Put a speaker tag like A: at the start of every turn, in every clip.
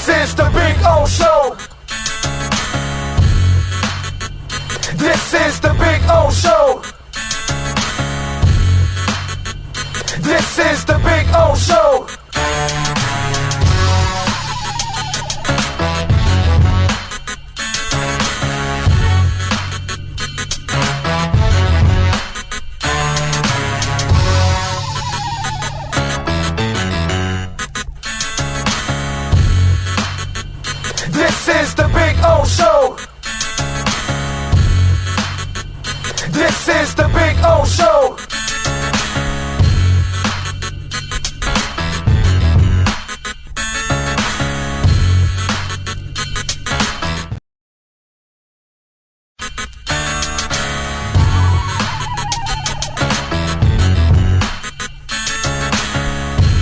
A: This is the Big O Show. This is the Big O Show. This is the Big O Show. This is the Big O Show. This is the Big O Show.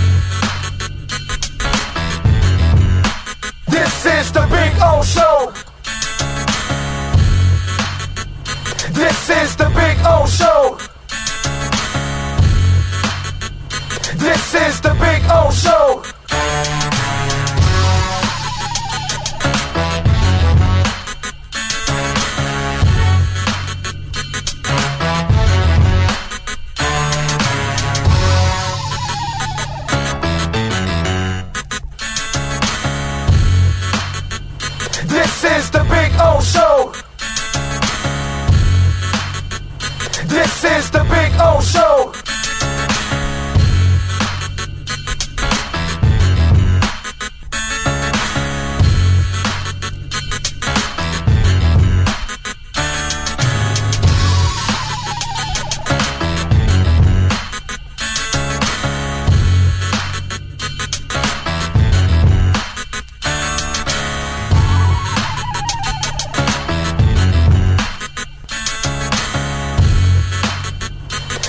A: This is the Big O Show. This is the Big O Show. This is the Big O Show. This is the Big O Show. This is the Big O Show.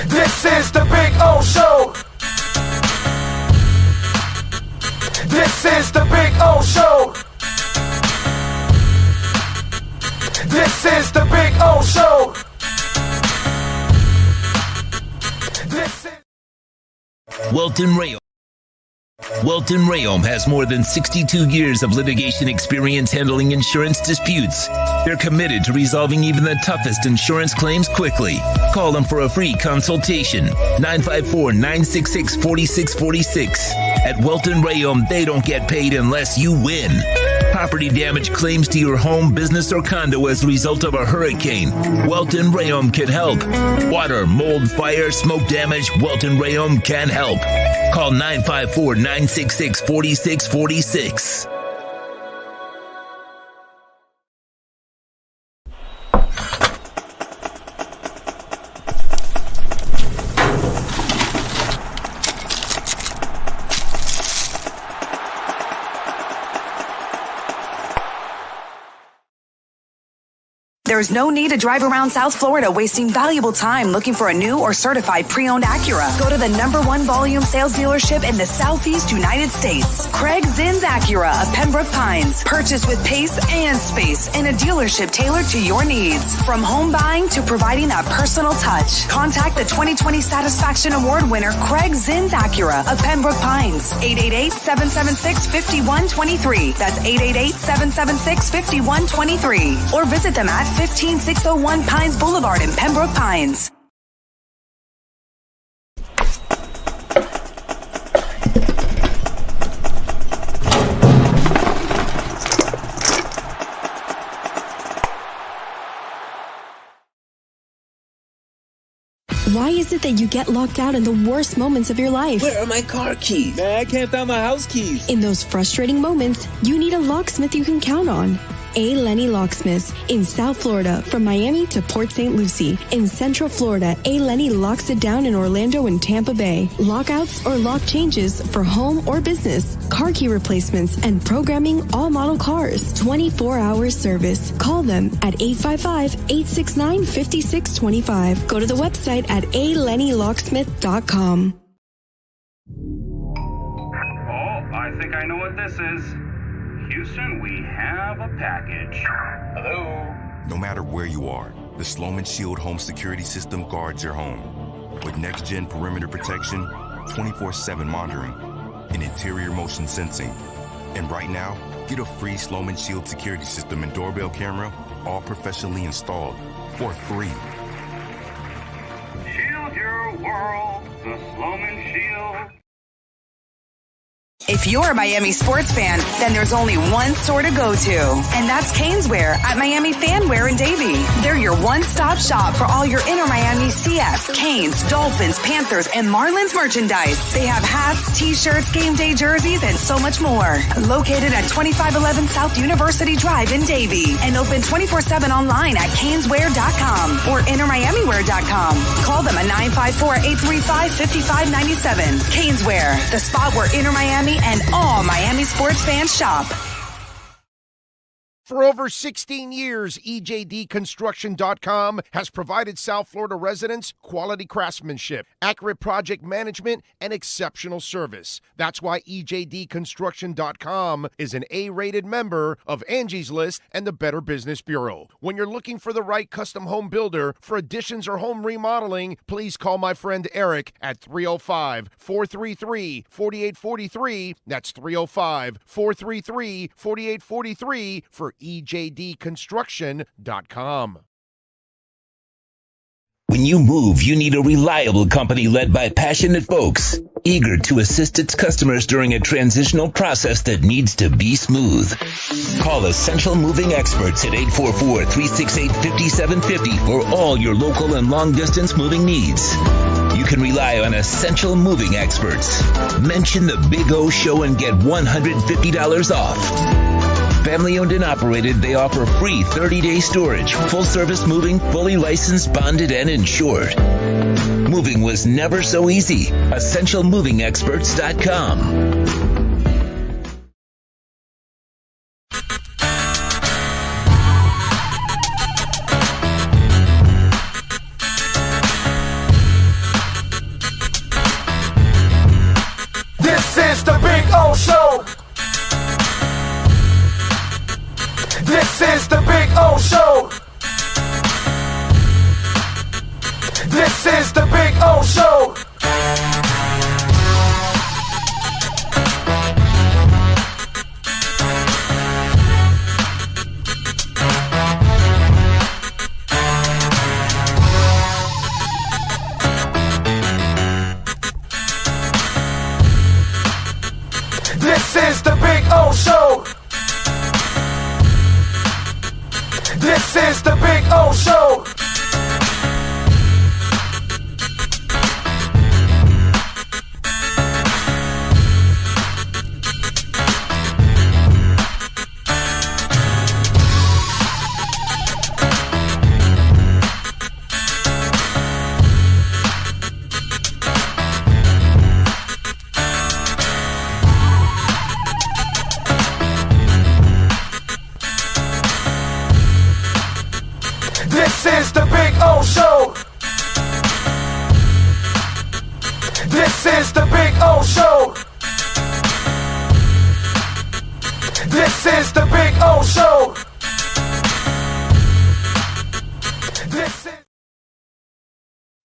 A: This is the Big O Show. This is the Big O Show. This is the Big O Show. This is
B: Welton Rayom has more than 62 years of litigation experience handling insurance disputes. They're committed to resolving even the toughest insurance claims quickly. Call them for a free consultation. 954-966-4646. At Welton Rayom, they don't get paid unless you win. Property damage claims to your home, business, or condo as a result of a hurricane. Welton Rayom can help. Water, mold, fire, smoke damage, Welton Rayom can help. Call 954-966-4646.
C: There's no need to drive around South Florida wasting valuable time looking for a new or certified pre-owned Acura. Go to the #1 volume sales dealership in the Southeast United States. Craig Zinn's Acura of Pembroke Pines. Purchase with pace and space in a dealership tailored to your needs. From home buying to providing that personal touch. Contact the 2020 Satisfaction Award winner Craig Zinn's Acura of Pembroke Pines. 888-776-5123. That's 888-776-5123. Or visit them at 15601 Pines Boulevard in Pembroke Pines.
D: Why is it that you get locked out in the worst moments of your life?
E: Where are my car keys? Man, I can't find my house keys.
D: In those frustrating moments, you need a locksmith you can count on. A. Lenny Locksmiths in South Florida, from Miami to Port St. Lucie. In Central Florida, A. Lenny locks it down in Orlando and Tampa Bay. Lockouts or lock changes for home or business, car key replacements, and programming all model cars. 24-hour service. Call them at 855-869-5625. Go to the website at alennylocksmith.com.
F: Oh, I think I know what this is. Houston, we have a package. Hello?
G: No matter where you are, the Sloman Shield home security system guards your home. With next-gen perimeter protection, 24/7 monitoring, and interior motion sensing. And right now, Get a free Sloman Shield security system and doorbell camera, all professionally installed, for free.
F: Shield your world, the Sloman Shield.
C: If you're a Miami sports fan, then there's only one store to go to, and that's Caneswear at Miami Fanwear in Davie. They're your one-stop shop for all your inner Miami CFs, Canes, Dolphins, Panthers, and Marlins merchandise. They have hats, t-shirts, game day jerseys, and so much more. Located at 2511 South University Drive in Davie, and open 24/7 online at caneswear.com or innermiamiwear.com. Call them at 954-835-5597. Caneswear, the spot where inner Miami and all Miami sports fans shop.
H: For over 16 years, EJDConstruction.com has provided South Florida residents quality craftsmanship, accurate project management, and exceptional service. That's why EJDConstruction.com is an A-rated member of Angie's List and the Better Business Bureau. When you're looking for the right custom home builder for additions or home remodeling, please call my friend Eric at 305-433-4843. That's 305-433-4843 for EJDConstruction.com.
B: When you move, you need a reliable company led by passionate folks, eager to assist its customers during a transitional process that needs to be smooth. Call Essential Moving Experts at 844-368-5750 for all your local and long-distance moving needs. You can rely on Essential Moving Experts. Mention the Big O Show and get $150 off. Family owned and operated, they offer free 30-day storage, full-service moving, fully licensed, bonded, and insured. Moving was never so easy. EssentialMovingExperts.com.
A: This is the Big O Show. This is the Big O Show. This is the Big O Show. This is the Big O Show. This is the Big O Show. This is the Big O Show. This is the Big O Show. This is the Big O Show. This is.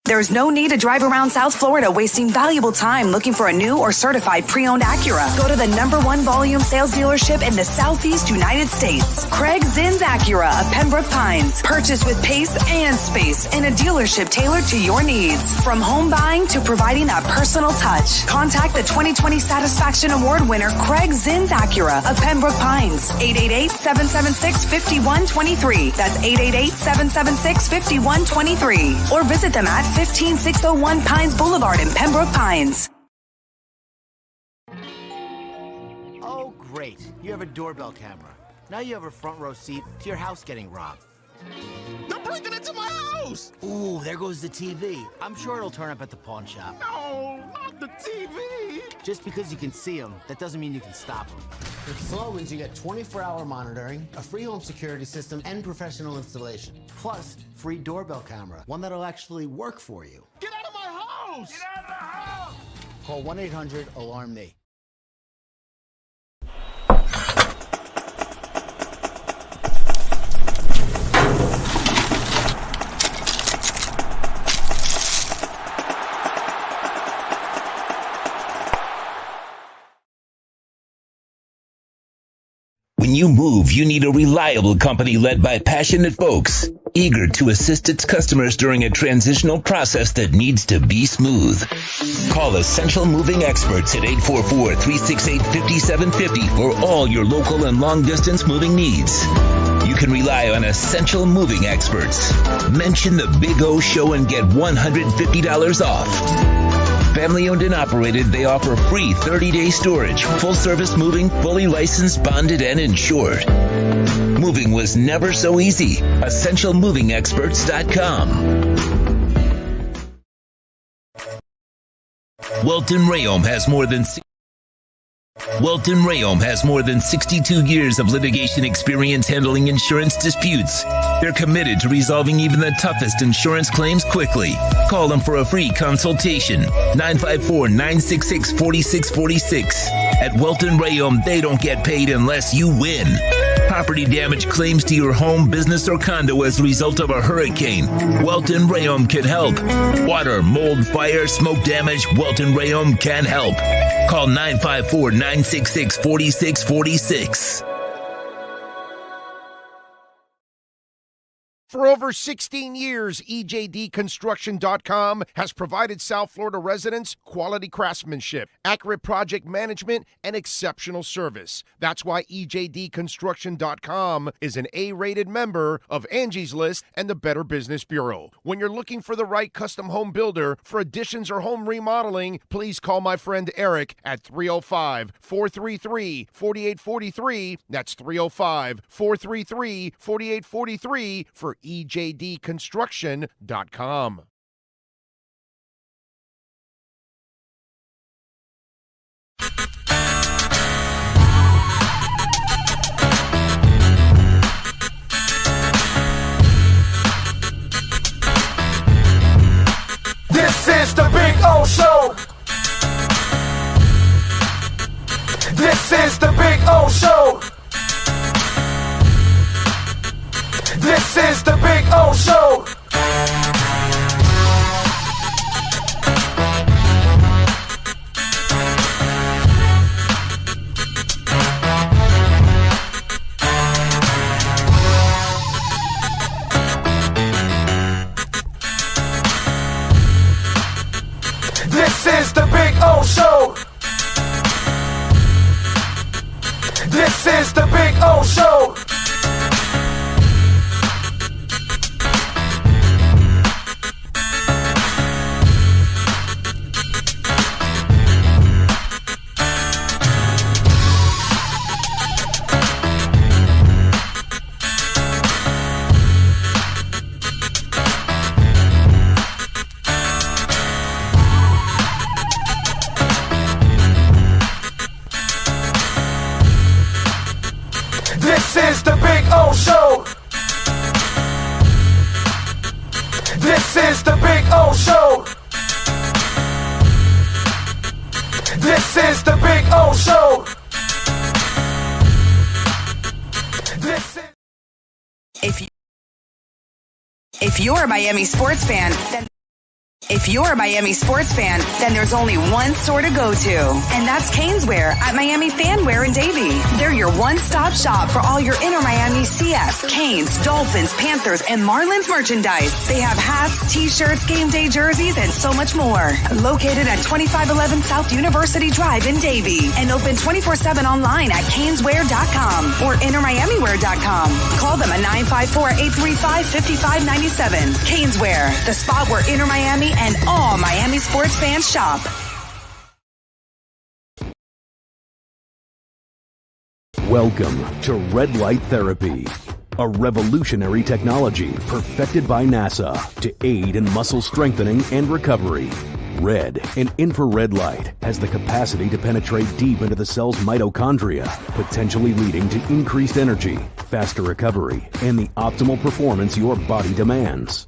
C: There's no need to drive around South Florida wasting valuable time looking for a new or certified pre-owned Acura. Go to the #1 volume sales dealership in the Southeast United States. Craig Zinn's Acura of Pembroke Pines. Purchased with pace and space in a dealership tailored to your needs. From home buying to providing that personal touch. Contact the 2020 Satisfaction Award winner Craig Zinn's Acura of Pembroke Pines. 888-776-5123. That's 888-776-5123. Or visit them at 15601 Pines Boulevard in Pembroke Pines.
I: Oh, great. You have a doorbell camera. Now you have a front row seat to your house getting robbed.
E: They're breaking into my house!
I: Ooh, there goes the TV. I'm sure it'll turn up at the pawn shop.
E: No, not the TV!
I: Just because you can see them, that doesn't mean you can stop them. With Slomans, you get 24-hour monitoring, a free home security system, and professional installation. Plus, free doorbell camera, one that'll actually work for you.
E: Get out of my house! Get out of the house!
I: Call 1-800-ALARM-ME.
B: When you move, you need a reliable company led by passionate folks, eager to assist its customers during a transitional process that needs to be smooth. Call Essential Moving Experts at 844-368-5750 for all your local and long-distance moving needs. You can rely on Essential Moving Experts. Mention the Big O Show and get $150 off. Family owned and operated, they offer free 30-day storage, full-service moving, fully licensed, bonded, and insured. Moving was never so easy. EssentialMovingExperts.com. Welton Rayom has more than 62 years of litigation experience handling insurance disputes. They're committed to resolving even the toughest insurance claims quickly. Call them for a free consultation. 954-966-4646. At Welton Rayom, they don't get paid unless you win. Property damage claims to your home, business, or condo as a result of a hurricane. Welton Rayom can help. Water, mold, fire, smoke damage, Welton Rayom can help. Call 954-966-4646.
H: For over 16 years, EJDconstruction.com has provided South Florida residents quality craftsmanship, accurate project management, and exceptional service. That's why EJDconstruction.com is an A-rated member of Angie's List and the Better Business Bureau. When you're looking for the right custom home builder for additions or home remodeling, please call my friend Eric at 305-433-4843. That's 305-433-4843 for EJDconstruction.com.
A: This is the Big O Show. This is the Big O Show. This is the Big O Show. This is the Big O Show. This is the Big O Show. This is the Big O Show. This is the Big O Show. This is the Big O Show. This is...
C: If you're a Miami sports fan, then there's only one store to go to, and that's Caneswear at Miami Fanwear in Davie. They're your one-stop shop for all your Inter Miami CFs, Canes, Dolphins, Panthers, and Marlins merchandise. They have hats, t-shirts, game day jerseys, and so much more. Located at 2511 South University Drive in Davie, and open 24/7 online at caneswear.com or intermiamiwear.com. Call them at 954-835-5597. Caneswear, the spot where Inter Miami and all Miami sports fans shop.
J: Welcome to Red Light Therapy, a revolutionary technology perfected by NASA to aid in muscle strengthening and recovery. Red and infrared light has the capacity to penetrate deep into the cell's mitochondria, potentially leading to increased energy, faster recovery, and the optimal performance your body demands.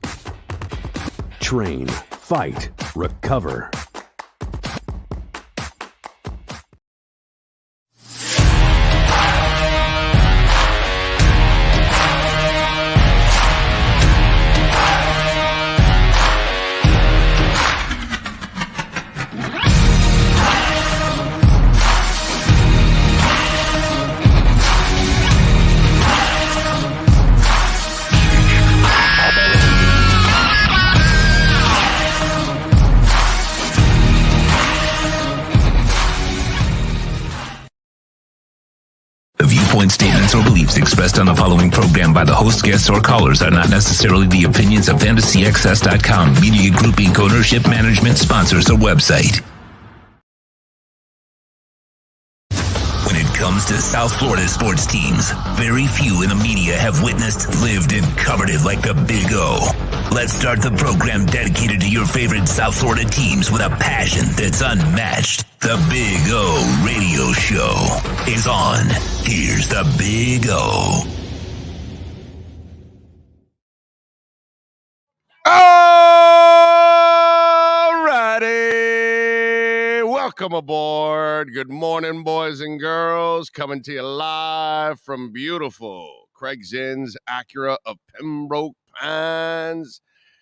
J: Train, fight, recover.
B: viewpoint statements or beliefs expressed on the following program by the host, guests, or callers are not necessarily the opinions of FantasyXS.com, Media Group Inc. ownership, management, sponsors, or website. When it comes to South Florida sports teams, very few in the media have witnessed, lived, and covered it like the Big O. Let's start the program dedicated to your favorite South Florida teams with a passion that's unmatched. The Big O Radio Show is on. Here's the Big O.
H: Welcome aboard. Good morning, boys and girls. Coming to you live from beautiful Craig Zinn's Acura of Pembroke Pines.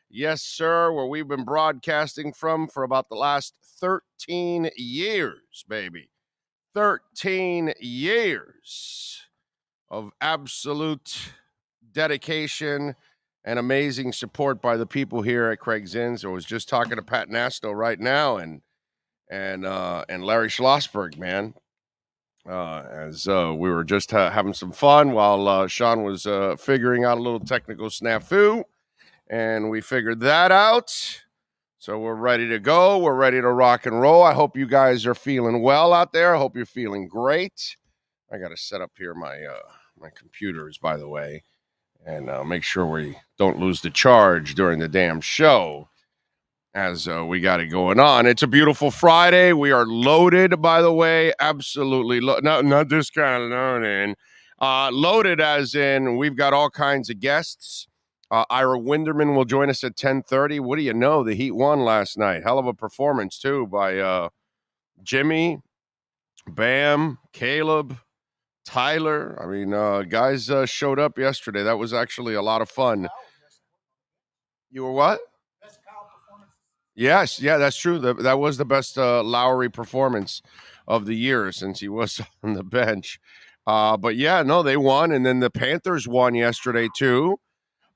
H: Yes, sir, where we've been broadcasting from for about the last 13 years, baby. 13 years of absolute dedication and amazing support by the people here at Craig Zinn's. I was just talking to Pat Nasto right now and Larry Schlossberg, man, as we were just having some fun while Sean was figuring out a little technical snafu, and we figured that out. So we're ready to go. We're ready to rock and roll. I hope you guys are feeling well out there. I hope you're feeling great. I got to set up here my computers, by the way, and make sure we don't lose the charge during the damn show. As we got it going on. It's a beautiful Friday. We are loaded, by the way. Absolutely. Not this kind of loading. Loaded as in we've got all kinds of guests. Ira Winderman will join us at 10:30. What do you know? The Heat won last night. Hell of a performance, too, by Jimmy, Bam, Caleb, Tyler. I mean, guys showed up yesterday. That was actually a lot of fun. You were what? Yes, yeah, that's true. That was the best Lowry performance of the year since he was on the bench. But yeah, no, they won. And then the Panthers won yesterday too.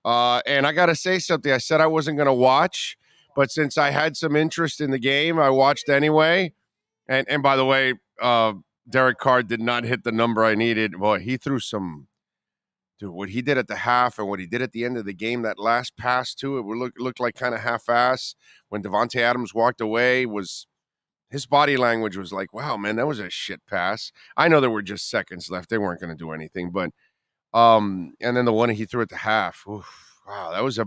H: And I got to say something. I said I wasn't going to watch, but since I had some interest in the game, I watched anyway. And by the way, Derek Carr did not hit the number I needed. Boy, he threw some... Dude, what he did at the half and what he did at the end of the game, that last pass to it looked like kind of half-ass. When Devontae Adams walked away, his body language was like, wow, man, that was a shit pass. I know there were just seconds left. They weren't going to do anything. But and then the one he threw at the half, oof, wow, that was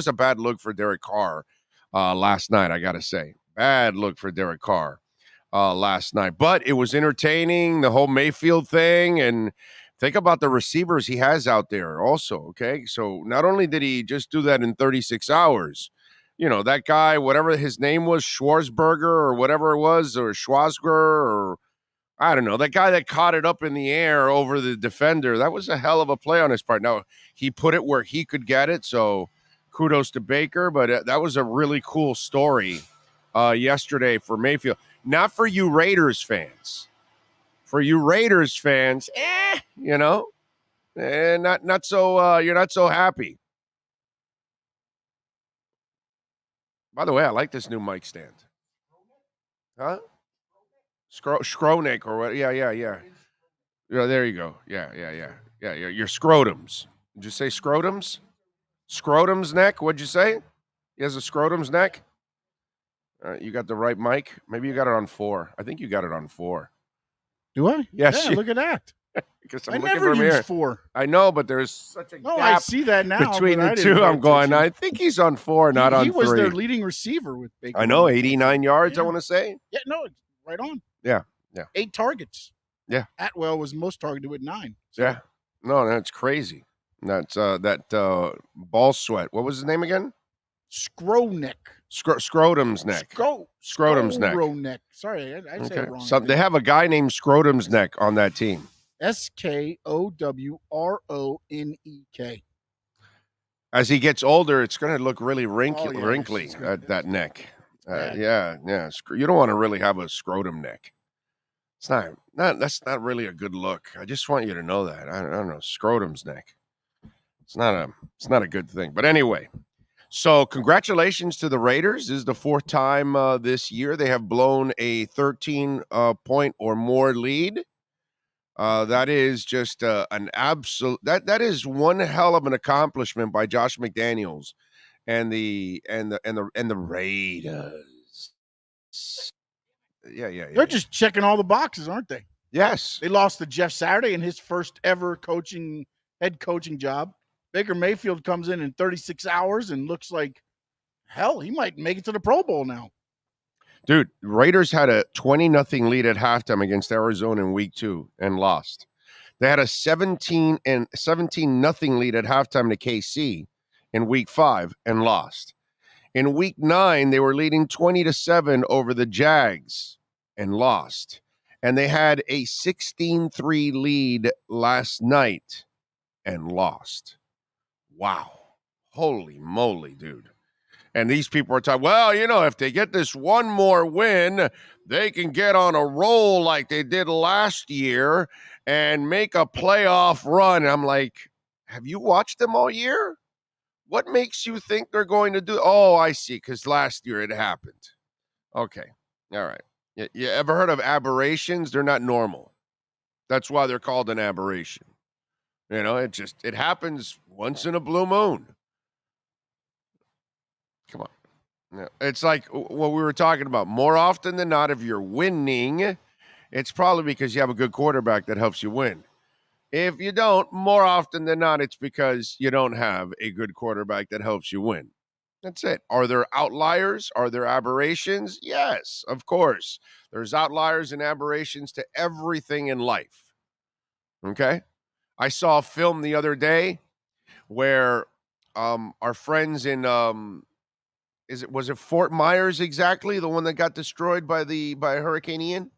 H: a bad look for Derek Carr last night, I got to say. Bad look for Derek Carr last night. But it was entertaining, the whole Mayfield thing, and think about the receivers he has out there also, okay? So not only did he just do that in 36 hours, you know, that guy, whatever his name was, Schwarzberger or whatever it was, or Schwazger, or I don't know, that guy that caught it up in the air over the defender, that was a hell of a play on his part. Now, he put it where he could get it, so kudos to Baker, but that was a really cool story yesterday for Mayfield. Not for you Raiders fans. For you Raiders fans, you know, not so you're not so happy. By the way, I like this new mic stand. Huh? Skronik or what? Yeah. Yeah, there you go. Yeah. Your scrotums. Did you say scrotums? Scrotum's neck? What'd you say? He has a scrotum's neck? You got the right mic? Maybe you got it on 4. I think you got it on 4.
E: Do I?
H: Yes.
E: Yeah, look at that.
H: Because
E: I never used 4.
H: I know, but there's such a gap
E: I see that now,
H: between the two. I'm going, I think he's on 4, not on 3.
E: He was their leading receiver with Baker.
H: I know, 89 yards, I want to say.
E: Yeah, no, it's right on.
H: Yeah.
E: 8 targets.
H: Yeah.
E: Atwell was most targeted with 9.
H: So. Yeah. No, that's crazy. That's that ball sweat. What was his name again?
E: Skronik.
H: Scrotum's neck. Scrotum's neck.
E: Sorry, I said it wrong.
H: They have a guy named Scrotum's neck on that team.
E: Skowronek.
H: As he gets older, it's going to look really wrinkly at that neck. Yeah. You don't want to really have a scrotum neck. It's not. That's not really a good look. I just want you to know that. I don't know, scrotum's neck. It's not a good thing. But anyway. So congratulations to the Raiders. This is the 4th time this year they have blown a 13-point or more lead. That is just an absolute. That is one hell of an accomplishment by Josh McDaniels and the Raiders. Yeah.
E: They're just checking all the boxes, aren't they?
H: Yes.
E: They lost to Jeff Saturday in his first ever head coaching job. Baker Mayfield comes in 36 hours and looks like, hell, he might make it to the Pro Bowl now.
H: Dude, Raiders had a 20-0 lead at halftime against Arizona in week 2 and lost. They had a 17-0 lead at halftime to KC in week 5 and lost. In week 9, they were leading 20-7 over the Jags and lost. And they had a 16-3 lead last night and lost. Wow. Holy moly, dude. And these people are talking, well, if they get this one more win, they can get on a roll like they did last year and make a playoff run. And I'm like, have you watched them all year? What makes you think they're going to do? Oh, I see, because last year it happened. Okay. All right. You ever heard of aberrations? They're not normal. That's why they're called an aberration. It happens once in a blue moon. Come on. Yeah. It's like what we were talking about. More often than not, if you're winning, it's probably because you have a good quarterback that helps you win. If you don't, more often than not, it's because you don't have a good quarterback that helps you win. That's it. Are there outliers? Are there aberrations? Yes, of course. There's outliers and aberrations to everything in life. Okay? I saw a film the other day where our friends in was it Fort Myers exactly, the one that got destroyed by Hurricane Ian?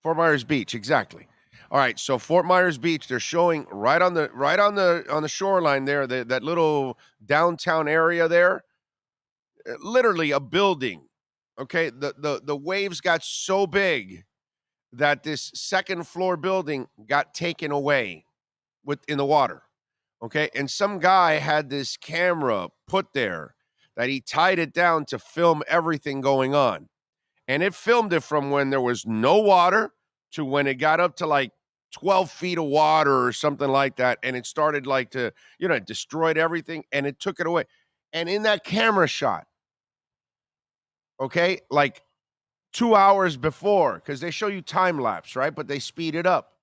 H: Fort Myers Beach, exactly. All right, so Fort Myers Beach, they're showing right on the shoreline there, that little downtown area there, literally a building. Okay, the waves got so big that this second floor building got taken away in the water. Okay, and some guy had this camera put there that he tied it down to film everything going on. And it filmed it from when there was no water to when it got up to like 12 feet of water or something like that. And it started it destroyed everything and it took it away. And in that camera shot, okay, like 2 hours before, because they show you time lapse, right? But they speed it up.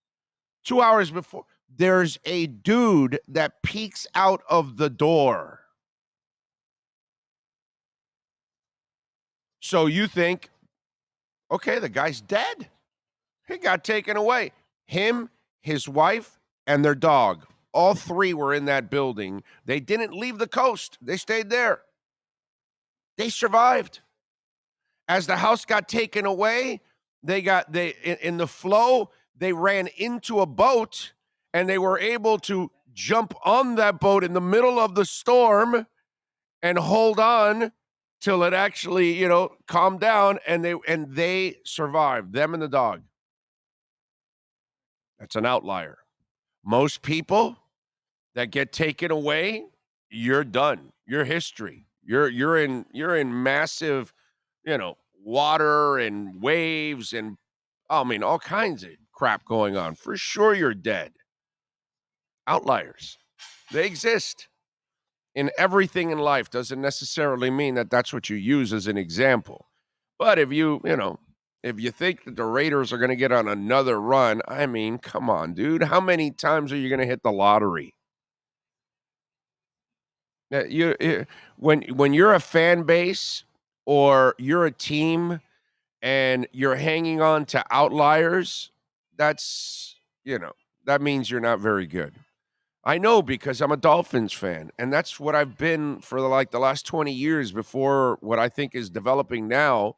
H: 2 hours before, there's a dude that peeks out of the door. So you think, okay, the guy's dead. He got taken away. Him, his wife, and their dog. All 3 were in that building. They didn't leave the coast. They stayed there. They survived. As the house got taken away, in the flow, they ran into a boat and they were able to jump on that boat in the middle of the storm and hold on till it actually, calmed down, and they survived, them and the dog. That's an outlier. Most people that get taken away, you're done. You're history. You're in massive, water and waves and all kinds of crap going on. For sure you're dead. Outliers. They exist. In everything in life doesn't necessarily mean that that's what you use as an example. But if you think that the Raiders are going to get on another run, come on, dude. How many times are you going to hit the lottery? When you're a fan base or you're a team and you're hanging on to outliers, that means you're not very good. I know, because I'm a Dolphins fan, and that's what I've been for the last 20 years before what I think is developing now,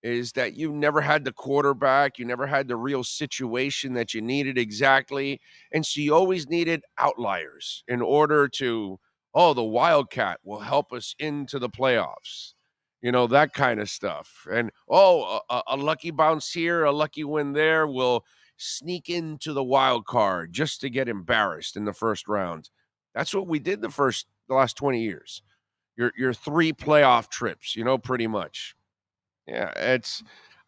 H: is that you never had the quarterback, you never had the real situation that you needed exactly, and so you always needed outliers in order to, the Wildcat will help us into the playoffs, that kind of stuff. And, a lucky bounce here, a lucky win there will sneak into the wild card just to get embarrassed in the first round. That's what we did the last 20 years. Your 3 playoff trips, pretty much. Yeah,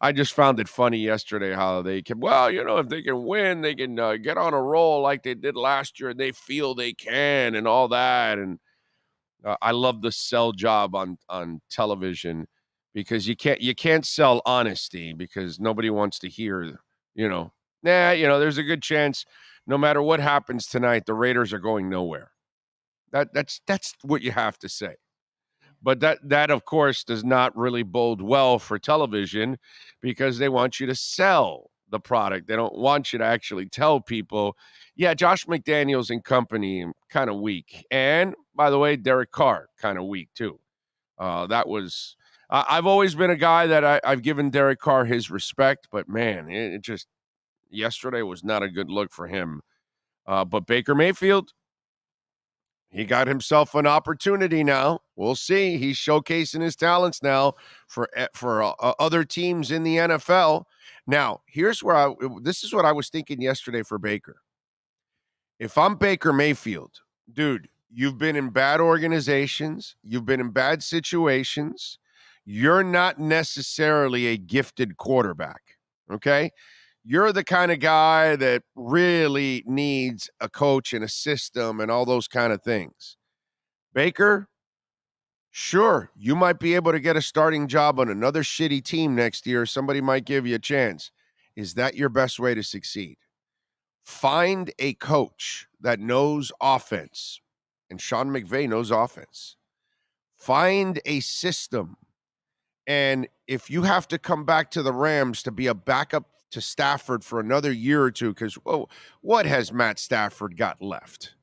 H: I just found it funny yesterday how they can, if they can win, they can get on a roll like they did last year, and they feel they can and all that. And I love the sell job on television because you can't sell honesty because nobody wants to hear, there's a good chance no matter what happens tonight, the Raiders are going nowhere. That's what you have to say. But that of course does not really bode well for television because they want you to sell the product. They don't want you to actually tell people, yeah, Josh McDaniels and company kind of weak. And by the way, Derek Carr kind of weak too. I've always been a guy that I've given Derek Carr his respect, but man, it just yesterday was not a good look for him. But Baker Mayfield, he got himself an opportunity now. We'll see. He's showcasing his talents now for other teams in the NFL. Now, this is what I was thinking yesterday for Baker. If I'm Baker Mayfield, dude, you've been in bad organizations. You've been in bad situations. You're not necessarily a gifted quarterback, okay? You're the kind of guy that really needs a coach and a system and all those kind of things. Baker, sure, you might be able to get a starting job on another shitty team next year. Somebody might give you a chance. Is that your best way to succeed? Find a coach that knows offense, and Sean McVay knows offense. Find a system, and if you have to come back to the Rams to be a backup to Stafford for another year or two, because what has Matt Stafford got left?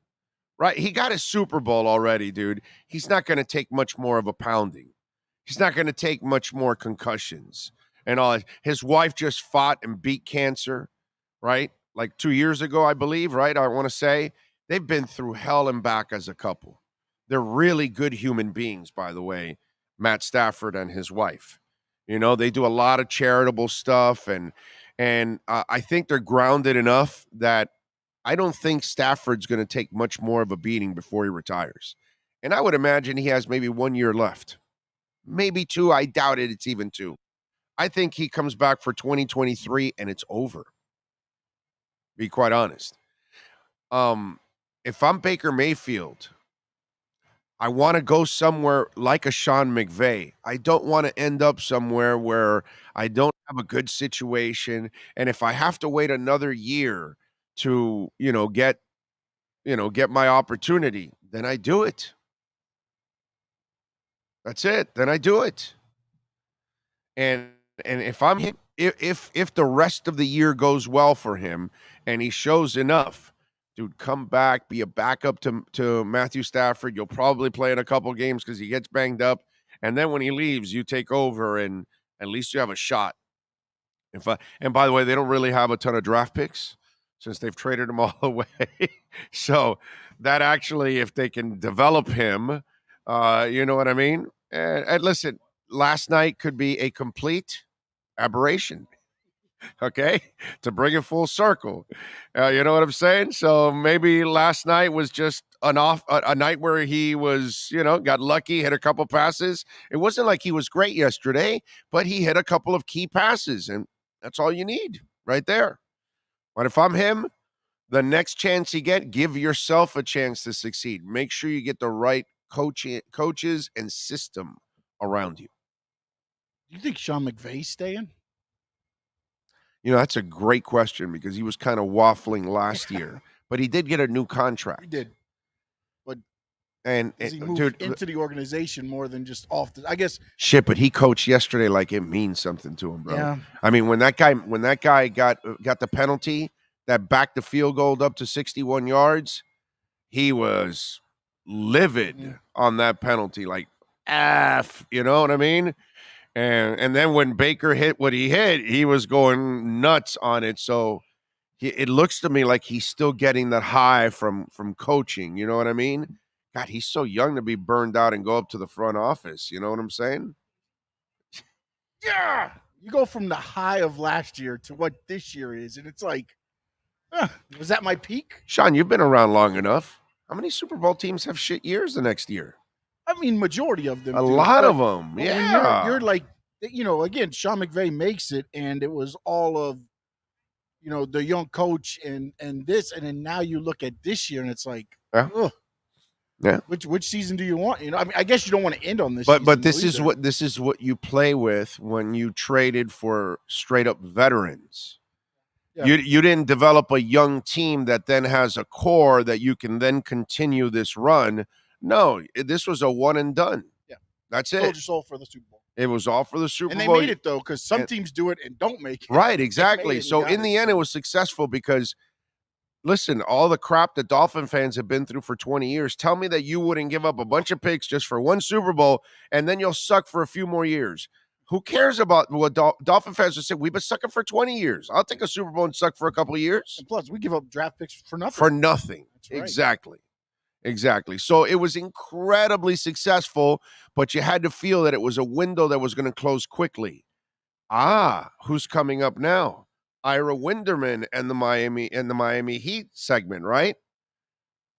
H: Right? He got his Super Bowl already, dude. He's not going to take much more of a pounding. He's not going to take much more concussions and all that. His wife just fought and beat cancer, right? Like 2 years ago, I believe, right? I want to say they've been through hell and back as a couple. They're really good human beings, by the way, Matt Stafford and his wife. They do a lot of charitable stuff, and I think they're grounded enough that I don't think Stafford's going to take much more of a beating before he retires. And I would imagine he has maybe 1 year left. Maybe 2. I doubt it. It's even 2. I think he comes back for 2023 and it's over. Be quite honest. If I'm Baker Mayfield, I want to go somewhere like a Sean McVay. I don't want to end up somewhere where I don't have a good situation. And if I have to wait another year to, get my opportunity, then I do it. That's it. Then I do it. And if I'm him, if the rest of the year goes well for him and he shows enough, dude, come back, be a backup to Matthew Stafford. You'll probably play in a couple games because he gets banged up. And then when he leaves, you take over and at least you have a shot. And by the way, they don't really have a ton of draft picks since they've traded him all away. So that actually, if they can develop him, you know what I mean? And listen, last night could be a complete aberration. Okay, to bring it full circle, you know what I'm saying? So maybe last night was just a night where he was, got lucky, hit a couple passes. It wasn't like he was great yesterday, but he hit a couple of key passes, and that's all you need right there. But if I'm him, the next chance you get, give yourself a chance to succeed. Make sure you get the right coaches and system around you.
E: Do you think Sean McVay's staying?
H: That's a great question because he was kind of waffling last year, but he did get a new contract.
E: He did. But
H: he
E: moved into the organization more than just off the, I guess.
H: Shit, but he coached yesterday like it means something to him, bro.
E: Yeah.
H: I mean, when that guy got the penalty that backed the field goal up to 61 yards, he was livid on that penalty, like, you know what I mean? And then when Baker hit what he hit, he was going nuts on it. So it looks to me like he's still getting that high from coaching. You know what I mean? God, he's so young to be burned out and go up to the front office. You know what I'm saying?
E: Yeah. You go from the high of last year to what this year is, and it's like, was that my peak?
H: Sean, you've been around long enough. How many Super Bowl teams have shit years the next year?
E: I mean, majority of them.
H: A lot of them, yeah.
E: You're like again, Sean McVay makes it, and it was all of, the young coach and this, and then now you look at this year, and it's like,
H: Yeah.
E: ugh,
H: Yeah.
E: which season do you want? I mean, I guess you don't want to end on this.
H: But this
E: season,
H: is what you play with when you traded for straight up veterans.
E: Yeah.
H: You didn't develop a young team that then has a core that you can then continue this run. No, this was a one and done.
E: Yeah.
H: That's
E: sold
H: it.
E: your soul for the Super Bowl.
H: It was all for the Super
E: And
H: Bowl.
E: they made it, though, because some teams do it and don't make it.
H: Right,
E: They
H: exactly.
E: made it and
H: So
E: got
H: in the end, it was successful because, listen, all the crap that Dolphin fans have been through for 20 years, tell me that you wouldn't give up a bunch of picks just for one Super Bowl, and then you'll suck for a few more years. Who cares about what Dolphin fans would say? We've been sucking for 20 years. I'll take a Super Bowl and suck for a couple of years.
E: And plus, we give up draft picks for nothing.
H: For nothing.
E: That's right.
H: Exactly. So it was incredibly successful, but you had to feel that it was a window that was going to close quickly. Who's coming up now? Ira Winderman and the Miami Heat segment, right?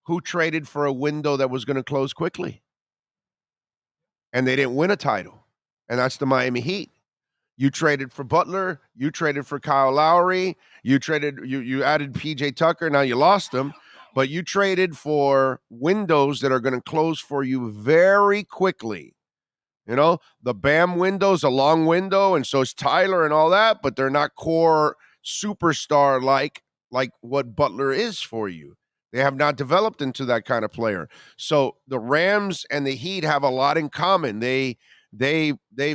H: Who traded for a window that was going to close quickly? And they didn't win a title. And that's the Miami Heat. You traded for Butler. You traded for Kyle Lowry. You added PJ Tucker. Now you lost him. But you traded for windows that are going to close for you very quickly. The Bam window's a long window, and so is Tyler and all that, but they're not core superstar like what Butler is for you. They have not developed into that kind of player. So the Rams and the Heat have a lot in common. They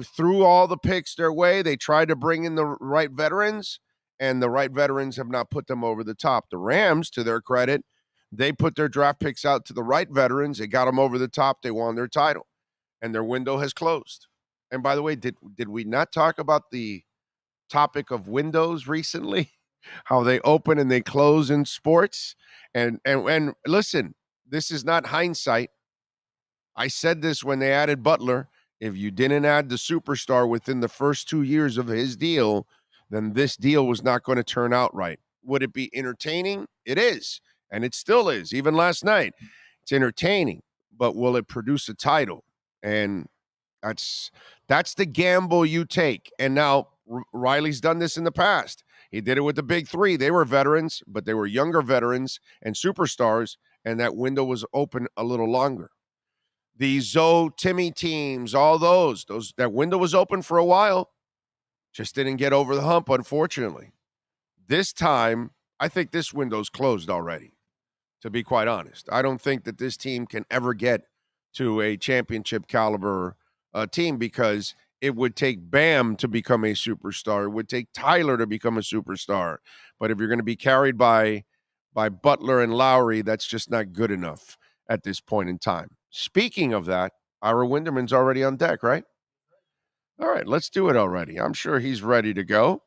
H: threw all the picks their way. They tried to bring in the right veterans, and the right veterans have not put them over the top. The Rams, to their credit, they put their draft picks out to the right veterans. They got them over the top. They won their title, and their window has closed. And by the way, did we not talk about the topic of windows recently? How they open and they close in sports? And listen, this is not hindsight. I said this when they added Butler. If you didn't add the superstar within the first 2 years of his deal, then this deal was not going to turn out right. Would it be entertaining? It is. And it still is. Even last night, it's entertaining. But will it produce a title? And that's the gamble you take. And now Riley's done this in the past. He did it with the big three. They were veterans, but they were younger veterans and superstars, and that window was open a little longer. The Zoe Timmy teams, all those that window was open for a while, just didn't get over the hump, unfortunately. This time, I think this window's closed already, to be quite honest. I don't think that this team can ever get to a championship caliber team because it would take Bam to become a superstar. It would take Tyler to become a superstar. But if you're going to be carried by Butler and Lowry, that's just not good enough at this point in time. Speaking of that, Ira Winderman's already on deck, right? All right, let's do it already. I'm sure he's ready to go.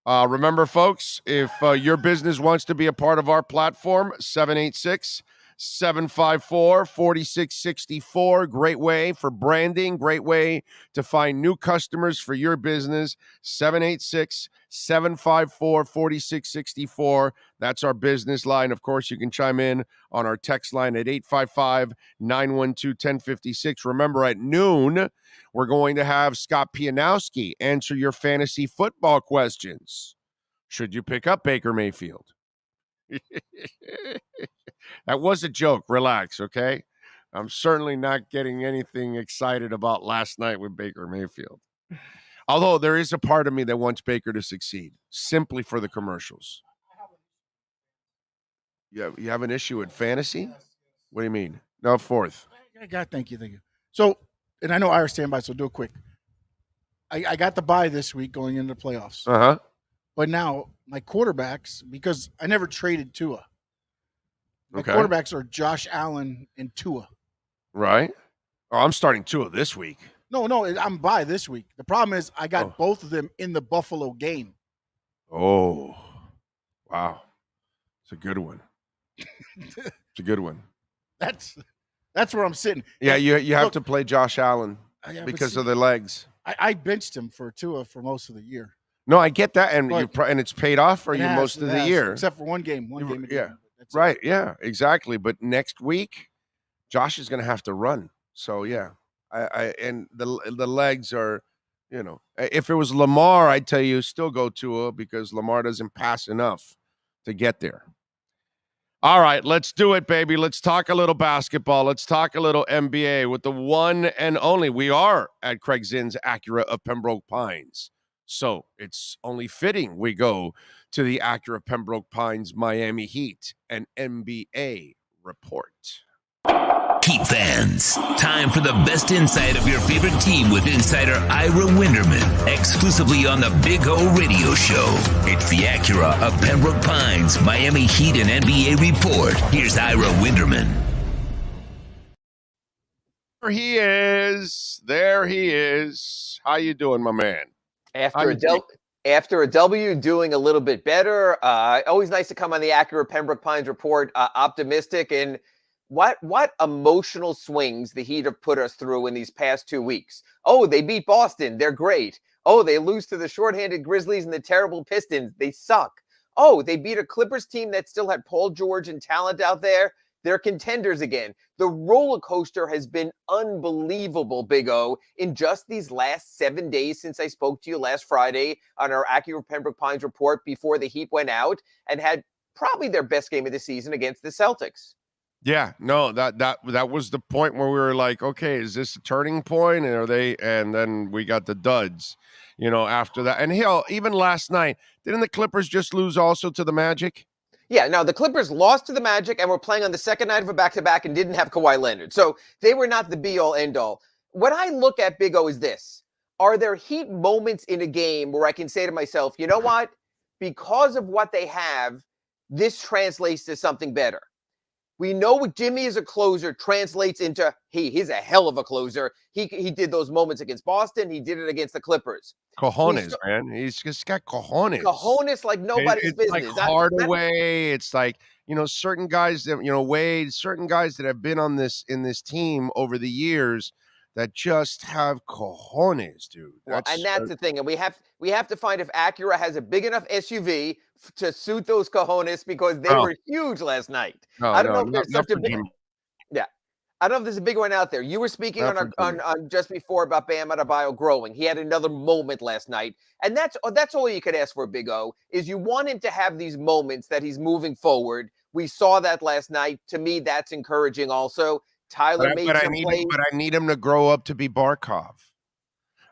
H: Remember, folks, if your business wants to be a part of our platform, 786-754-4664. Great way for branding. Great way to find new customers for your business. 786-754-4664. That's our business line. Of course, you can chime in on our text line at 855-912-1056. Remember, at noon, we're going to have Scott Pianowski answer your fantasy football questions. Should you pick up Baker Mayfield? That was a joke. Relax, okay? I'm certainly not getting anything excited about last night with Baker Mayfield. Although there is a part of me that wants Baker to succeed, simply for the commercials. You have an issue with fantasy? What do you mean? No, fourth.
E: God, thank you. So, and I know Ira stand by, so do it quick. I got the bye this week going into the playoffs.
H: Uh-huh.
E: But now my quarterbacks, because I never traded Tua. My
H: Okay.
E: quarterbacks are Josh Allen and Tua.
H: Right. Oh, I'm starting Tua this week.
E: No, I'm bye this week. The problem is I got both of them in the Buffalo game.
H: Oh, wow. It's a good one. It's a good one.
E: That's where I'm sitting.
H: Yeah, you have to play Josh Allen because of the legs.
E: I benched him for Tua for most of the year.
H: No, I get that, and
E: But
H: and it's paid off for
E: It
H: you
E: has,
H: most of
E: it
H: the
E: has,
H: year.
E: except for one game. One game.
H: Yeah,
E: That's
H: right. Yeah, exactly. But next week, Josh is going to have to run. So yeah, I and the legs are You know, if it was Lamar, I'd tell you still go Tua because Lamar doesn't pass enough to get there. All right, let's do it, baby. Let's talk a little basketball. Let's talk a little NBA with the one and only. We are at Craig Zinn's Acura of Pembroke Pines. So it's only fitting we go to the Acura Pembroke Pines Miami Heat and NBA report.
B: Heat fans, time for the best insight of your favorite team with insider Ira Winderman, exclusively on the Big O Radio Show. It's the Acura of Pembroke Pines Miami Heat and NBA report. Here's Ira Winderman.
H: There he is. There he is. How you doing, my man?
K: After a W, doing a little bit better. Always nice to come on the Acura Pembroke Pines report, optimistic. And what emotional swings the Heat have put us through in these past 2 weeks. Oh, they beat Boston. They're great. Oh, they lose to the shorthanded Grizzlies and the terrible Pistons. They suck. Oh, they beat a Clippers team that still had Paul George and talent out there. They're contenders again. The roller coaster has been unbelievable, Big O, in just these last 7 days since I spoke to you last Friday on our Acura Pembroke Pines report before the Heat went out and had probably their best game of the season against the Celtics.
H: Yeah, no, that was the point where we were like, okay, is this a turning point? And then we got the duds, after that. And hell, even last night, didn't the Clippers just lose also to the Magic?
K: Yeah, now the Clippers lost to the Magic and were playing on the second night of a back-to-back and didn't have Kawhi Leonard. So they were not the be-all, end-all. What I look at, Big O, is this. Are there Heat moments in a game where I can say to myself, you know what? Because of what they have, this translates to something better. We know what Jimmy as a closer translates into, he's a hell of a closer. He did those moments against Boston. He did it against the Clippers.
H: Cojones, man. He's just got cojones.
K: Cojones like nobody's business.
H: Like Hardaway. It's like, certain guys that, Wade, certain guys that have been in this team over the years that just have cojones, dude.
K: And that's the thing. And we have to find if Acura has a big enough SUV to suit those cojones because they were huge last night. I don't know if there's such a big. Yeah. I don't know if there's a big one out there. You were speaking on just before about Bam Adebayo growing. He had another moment last night. And that's all you could ask for, Big O, is you want him to have these moments that he's moving forward. We saw that last night. To me, that's encouraging also. Tyler made some plays.
H: But I need him to grow up to be Barkov.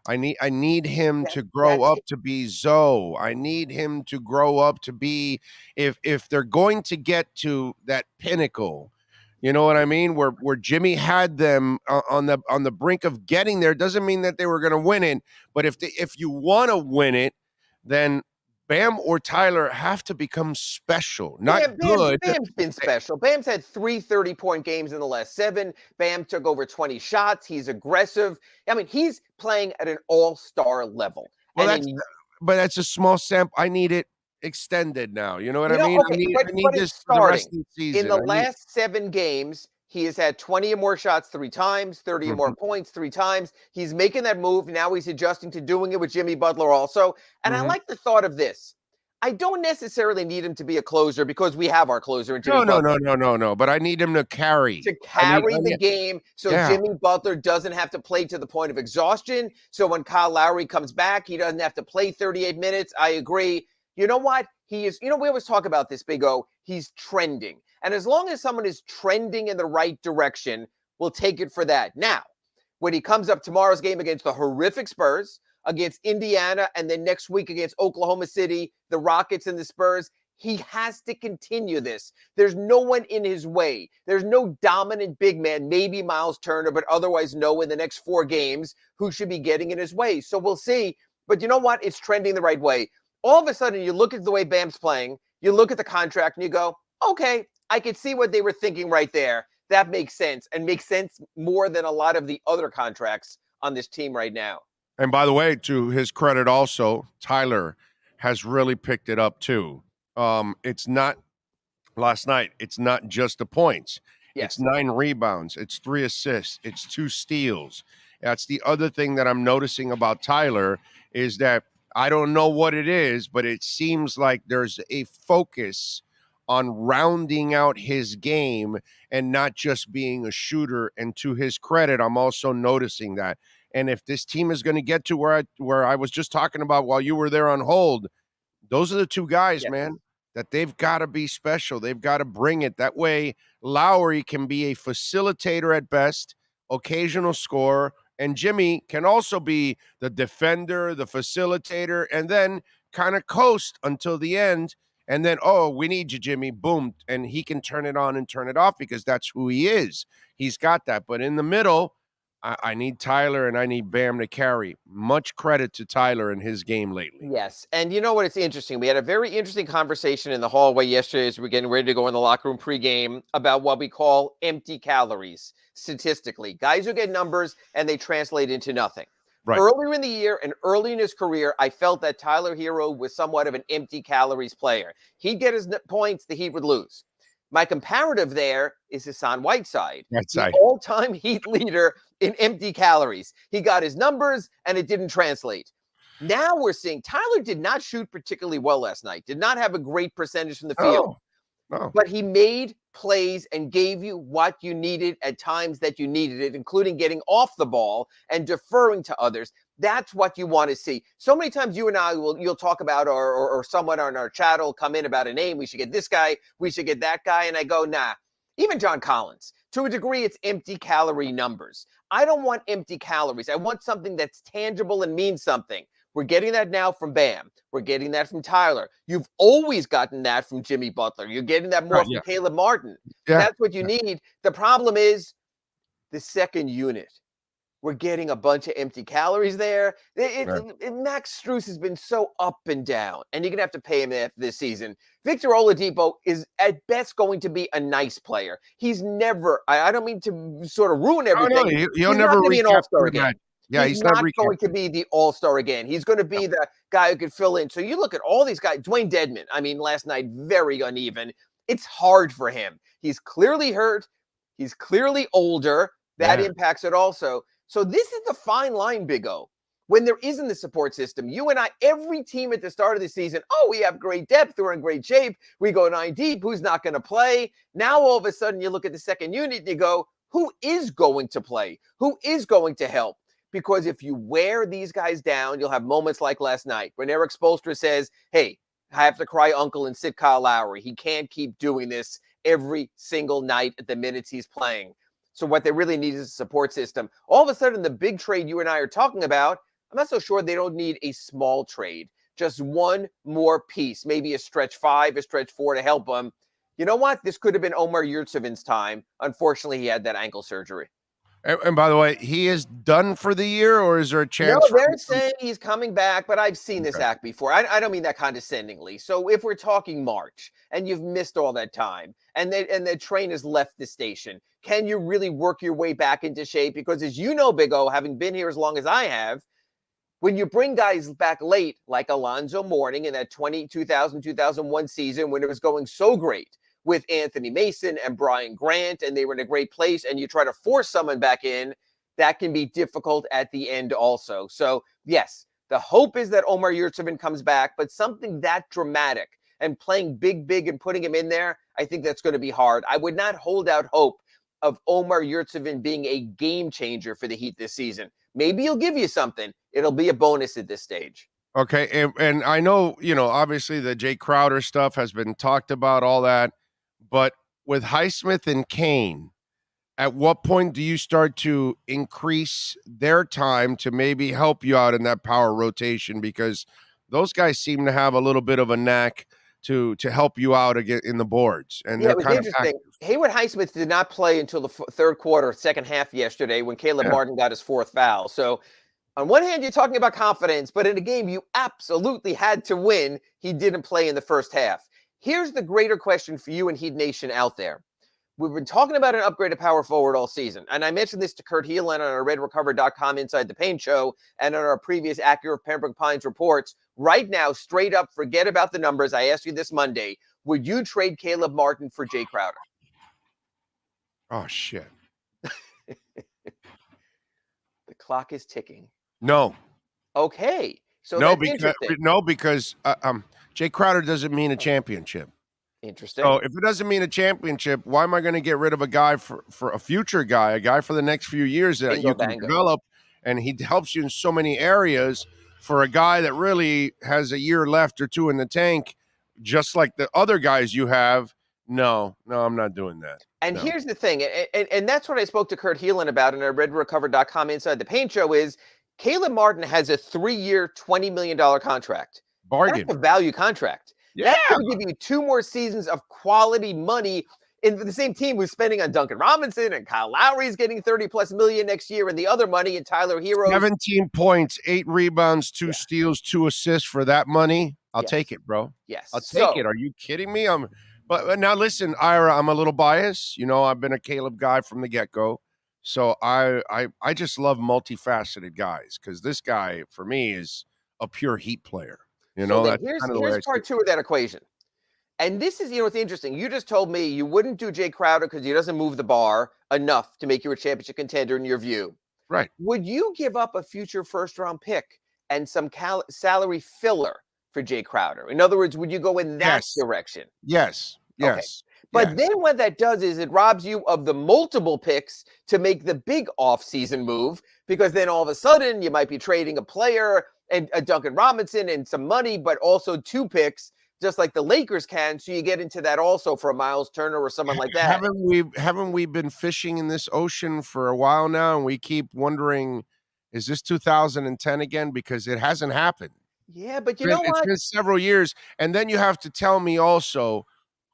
H: I need him to grow up to be Zoe. I need him to grow up to be, if they're going to get to that pinnacle, you know what I mean? Where Jimmy had them on the brink of getting there, doesn't mean that they were going to win it. But if you want to win it, then Bam or Tyler have to become special, not good.
K: Bam's been special. Bam's had 3 30-point games in the last 7. Bam took over 20 shots. He's aggressive. I mean, he's playing at an all-star level.
H: Well, but that's a small sample. I need it extended now. You know what I mean?
K: Okay,
H: I need this for the rest of the season.
K: In the last 7 games, he has had 20 or more shots 3 times, 30 or more points 3 times. He's making that move. Now he's adjusting to doing it with Jimmy Butler also. And I like the thought of this. I don't necessarily need him to be a closer because we have our closer in Jimmy Butler.
H: No. But I need him to carry.
K: The game so Jimmy Butler doesn't have to play to the point of exhaustion. So when Kyle Lowry comes back, he doesn't have to play 38 minutes. I agree. You know what? He is, we always talk about this, Big O. He's trending. And as long as someone is trending in the right direction, we'll take it for that. Now, when he comes up tomorrow's game against the horrific Spurs, against Indiana, and then next week against Oklahoma City, the Rockets and the Spurs, he has to continue this. There's no one in his way. There's no dominant big man, maybe Miles Turner, but otherwise no in the next 4 games who should be getting in his way. So we'll see. But you know what? It's trending the right way. All of a sudden, you look at the way Bam's playing, you look at the contract, and you go, okay, I could see what they were thinking right there. That makes sense, and makes sense more than a lot of the other contracts on this team right now.
H: And by the way, to his credit also, Tyler has really picked it up too. It's not last night. It's not just the points. Yes. It's 9 rebounds. It's 3 assists. It's 2 steals. That's the other thing that I'm noticing about Tyler is that I don't know what it is, but it seems like there's a focus on rounding out his game and not just being a shooter. And to his credit, I'm also noticing that. And if this team is going to get to where I was just talking about while you were there on hold, those are the two guys, man, that they've got to be special. They've got to bring it. That way, Lowry can be a facilitator at best, occasional scorer, and Jimmy can also be the defender, the facilitator, and then kind of coast until the end. And then, oh, we need you, Jimmy. Boom. And he can turn it on and turn it off because that's who he is. He's got that. But in the middle, I need Tyler and I need Bam to carry. Much credit to Tyler in his game lately.
K: Yes. And you know what? It's interesting. We had a very interesting conversation in the hallway yesterday as we're getting ready to go in the locker room pregame about what we call empty calories statistically. Guys who get numbers and they translate into nothing. Right. Earlier in the year and early in his career, I felt that Tyler Hero was somewhat of an empty calories player. He'd get his points, the Heat would lose. My comparative there is Hassan Whiteside, the all-time Heat leader in empty calories. He got his numbers, and it didn't translate. Now we're seeing Tyler did not shoot particularly well last night, did not have a great percentage from the field. But he made plays and gave you what you needed at times that you needed it, including getting off the ball and deferring to others. That's what you want to see. So many times you and I you'll talk about or someone on our chat will come in about a name. We should get this guy. We should get that guy. And I go, nah, even John Collins. To a degree, it's empty calorie numbers. I don't want empty calories. I want something that's tangible and means something. We're getting that now from Bam. We're getting that from Tyler. You've always gotten that from Jimmy Butler. You're getting that more from Caleb Martin. That's what you need. The problem is the second unit. We're getting a bunch of empty calories there. Max Strus has been so up and down, and you're going to have to pay him after this season. Victor Oladipo is at best going to be a nice player. He's never, I don't mean to sort of ruin everything.
H: He'll never be an
K: all-star again.
H: Yeah,
K: he's not going to be the all-star again. He's going to be the guy who could fill in. So you look at all these guys. Dwayne Dedmon, I mean, last night, very uneven. It's hard for him. He's clearly hurt. He's clearly older. That impacts it also. So this is the fine line, Big O. When there isn't the support system, you and I, every team at the start of the season, we have great depth. We're in great shape. We go 9 deep. Who's not going to play? Now, all of a sudden, you look at the second unit and you go, who is going to play? Who is going to help? Because if you wear these guys down, you'll have moments like last night when Eric Spoelstra says, hey, I have to cry uncle and sit Kyle Lowry. He can't keep doing this every single night at the minutes he's playing. So what they really need is a support system. All of a sudden, the big trade you and I are talking about, I'm not so sure they don't need a small trade. Just one more piece, maybe a stretch 5, a stretch 4 to help them. You know what? This could have been Omar Yurtseven's time. Unfortunately, he had that ankle surgery.
H: And by the way, he is done for the year, or is there a chance?
K: No, they're saying he's coming back, but I've seen this act before. I don't mean that condescendingly. So if we're talking March and you've missed all that time and the train has left the station, can you really work your way back into shape? Because as you know, Big O, having been here as long as I have, when you bring guys back late, like Alonzo Mourning in that 2000-2001 season when it was going so great, with Anthony Mason and Brian Grant, and they were in a great place, and you try to force someone back in, that can be difficult at the end also. So, yes, the hope is that Omar Yurtseven comes back, but something that dramatic and playing big and putting him in there, I think that's going to be hard. I would not hold out hope of Omar Yurtseven being a game changer for the Heat this season. Maybe he'll give you something. It'll be a bonus at this stage.
H: Okay, and I know, obviously the Jay Crowder stuff has been talked about, all that. But with Highsmith and Kane, at what point do you start to increase their time to maybe help you out in that power rotation? Because those guys seem to have a little bit of a knack to help you out again in the boards. And
K: it was interesting. Haywood Highsmith did not play until the third quarter, second half yesterday when Caleb Martin got his 4th foul. So on one hand, you're talking about confidence, but in a game you absolutely had to win, he didn't play in the first half. Here's the greater question for you and Heat Nation out there. We've been talking about an upgraded power forward all season. And I mentioned this to Kurt Heelan on our RedRecover.com Inside the Paint show and on our previous Accurate Pembroke Pines reports. Right now, straight up, forget about the numbers. I asked you this Monday. Would you trade Caleb Martin for Jay Crowder?
H: Oh, shit.
K: The clock is ticking.
H: No.
K: Okay. So
H: because Jay Crowder doesn't mean a championship.
K: Interesting.
H: So if it doesn't mean a championship, why am I going to get rid of a guy for a future guy, a guy for the next few years that you can develop and he helps you in so many areas. For a guy that really has a year left or two in the tank, just like the other guys you have, no, I'm not doing that.
K: And here's the thing, and that's what I spoke to Kurt Heelan about in our RedRecover.com Inside the Paint Show is Caleb Martin has a 3-year, $20 million contract.
H: Bargain.
K: That's a value contract.
H: Yeah.
K: That's going to give you 2 more seasons of quality money in the same team who's spending on Duncan Robinson, and Kyle Lowry's getting $30+ million next year, and the other money, and Tyler Hero.
H: 17 points, 8 rebounds, 2 steals, 2 assists for that money. I'll take it, bro.
K: Yes.
H: I'll take it. Are you kidding me? But now listen, Ira, I'm a little biased. You know, I've been a Caleb guy from the get-go. So I just love multifaceted guys, because this guy, for me, is a pure Heat player. You know,
K: so
H: that's
K: here's
H: kind of the way
K: part 2 of that equation. And this is, it's interesting. You just told me you wouldn't do Jay Crowder because he doesn't move the bar enough to make you a championship contender in your view.
H: Right.
K: Would you give up a future first-round pick and some salary filler for Jay Crowder? In other words, would you go in that direction?
H: Yes.
K: Okay. But then what that does is it robs you of the multiple picks to make the big off-season move, because then all of a sudden you might be trading a player and a Duncan Robinson and some money, but also 2 picks, just like the Lakers can. So you get into that also for a Miles Turner or someone like that.
H: Haven't we been fishing in this ocean for a while now, and we keep wondering, is this 2010 again? Because it hasn't happened.
K: Yeah, but you know what?
H: It's been several years, and then you have to tell me also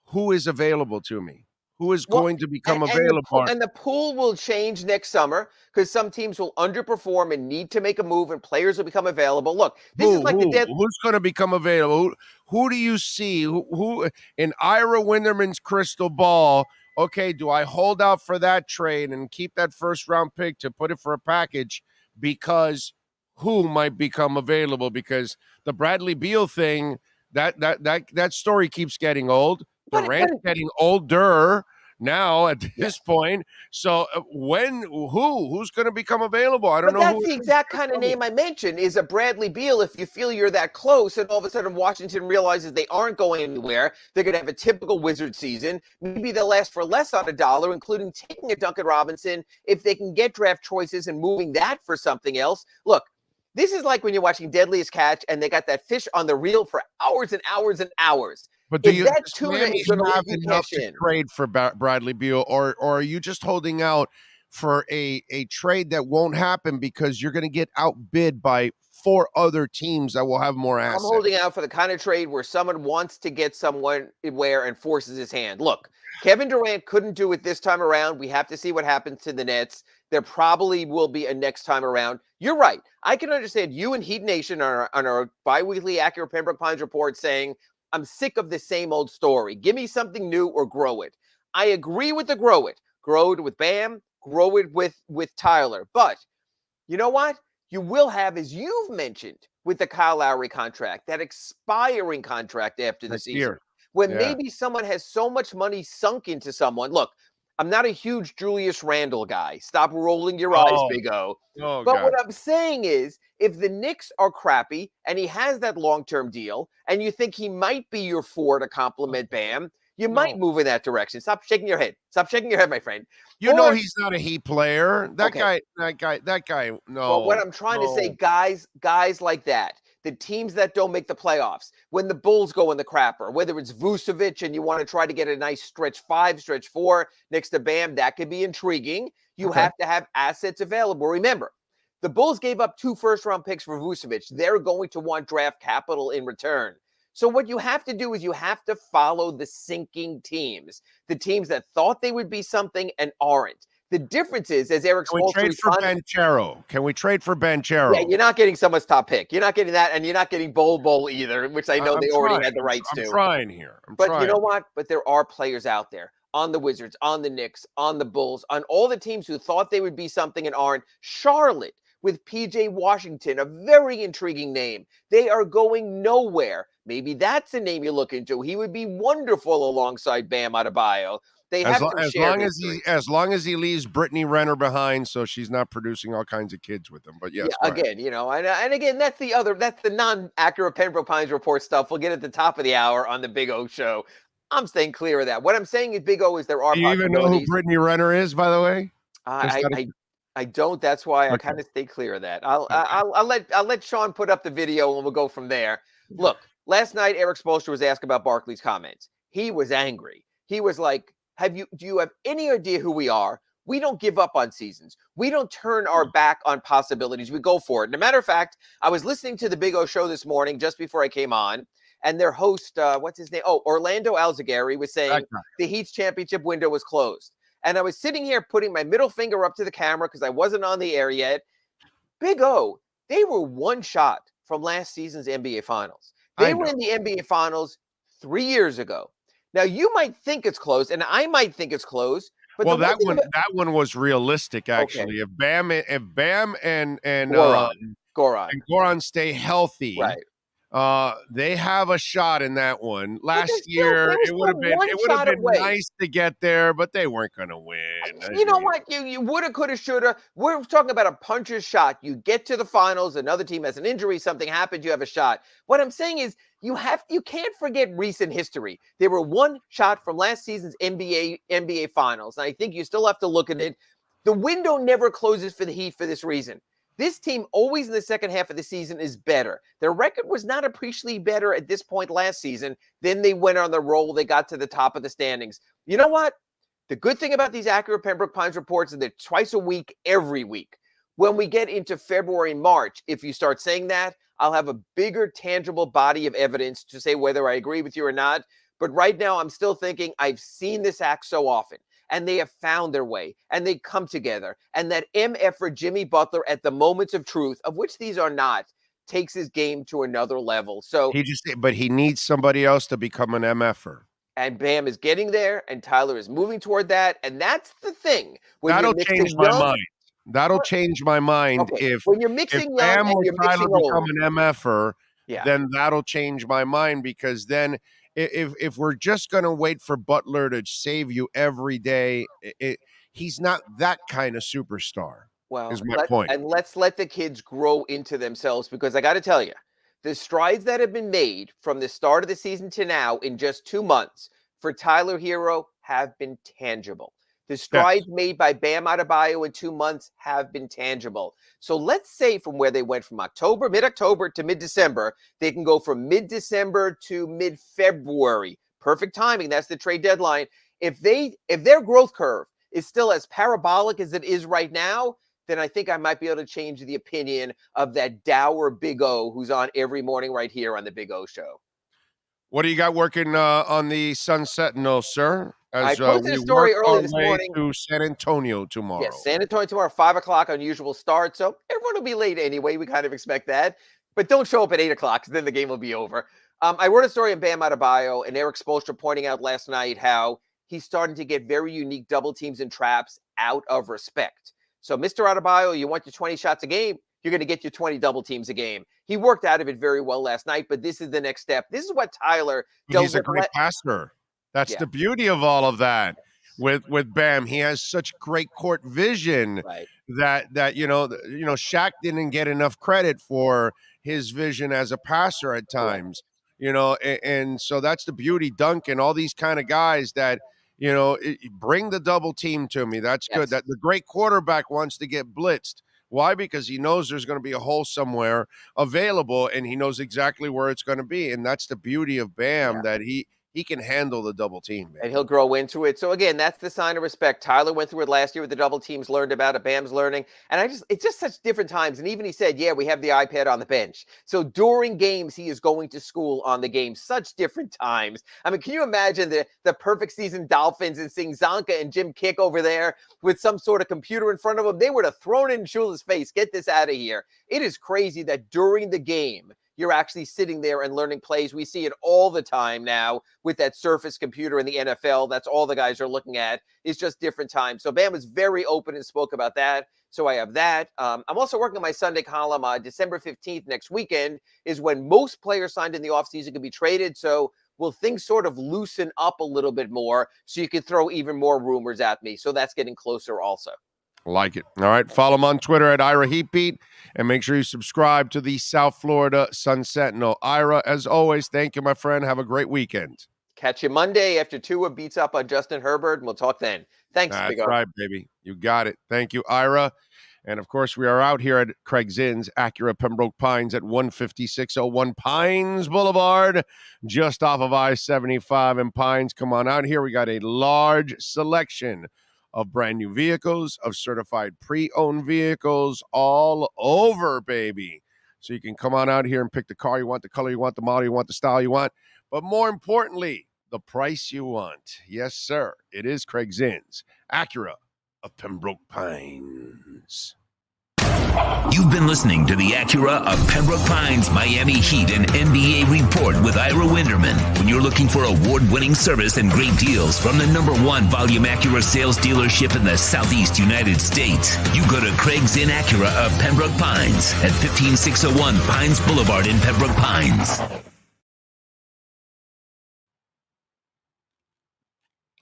H: who is available to me. Who is going to become available?
K: And the pool will change next summer, because some teams will underperform and need to make a move, and players will become available. Look, this is like
H: who's going to become available? Who do you see? Who in Ira Winderman's crystal ball? Okay, do I hold out for that trade and keep that first round pick to put it for a package? Because who might become available? Because the Bradley Beal thing, that story keeps getting old. Durant's getting older now at this point. So who's going to become available? I don't know.
K: That's the exact kind of name I mentioned, is a Bradley Beal. If you feel you're that close, and all of a sudden Washington realizes they aren't going anywhere, they're going to have a typical Wizard season. Maybe they'll ask for less on a dollar, including taking a Duncan Robinson if they can get draft choices and moving that for something else. Look, this is like when you're watching Deadliest Catch and they got that fish on the reel for hours and hours and hours.
H: But do you
K: that tuna is going to
H: have enough to trade for Bradley Beal, or are you just holding out for a trade that won't happen because you're going to get outbid by 4 other teams that will have more assets?
K: I'm holding out for the kind of trade where someone wants to get someone where and forces his hand. Look, Kevin Durant couldn't do it this time around. We have to see what happens to the Nets. There probably will be a next time around. You're right. I can understand you and Heat Nation on our bi-weekly Accurate Pembroke Pines report saying, I'm sick of the same old story. Give me something new or grow it. I agree with the grow it. Grow it with Bam, grow it with Tyler. But you know what? You will have, as you've mentioned, with the Kyle Lowry contract, that expiring contract after the season. When maybe someone has so much money sunk into someone. Look, I'm not a huge Julius Randle guy. Stop rolling your eyes, Big O. But what I'm saying is, if the Knicks are crappy and he has that long-term deal and you think he might be your 4 to complement Bam, you might move in that direction. Stop shaking your head. Stop shaking your head, my friend.
H: You know he's not a Heat player. That guy, no.
K: But what I'm trying to say, guys like that, the teams that don't make the playoffs, when the Bulls go in the crapper, whether it's Vucevic and you want to try to get a nice stretch 5, stretch 4 next to Bam, that could be intriguing. You have to have assets available. Remember, the Bulls gave up 2 first-round picks for Vucevic. They're going to want draft capital in return. So what you have to do is you have to follow the sinking teams, the teams that thought they would be something and aren't. The difference is, as Eric
H: Can we trade for Banchero? Can we trade for Banchero?
K: Yeah, you're not getting someone's top pick. You're not getting that, and you're not getting Bol either, which I know they already had the rights to.
H: I'm trying here.
K: But you know what? But there are players out there on the Wizards, on the Knicks, on the Bulls, on all the teams who thought they would be something and aren't. Charlotte with PJ Washington, a very intriguing name. They are going nowhere. Maybe that's a name you look into. He would be wonderful alongside Bam Adebayo. They have
H: as long as he leaves Brittany Renner behind, so she's not producing all kinds of kids with him. But yes,
K: again, and again, that's the non-accurate Pembroke Pines report stuff. We'll get at the top of the hour on the Big O show. I'm staying clear of that. What I'm saying is, Big O, is there are.
H: Do you even know who Brittany Renner is, by the way?
K: I don't. That's why I
H: Okay.
K: kind of stay clear of that. I'll let Sean put up the video and we'll go from there. Look, last night Eric Spoelstra was asked about Barkley's comments. He was angry. He was like, do you have any idea who we are? We don't give up on seasons. We don't turn our back on possibilities. We go for it. And a matter of fact, I was listening to the Big O show this morning just before I came on, and their host, what's his name? Oh, Orlando Alzagari was saying the Heat's championship window was closed. And I was sitting here putting my middle finger up to the camera because I wasn't on the air yet. Big O, they were one shot from last season's NBA Finals. They were in the NBA Finals 3 years ago. Now, you might think it's close, and I might think it's close. But
H: that one was realistic, actually. Okay. If Bam and Goran stay healthy,
K: right.
H: They have a shot in that one. Last year, it would have been nice to get there, but they weren't going to win.
K: You know what? You woulda, coulda, shoulda. We're talking about a puncher's shot. You get to the finals, another team has an injury, something happens, you have a shot. What I'm saying is you can't forget recent history. They were one shot from last season's NBA Finals, and I think you still have to look at it. The window never closes for the Heat for this reason. This team always in the second half of the season is better. Their record was not appreciably better at this point last season. Then they went on the roll. They got to the top of the standings. You know what? The good thing about these accurate Pembroke Pines reports is they're twice a week, every week. When we get into February and March, if you start saying that, I'll have a bigger tangible body of evidence to say whether I agree with you or not. But right now, I'm still thinking I've seen this act so often. And they have found their way, and they come together. And that MF for Jimmy Butler at the moments of truth, of which these are not, takes his game to another level. So
H: but he needs somebody else to become an MFer.
K: And Bam is getting there, and Tyler is moving toward that. And that's the thing.
H: That'll change my mind. That'll change my mind if
K: when you're mixing
H: Bam
K: young
H: or
K: and you're
H: Tyler
K: mixing
H: become
K: old.
H: an MFer, then that'll change my mind, because then if we're just going to wait for Butler to save you every day, he's not that kind of superstar.
K: Well,
H: is my point.
K: And let's let the kids grow into themselves, because I got to tell you, the strides that have been made from the start of the season to now in just 2 months for Tyler Hero have been tangible. The strides made by Bam Adebayo in 2 months have been tangible. So let's say from where they went from mid-October to mid-December, they can go from mid-December to mid-February. Perfect timing. That's the trade deadline. If their growth curve is still as parabolic as it is right now, then I think I might be able to change the opinion of that dour Big O who's on every morning right here on the Big O Show.
H: What do you got working on the Sun Sentinel, sir?
K: I posted a story early this morning
H: to San Antonio tomorrow.
K: Yes, San Antonio tomorrow, 5 o'clock, unusual start. So everyone will be late anyway. We kind of expect that. But don't show up at 8 o'clock, because then the game will be over. I wrote a story on Bam Adebayo and Eric Spoelstra pointing out last night how he's starting to get very unique double teams and traps out of respect. So, Mr. Adebayo, you want your 20 shots a game, you're going to get your 20 double teams a game. He worked out of it very well last night, but this is the next step. This is what Tyler does.
H: He's a great passer. That's the beauty of all of that. With Bam, he has such great court vision that Shaq didn't get enough credit for his vision as a passer at times. And so that's the beauty. Duncan, all these kind of guys that bring the double team to me. That's good. That the great quarterback wants to get blitzed. Why? Because he knows there's going to be a hole somewhere available, and he knows exactly where it's going to be. And that's the beauty of Bam, that he can handle the double team, man.
K: And he'll grow into it. So again, that's the sign of respect. Tyler went through it last year with the double teams, learned about it. Bam's learning. And it's just such different times. And even he said, we have the iPad on the bench. So during games, he is going to school on the game. Such different times. I mean, can you imagine the perfect season Dolphins and seeing Zonka and Jim Kick over there with some sort of computer in front of them? They would have thrown it in Shula's face. Get this out of here. It is crazy that during the game, you're actually sitting there and learning plays. We see it all the time now with that Surface computer in the NFL. That's all the guys are looking at. It's just different times. So Bam was very open and spoke about that. So I have that. I'm also working on my Sunday column. December 15th, next weekend, is when most players signed in the offseason can be traded. So will things sort of loosen up a little bit more so you can throw even more rumors at me? So that's getting closer also.
H: Like it. All right. Follow him on Twitter at Ira Heatbeat, and make sure you subscribe to the South Florida Sun Sentinel. Ira, as always, thank you, my friend. Have a great weekend.
K: Catch you Monday after Tua beats up on Justin Herbert, and we'll talk then. Thanks,
H: That's
K: Big O.
H: right, baby. You got it. Thank you, Ira. And, of course, we are out here at Craig Zinn's Acura Pembroke Pines at 15601 Pines Boulevard, just off of I-75 in Pines. Come on out here. We got a large selection of brand new vehicles, of certified pre-owned vehicles all over, baby. So you can come on out here and pick the car you want, the color you want, the model you want, the style you want. But more importantly, the price you want. Yes, sir. It is Craig Zinn's Acura of Pembroke Pines.
B: You've been listening to the Acura of Pembroke Pines Miami Heat and NBA Report with Ira Winderman. When you're looking for award-winning service and great deals from the #1 volume Acura sales dealership in the Southeast United States, you go to Craig Zinn Acura of Pembroke Pines at 15601 Pines Boulevard in Pembroke Pines.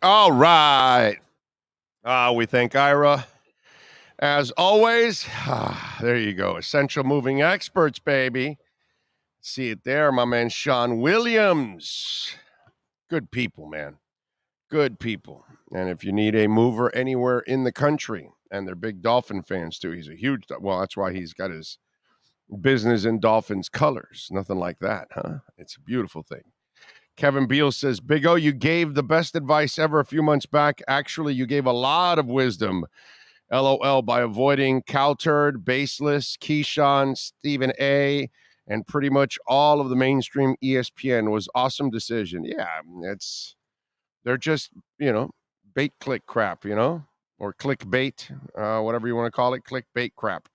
H: All right. We thank Ira. As always, there you go. Essential Moving Experts, baby. See it there, my man Sean Williams. Good people, man. Good people. And if you need a mover anywhere in the country, and they're big Dolphin fans too. He's a huge, well, that's why he's got his business in Dolphins colors. Nothing like that, huh? It's a beautiful thing. Kevin Beal says, Big O, you gave the best advice ever a few months back. Actually, you gave a lot of wisdom, LOL, by avoiding Cowturd, Baseless, Keyshawn, Stephen A., and pretty much all of the mainstream ESPN. Was awesome decision. Yeah, they're just, bait click crap, or clickbait, whatever you want to call it, clickbait crap.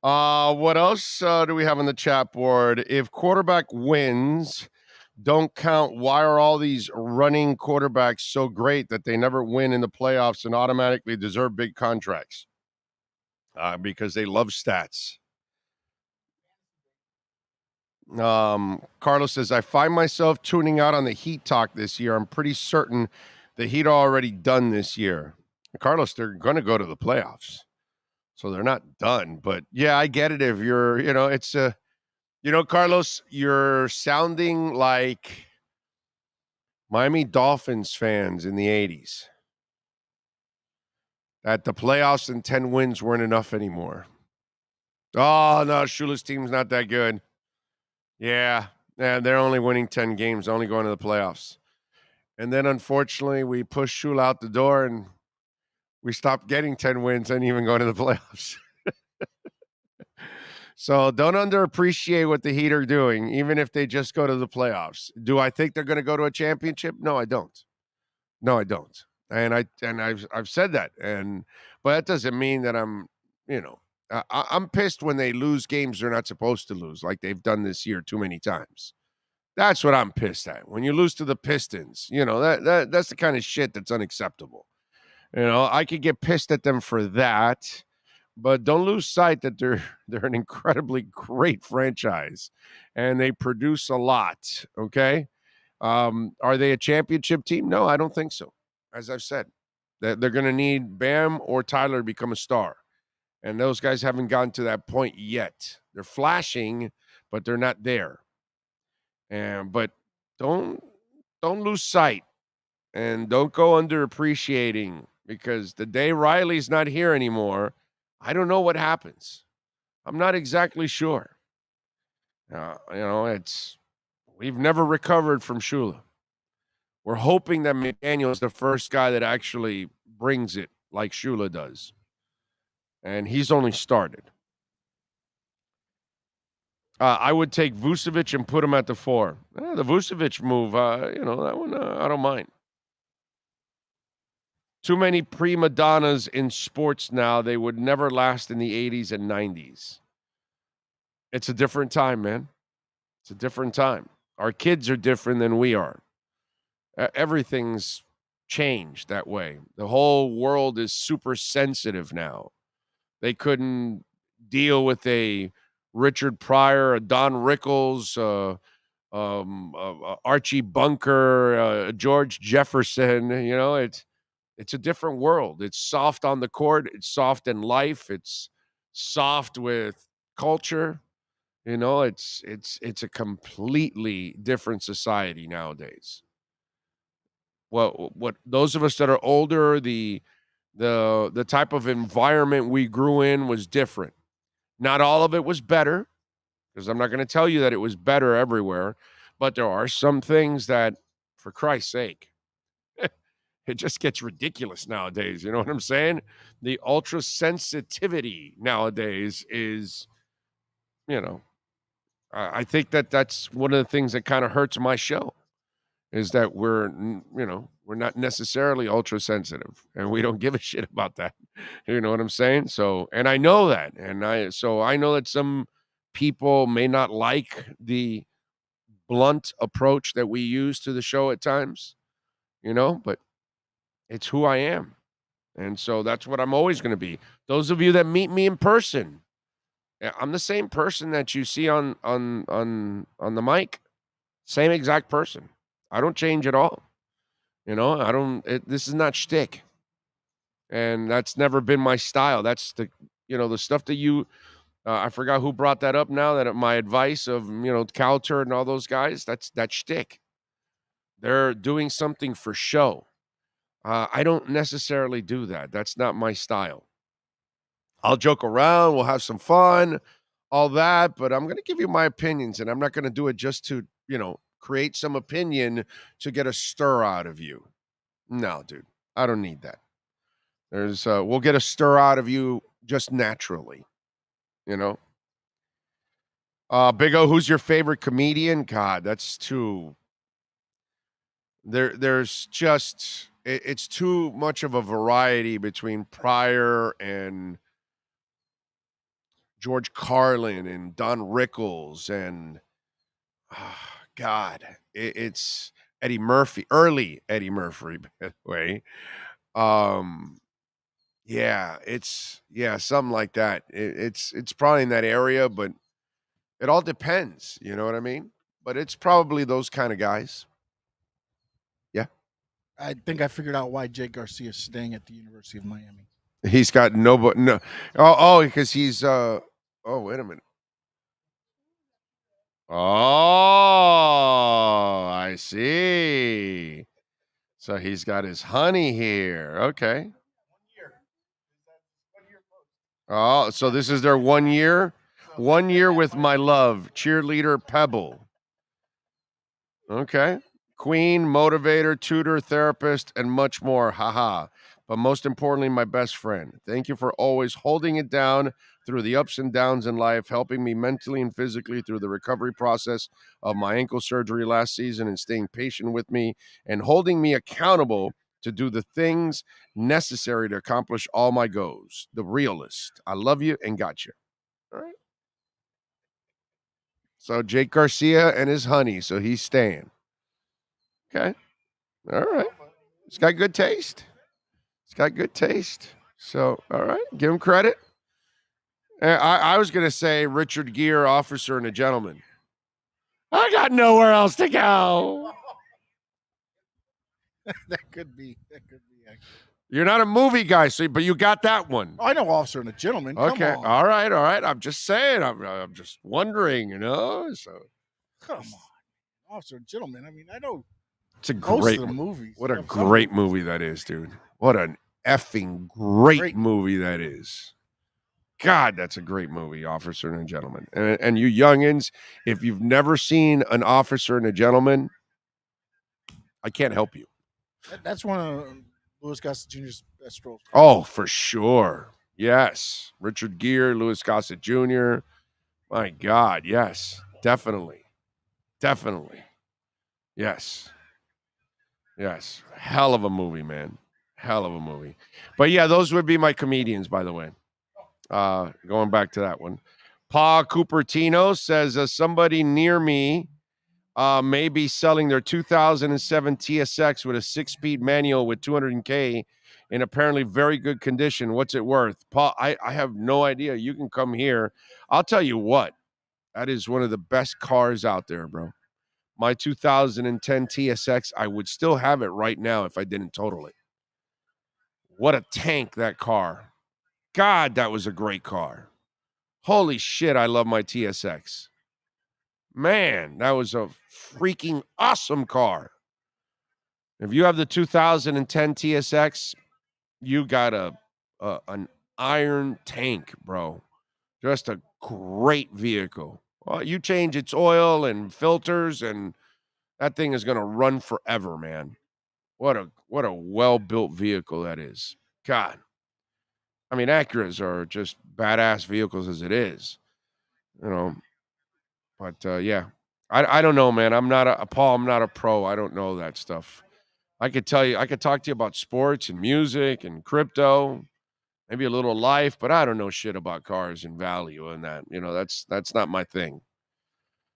H: What else do we have on the chat board? If quarterback wins don't count, why are all these running quarterbacks so great that they never win in the playoffs and automatically deserve big contracts? Because they love stats. Carlos says, I find myself tuning out on the Heat talk this year. I'm pretty certain the Heat are already done this year. Carlos, they're going to go to the playoffs. So they're not done, but yeah, I get it. If you're, it's Carlos, you're sounding like Miami Dolphins fans in the 80s. That the playoffs and 10 wins weren't enough anymore. Oh, no, Shula's team's not that good. Yeah, they're only winning 10 games, only going to the playoffs. And then, unfortunately, we pushed Shula out the door and we stopped getting 10 wins and even going to the playoffs. So don't underappreciate what the Heat are doing, even if they just go to the playoffs. Do I think they're going to go to a championship? No, I don't. And I've said that. But that doesn't mean that I'm pissed when they lose games they're not supposed to lose, like they've done this year too many times. That's what I'm pissed at. When you lose to the Pistons, that's the kind of shit that's unacceptable. I could get pissed at them for that, but don't lose sight that they're an incredibly great franchise and they produce a lot. Okay. Are they a championship team? No, I don't think so. As I've said, they're going to need Bam or Tyler to become a star. And those guys haven't gotten to that point yet. They're flashing, but they're not there. But don't lose sight and don't go underappreciating. Because the day Riley's not here anymore, I don't know what happens. I'm not exactly sure. We've never recovered from Shula. We're hoping that McDaniel's the first guy that actually brings it like Shula does. And he's only started. I would take Vucevic and put him at the 4. The Vucevic move, that one I don't mind. Too many prima donnas in sports now. They would never last in the 80s and 90s. It's a different time, man. It's a different time. Our kids are different than we are. Everything's changed that way. The whole world is super sensitive now. They couldn't deal with a Richard Pryor, a Don Rickles, Archie Bunker, George Jefferson. It's a different world. It's soft on the court. It's soft in life. It's soft with culture. You know, it's a completely different society nowadays. What those of us that are older, the type of environment we grew in was different. Not all of it was better, because I'm not going to tell you that it was better everywhere, but there are some things that, for Christ's sake, it just gets ridiculous nowadays. You know what I'm saying? The ultra sensitivity nowadays is, you know, I think that's one of the things that kind of hurts my show, is that we're not necessarily ultra sensitive, and we don't give a shit about that. You know what I'm saying? So, and I know that, and I know that some people may not like the blunt approach that we use to the show at times, but it's who I am. And so that's what I'm always going to be. Those of you that meet me in person, I'm the same person that you see on the mic. Same exact person. I don't change at all. This is not shtick. And that's never been my style. That's the stuff that you, I forgot who brought that up now, that my advice of, Calter and all those guys, that's shtick. They're doing something for show. I don't necessarily do that. That's not my style. I'll joke around. We'll have some fun, all that, but I'm going to give you my opinions, and I'm not going to do it just to, create some opinion to get a stir out of you. No, dude, I don't need that. We'll get a stir out of you just naturally, Big O, who's your favorite comedian? God, that's too. There's just, it's too much of a variety between Pryor and George Carlin and Don Rickles and God, it's Eddie Murphy, early Eddie Murphy, by the way. Something like that. It's probably in that area, but it all depends. You know what I mean? But it's probably those kind of guys. Yeah.
E: I think I figured out why Jake Garcia is staying at the University of Miami.
H: He's got no. Oh, because he's oh, wait a minute. Oh, I see. So he's got his honey here. Okay. Oh, so this is their 1 year? 1 year with my love, cheerleader Pebble. Okay. Queen, motivator, tutor, therapist, and much more. Haha. But most importantly, my best friend. Thank you for always holding it down through the ups and downs in life, helping me mentally and physically through the recovery process of my ankle surgery last season, and staying patient with me and holding me accountable to do the things necessary to accomplish all my goals. The realist. I love you and got you. All right. So Jake Garcia and his honey. So he's staying. Okay. All right. He's got good taste. He's got good taste. So, all right. Give him credit. I was going to say Richard Gere, Officer and a Gentleman. I got nowhere else to go.
E: That could be. Actually.
H: You're not a movie guy, but you got that one.
E: I know Officer and a Gentleman.
H: Okay. All right. I'm just saying. I'm just wondering, So
E: come on, Officer and Gentleman. I mean, I know.
H: It's a great
E: movie.
H: What a great movie that is, dude. What an effing great movie that is. God, that's a great movie, Officer and a Gentleman. And you youngins, if you've never seen an Officer and a Gentleman, I can't help you.
E: That's one of Louis Gossett Jr.'s best roles.
H: Oh, for sure. Yes. Richard Gere, Louis Gossett Jr. My God, yes. Definitely. Yes. Hell of a movie, man. Hell of a movie. But yeah, those would be my comedians, by the way. Going back to that one. Pa Cupertino says somebody near me may be selling their 2007 TSX with a 6-speed manual with 200K in apparently very good condition. What's it worth? Pa, I have no idea. You can come here. I'll tell you what. That is one of the best cars out there, bro. My 2010 TSX, I would still have it right now if I didn't total it. What a tank, that car. God, that was a great car. Holy shit, I love my TSX. Man, that was a freaking awesome car. If you have the 2010 TSX, you got an iron tank, bro. Just a great vehicle. Well, you change its oil and filters, and that thing is going to run forever, man. What a well-built vehicle that is. God. I mean, Acuras are just badass vehicles as it is, you know. But yeah, I don't know, man. I'm not a pro. I don't know that stuff. I could talk to you about sports and music and crypto, maybe a little life, but I don't know shit about cars and value and that. You know, that's not my thing.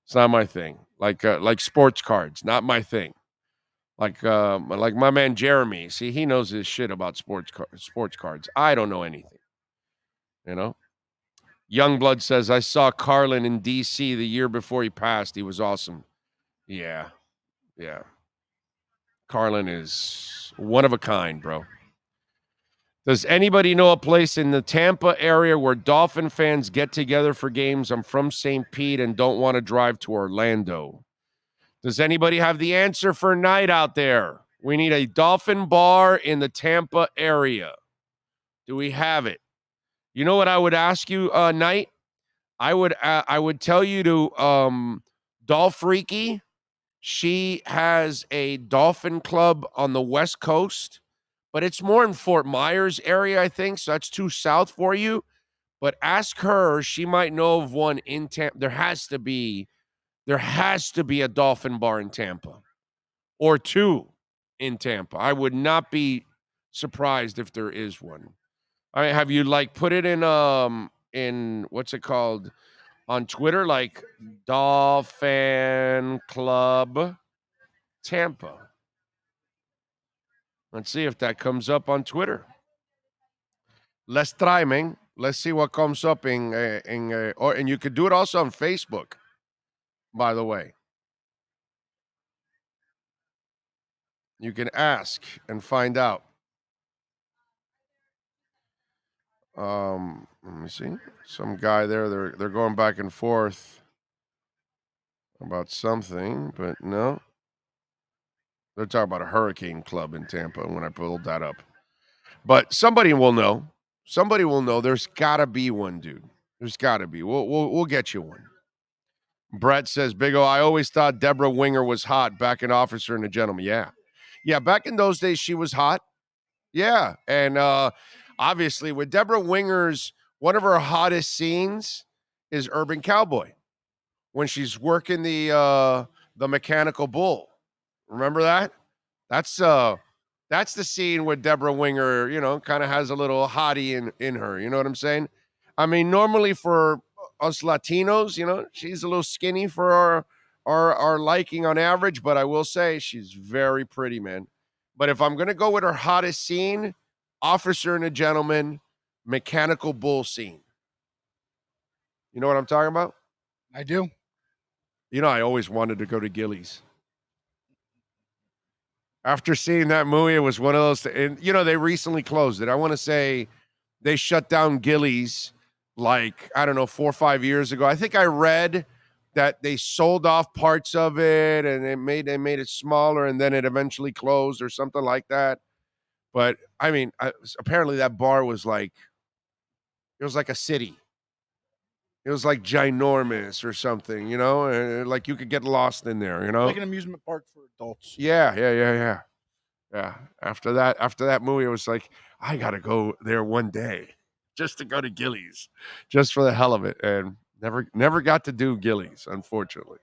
H: It's not my thing. Like sports cards, not my thing. Like my man Jeremy. See, he knows his shit about sports cards. I don't know anything. You know. Youngblood says, I saw Carlin in D.C. the year before he passed. He was awesome. Yeah. Carlin is one of a kind, bro. Does anybody know a place in the Tampa area where Dolphin fans get together for games? I'm from St. Pete and don't want to drive to Orlando. Does anybody have the answer for night out there? We need a Dolphin bar in the Tampa area. Do we have it? You know what I would ask you, Knight? I would tell you to Dolphriki. She has a Dolphin club on the West Coast, but it's more in Fort Myers area, I think. So that's too south for you. But ask her; she might know of one in Tampa. There has to be a Dolphin bar in Tampa, or two in Tampa. I would not be surprised if there is one. I mean, have you put it in what's it called on Twitter, like Dolphin Club Tampa? Let's see if that comes up on Twitter. Let's try, man. Let's see what comes up and you could do it also on Facebook, by the way. You can ask and find out. Let me see. Some guy there, they're going back and forth about something, but no. They're talking about a hurricane club in Tampa when I pulled that up. But somebody will know. Somebody will know. There's got to be one, dude. There's got to be. We'll get you one. Brett says, Big O, I always thought Deborah Winger was hot back in Officer and a Gentleman. Yeah, back in those days, she was hot. Yeah, and obviously with Deborah Winger's, one of her hottest scenes is Urban Cowboy, when she's working the mechanical bull. Remember that? That's the scene where Deborah Winger, kind of has a little hottie in her. You know what I'm saying? I mean, normally for us Latinos, she's a little skinny for our liking on average, but I will say she's very pretty, man. But if I'm going to go with her hottest scene, Officer and a Gentleman, mechanical bull scene. You know what I'm talking about?
E: I do.
H: I always wanted to go to Gillies. After seeing that movie, it was one of those, and they recently closed it. I want to say they shut down Gillies 4 or 5 years ago. I think I read that they sold off parts of it and they made it smaller, and then it eventually closed or something like that. But I mean, apparently that bar was it was like a city. It was like ginormous or something, like you could get lost in there,
E: Like an amusement park for adults.
H: Yeah. After that movie, it was like, I got to go there one day just to go to Gillies, just for the hell of it. And never got to do Gillies, unfortunately.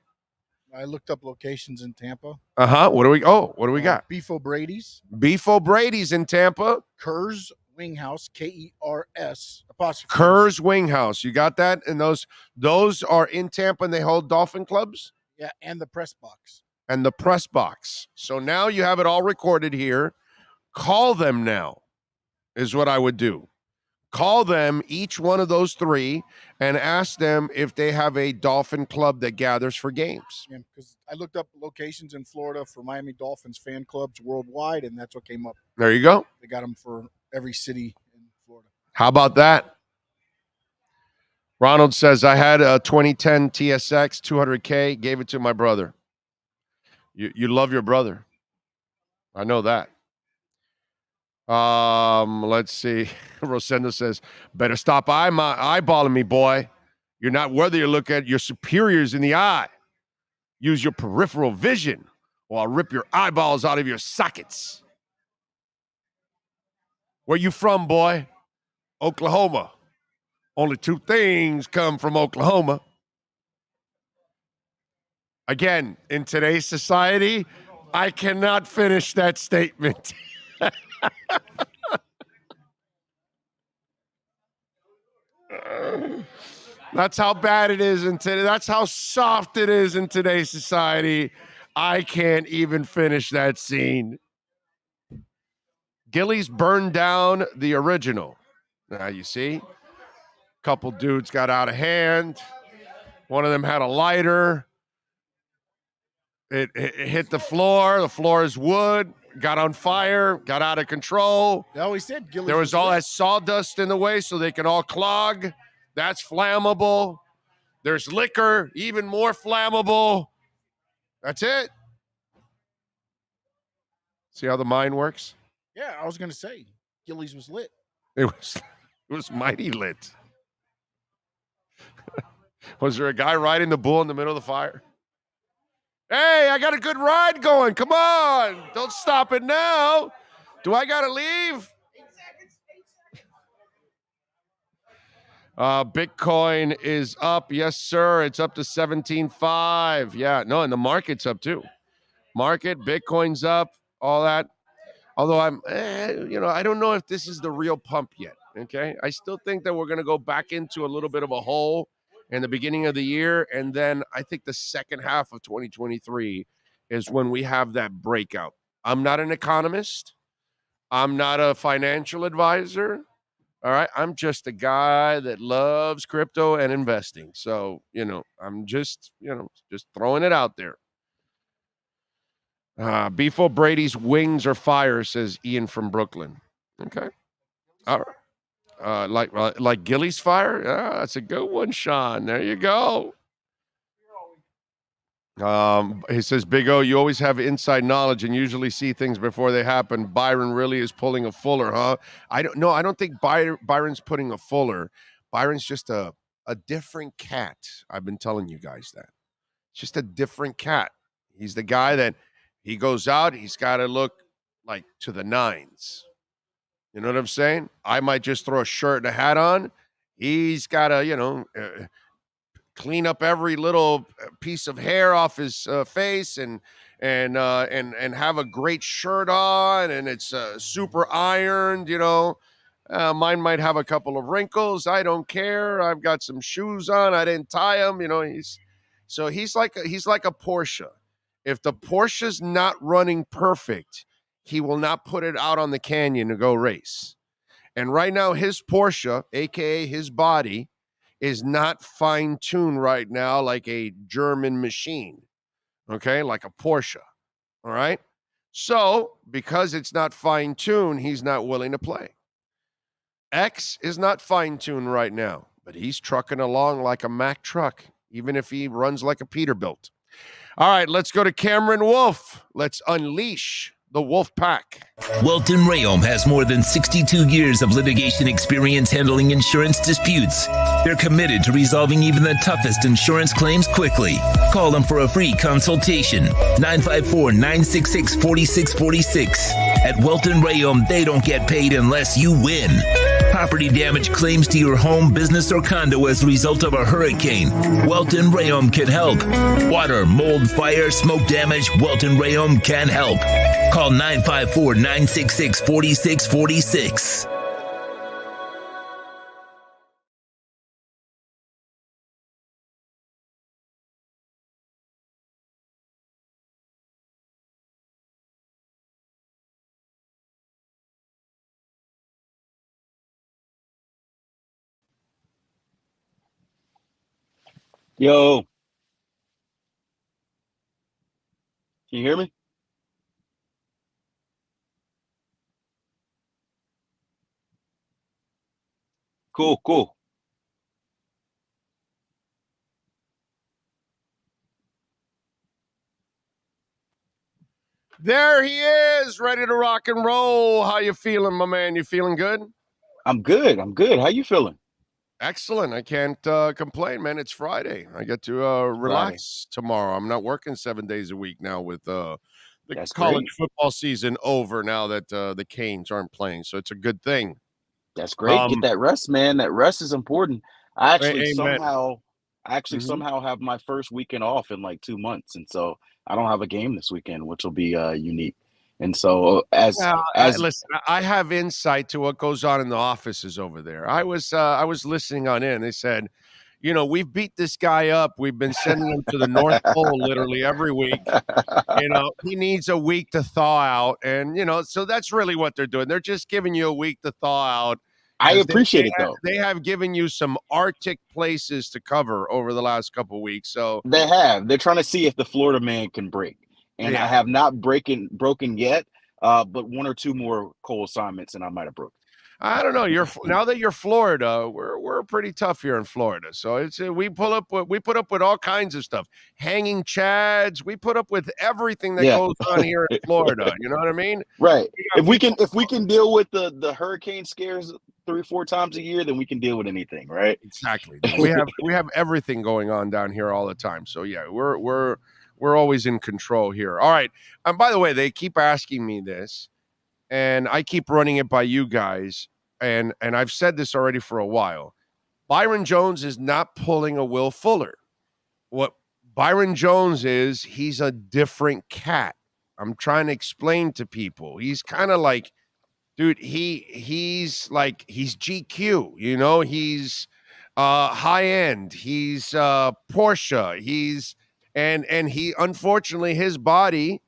E: I looked up locations in Tampa.
H: What do we got?
E: Beef O'Brady's.
H: Beef O'Brady's in Tampa.
E: Kerr's Wing House, Kers'.
H: Kerr's Wing House. You got that? And those are in Tampa and they hold Dolphin clubs?
E: Yeah, and the Press Box.
H: And the Press Box. So now you have it all recorded here. Call them now is what I would do. Call them, each one of those three, and ask them if they have a Dolphin club that gathers for games.
E: Yeah, because I looked up locations in Florida for Miami Dolphins fan clubs worldwide, and that's what came up.
H: There you go.
E: They got them for every city in Florida.
H: How about that? Ronald says, I had a 2010 TSX 200K, gave it to my brother. You love your brother. I know that. Let's see. Rosendo says, better stop eyeballing me, boy. You're not worthy to look at your superiors in the eye. Use your peripheral vision, or I'll rip your eyeballs out of your sockets. Where you from, boy? Oklahoma. Only two things come from Oklahoma. Again, in today's society, I cannot finish that statement. That's how bad it is in today. That's how soft it is in today's society. I can't even finish that scene. Gillies burned down the original. Now you see, couple dudes got out of hand. One of them had a lighter. It hit the floor. The floor is wood. Got on fire. Got out of control.
E: They always said Gillies
H: there was all that sawdust in the way, so they can all clog. That's flammable. There's liquor, even more flammable. That's it. See how the mind works?
E: Yeah, I was gonna say Gillies was lit.
H: It was mighty lit. Was there a guy riding the bull in the middle of the fire? Hey, I got a good ride going. Come on. Don't stop it now. Do I got to leave? Bitcoin is up. Yes, sir. It's up to 17.5. Yeah, no, and the market's up too. Market, Bitcoin's up, all that. Although I don't know if this is the real pump yet, okay? I still think that we're going to go back into a little bit of a hole in the beginning of the year, and then I think the second half of 2023 is when we have that breakout. I'm not an economist. I'm not a financial advisor. All right. I'm just a guy that loves crypto and investing. So, I'm just throwing it out there. Before Brady's wings are fire, says Ian from Brooklyn. Okay. All right. Like Gilly's fire? Yeah, that's a good one, Sean. There you go. He says, Big O, you always have inside knowledge and usually see things before they happen. Byron really is pulling a Fuller, huh? I don't think Byron's putting a Fuller. Byron's just a different cat. I've been telling you guys that. It's just a different cat. He's the guy that he goes out, he's got to look like to the nines. You know what I'm saying? I might just throw a shirt and a hat on. He's got to, clean up every little piece of hair off his face and have a great shirt on, and it's super ironed. Mine might have a couple of wrinkles. I don't care. I've got some shoes on. I didn't tie them. He's like a Porsche. If the Porsche's not running perfect, he will not put it out on the canyon to go race. And right now, his Porsche, aka his body, is not fine-tuned right now like a German machine, okay, like a Porsche, all right? So, because it's not fine-tuned, he's not willing to play. X is not fine-tuned right now, but he's trucking along like a Mack truck, even if he runs like a Peterbilt. All right, let's go to Cameron Wolf. Let's unleash the Wolf Pack.
B: Welton Rayom has more than 62 years of litigation experience handling insurance disputes. They're committed to resolving even the toughest insurance claims quickly. Call them for a free consultation. 954-966-4646. At Welton Rayom, they don't get paid unless you win. Property damage claims to your home, business, or condo as a result of a hurricane. Welton Rayom can help. Water, mold, fire, smoke damage, Welton Rayom can help. Call 954-966-4646.
L: Yo. Can you hear me? Cool.
H: There he is, ready to rock and roll. How you feeling, my man? You feeling good?
L: I'm good. How you feeling?
H: Excellent. I can't complain, man. It's Friday. I get to relax tomorrow. I'm not working 7 days a week now with the college football season over now that the Canes aren't playing. So it's a good thing.
L: That's great. Get that rest, man. That rest is important. I actually somehow have my first weekend off in like 2 months, and so I don't have a game this weekend, which will be unique. And so
H: listen, I have insight to what goes on in the offices over there. I was listening on in. They said, we've beat this guy up. We've been sending him to the North Pole literally every week. He needs a week to thaw out. And, so that's really what they're doing. They're just giving you a week to thaw out.
L: I appreciate it, though.
H: They have given you some Arctic places to cover over the last couple of weeks. So
L: they have. They're trying to see if the Florida man can break. And I have not broken yet, but one or two more coal assignments, and I might have broken.
H: I don't know. Now that you're Florida, we're pretty tough here in Florida. So it's we put up with all kinds of stuff, hanging chads. We put up with everything that goes on here in Florida. You know what I mean?
L: Right. If we can deal with the hurricane scares 3-4 times a year, then we can deal with anything, right?
H: Exactly. We have everything going on down here all the time. So yeah, we're always in control here. All right. And by the way, they keep asking me this, and I keep running it by you guys. And I've said this already for a while. Byron Jones is not pulling a Will Fuller. What Byron Jones is, he's a different cat. I'm trying to explain to people. He's kind of like, dude, he's GQ, he's high end. He's Porsche. And he, unfortunately, his body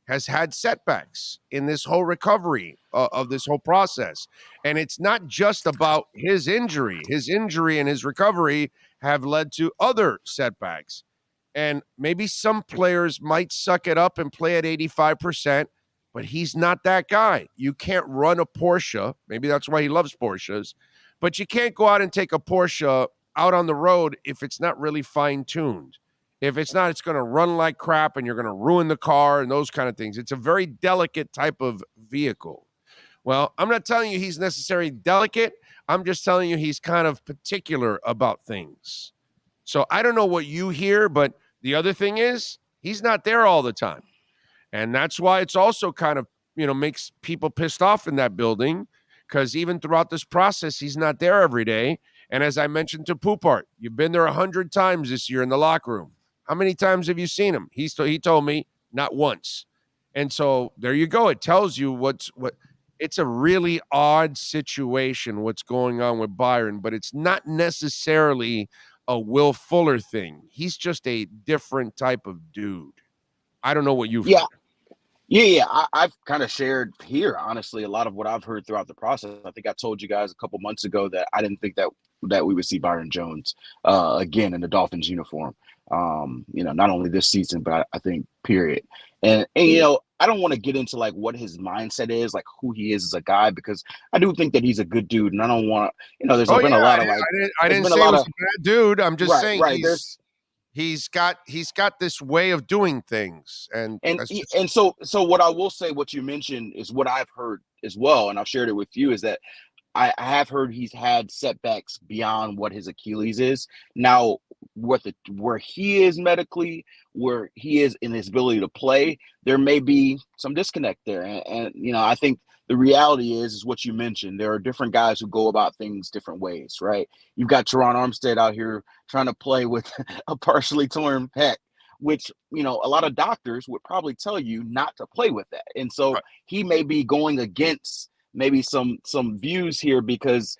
H: has had setbacks in this whole recovery of this whole process. And it's not just about his injury. His injury and his recovery have led to other setbacks. And maybe some players might suck it up and play at 85%, but he's not that guy. You can't run a Porsche. Maybe that's why he loves Porsches. But you can't go out and take a Porsche out on the road if it's not really fine-tuned. If it's not, it's going to run like crap and you're going to ruin the car and those kind of things. It's a very delicate type of vehicle. Well, I'm not telling you he's necessarily delicate. I'm just telling you he's kind of particular about things. So I don't know what you hear, but the other thing is he's not there all the time. And that's why it's also kind of, makes people pissed off in that building, because even throughout this process, he's not there every day. And as I mentioned to Poupart, you've been there 100 times this year in the locker room. How many times have you seen him? He told me not once. And so there you go. It tells you what it's a really odd situation, what's going on with Byron, but it's not necessarily a Will Fuller thing. He's just a different type of dude. I don't know what you've heard.
L: Yeah. I've kind of shared here, honestly, a lot of what I've heard throughout the process. I think I told you guys a couple months ago that I didn't think that we would see Byron Jones again in the Dolphins uniform. Not only this season, but I think period. And I don't want to get into like what his mindset is, like who he is as a guy, because I do think that he's a good dude, and I don't want there's been a lot of like
H: I didn't say he was a bad dude. I'm just saying he's got this way of doing things, and
L: so what I will say, what you mentioned is what I've heard as well, and I've shared it with you, is that I have heard he's had setbacks beyond what his Achilles is. Now, where he is medically, where he is in his ability to play, there may be some disconnect there. And I think the reality is what you mentioned. There are different guys who go about things different ways, right? You've got Teron Armstead out here trying to play with a partially torn pec, which, a lot of doctors would probably tell you not to play with that. And so he may be going against maybe some views here because,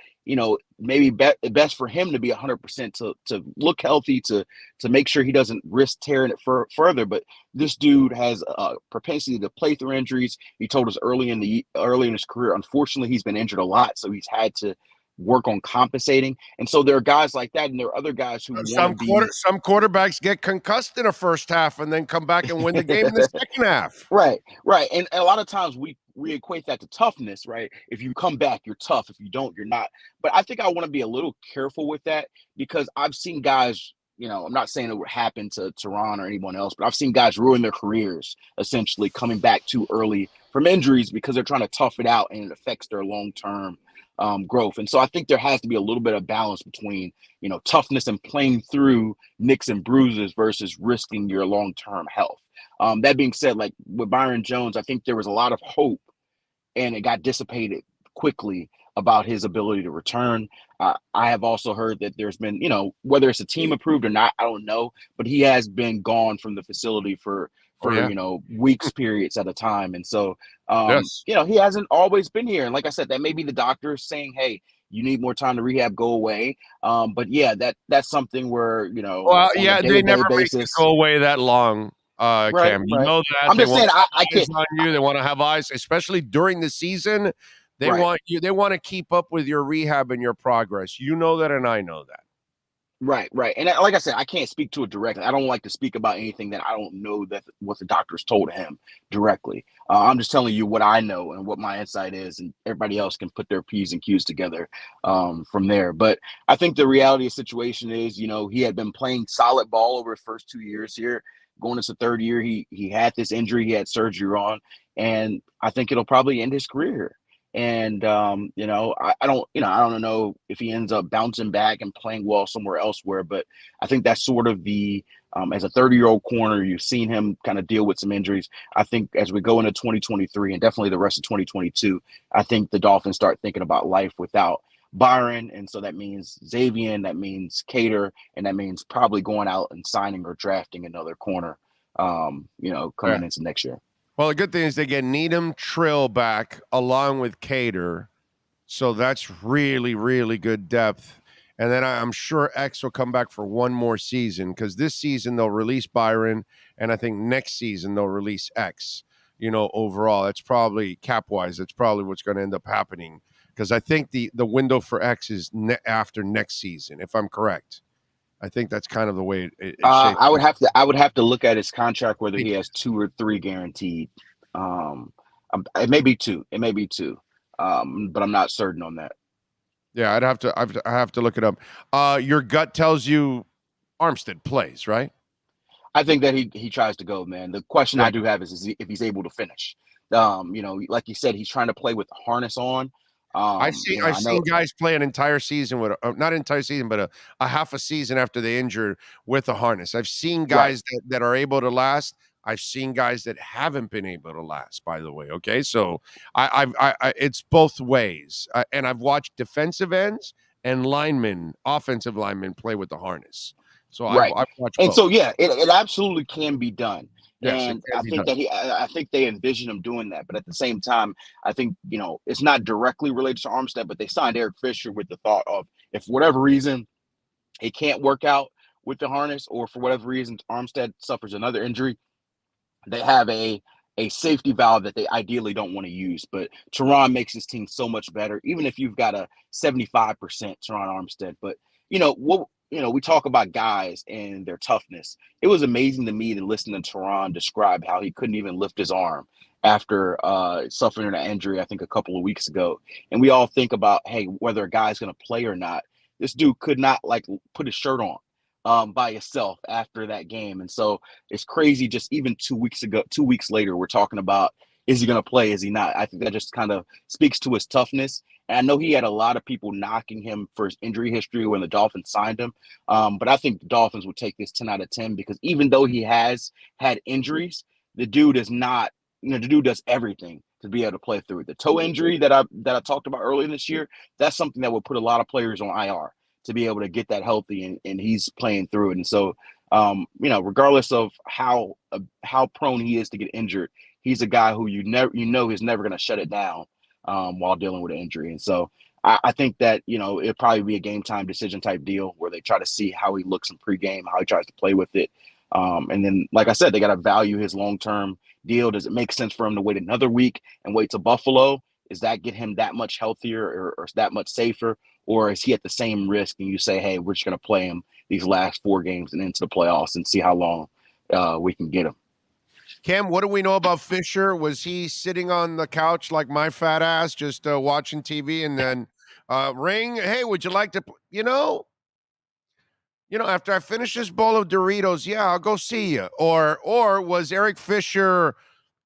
L: maybe best for him to be 100% to look healthy, to make sure he doesn't risk tearing it further. But this dude has a propensity to play through injuries. He told us early in his career, unfortunately, he's been injured a lot. So he's had to work on compensating. And so there are guys like that, and there are other guys who
H: some quarterbacks get concussed in the first half and then come back and win the game in the second half.
L: Right. And a lot of times we equate that to toughness, right? If you come back, you're tough. If you don't, you're not. But I think I want to be a little careful with that, because I've seen guys I'm not saying it would happen to Teron or anyone else, but I've seen guys ruin their careers essentially coming back too early from injuries because they're trying to tough it out and it affects their long-term growth. And so I think there has to be a little bit of balance between, toughness and playing through nicks and bruises versus risking your long-term health. That being said, like with Byron Jones, I think there was a lot of hope and it got dissipated quickly about his ability to return. I have also heard that there's been, whether it's a team approved or not, I don't know, but he has been gone from the facility for weeks periods at a time. And so, he hasn't always been here. And like I said, that may be the doctor saying, hey, you need more time to rehab, go away. But yeah, that's something where,
H: they never make it go away that long. Cam, you know that.
L: I'm just saying, I can't.
H: On you. They want to have eyes, especially during the season. They want you. They want to keep up with your rehab and your progress. You know that, and I know that.
L: Right. And like I said, I can't speak to it directly. I don't like to speak about anything that I don't know that what the doctors told him directly. I'm just telling you what I know and what my insight is, and everybody else can put their P's and Q's together from there. But I think the reality of the situation is, he had been playing solid ball over his first 2 years here. Going into the third year, he had this injury, he had surgery on, and I think it'll probably end his career. And I don't know if he ends up bouncing back and playing well somewhere elsewhere, but I think that's sort of the as a 30-year-old corner, you've seen him kind of deal with some injuries. I think as we go into 2023 and definitely the rest of 2022, I think the Dolphins start thinking about life without Byron, and so that means Xavier, that means Cater, and that means probably going out and signing or drafting another corner, coming into next year.
H: Well, the good thing is they get Needham, Trill back along with Cater. So that's really, really good depth. And then I'm sure X will come back for one more season because this season they'll release Byron. And I think next season they'll release X, overall. That's probably cap-wise. That's probably what's going to end up happening because I think the window for X is after next season, if I'm correct. I think that's kind of the way it
L: I would have to look at his contract whether he has 2 or 3 guaranteed. It may be 2. But I'm not certain on that.
H: Yeah, I have to look it up. Your gut tells you Armstead plays, right?
L: I think that he tries to go, man. The question I do have is if he's able to finish. Like you said, he's trying to play with the harness on.
H: I've seen guys play an entire season with not an entire season, but a half a season after they injured with a harness. I've seen guys that are able to last. I've seen guys that haven't been able to last. By the way, okay, so I it's both ways, and I've watched defensive ends and offensive linemen play with the harness. So I've watched both.
L: So it absolutely can be done.
H: Yes,
L: and I think they envision him doing that. But at the same time, I think, it's not directly related to Armstead, but they signed Eric Fisher with the thought of if for whatever reason it can't work out with the harness or for whatever reason Armstead suffers another injury, they have a safety valve that they ideally don't want to use. But Teron makes his team so much better, even if you've got a 75% Teron Armstead. But, we talk about guys and their toughness. It was amazing to me to listen to Teron describe how he couldn't even lift his arm after suffering an injury, I think a couple of weeks ago. And we all think about, hey, whether a guy's going to play or not. This dude could not put his shirt on by himself after that game. And so it's crazy. Just even 2 weeks later, we're talking about, is he going to play? Is he not? I think that just kind of speaks to his toughness. And I know he had a lot of people knocking him for his injury history when the Dolphins signed him. But I think the Dolphins would take this 10 out of 10 because even though he has had injuries, the dude is not, the dude does everything to be able to play through it. The toe injury that I talked about earlier this year, that's something that would put a lot of players on IR to be able to get that healthy, and he's playing through it. And so, regardless of how prone he is to get injured, he's a guy who he's never going to shut it down while dealing with an injury. And so I think that, it'd probably be a game time decision type deal where they try to see how he looks in pregame, how he tries to play with it. And then, like I said, they got to value his long-term deal. Does it make sense for him to wait another week and wait to Buffalo? Does that get him that much healthier or that much safer? Or is he at the same risk and you say, hey, we're just going to play him these last 4 games and into the playoffs and see how long we can get him?
H: Cam, what do we know about Fisher? Was he sitting on the couch like my fat ass, just watching TV and then ring? Hey, would you like to, after I finish this bowl of Doritos, yeah, I'll go see you. Or was Eric Fisher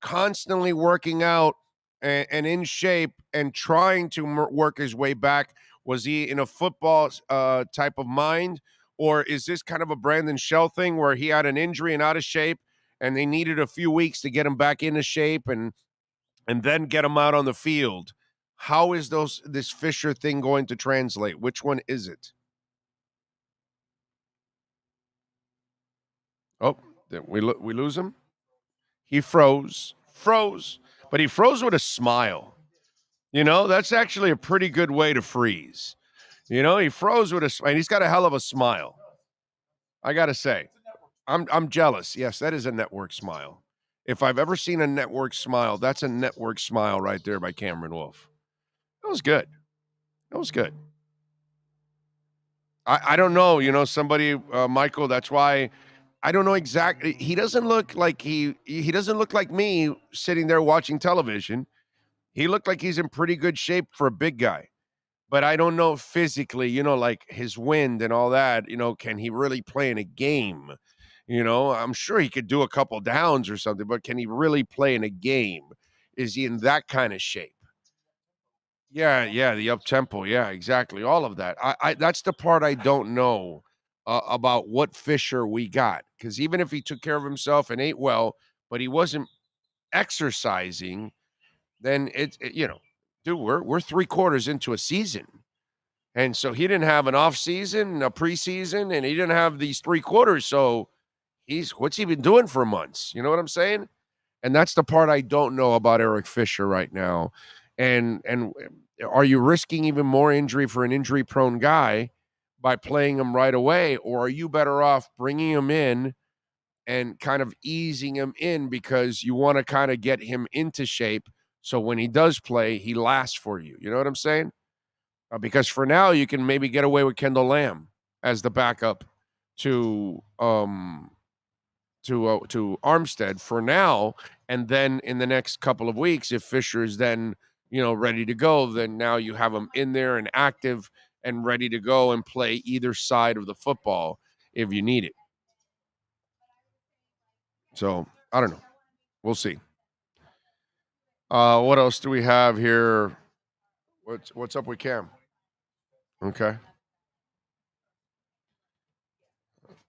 H: constantly working out and in shape and trying to work his way back? Was he in a football type of mind? Or is this kind of a Brandon Shell thing where he had an injury and out of shape and they needed a few weeks to get him back into shape and then get him out on the field? How is this Fisher thing going to translate? Which one is it? Oh, did we lose him? He froze, but he froze with a smile. That's actually a pretty good way to freeze. He froze with a smile. He's got a hell of a smile. I got to say, I'm jealous. Yes, that is a network smile. If I've ever seen a network smile, that's a network smile right there by Cameron Wolf. That was good. I don't know, somebody, Michael, that's why I don't know exactly. He doesn't look like he doesn't look like me sitting there watching television. He looked like he's in pretty good shape for a big guy. But I don't know physically, like his wind and all that, can he really play in a game? I'm sure he could do a couple downs or something, but can he really play in a game? Is he in that kind of shape? Yeah, the up tempo. Yeah, exactly. All of that. I that's the part I don't know about what Fisher we got. Because even if he took care of himself and ate well, but he wasn't exercising, then dude, we're 3 quarters into a season. And so he didn't have an off season, a preseason, and he didn't have these 3 quarters. So what's he been doing for months? You know what I'm saying? And that's the part I don't know about Eric Fisher right now. And are you risking even more injury for an injury-prone guy by playing him right away? Or are you better off bringing him in and kind of easing him in because you want to kind of get him into shape so when he does play, he lasts for you? You know what I'm saying? Because for now, you can maybe get away with Kendall Lamb as the backup to Armstead for now. And then in the next couple of weeks, if Fisher is then ready to go, then now you have him in there and active and ready to go and play either side of the football if you need it. So I don't know. We'll see. What else do we have here? What's up with Cam? Okay.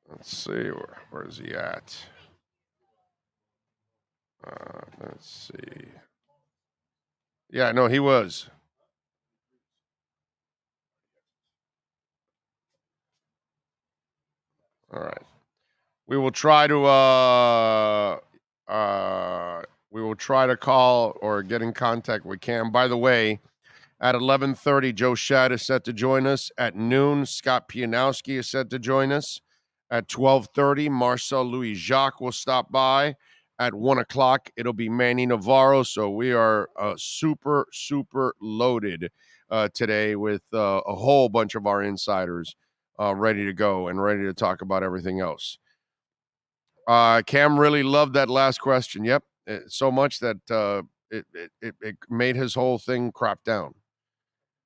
H: Let's see. Where is he at? Let's see. Yeah, no, he was. All right. We will try to call or get in contact with Cam. By the way, at 11:30, Joe Shad is set to join us. At noon, Scott Pianowski is set to join us. At 12:30, Marcel Louis Jacques will stop by. At 1 o'clock, it'll be Manny Navarro. So we are super, super loaded today with a whole bunch of our insiders ready to go and ready to talk about everything else. Cam really loved that last question. Yep. So much that it made his whole thing crop down.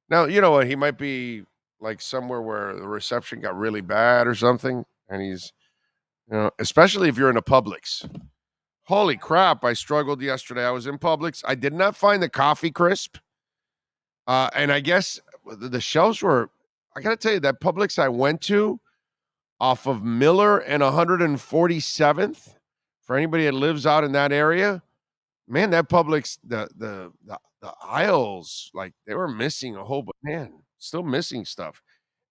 H: Now, you know what? He might be like somewhere where the reception got really bad or something. And he's, especially if you're in a Publix. Holy crap. I struggled yesterday. I was in Publix. I did not find the coffee crisp. And I guess the shelves were, I got to tell you, that Publix I went to off of Miller and 147th, for anybody that lives out in that area, man, that Publix, the aisles, like they were missing a whole, but man, still missing stuff.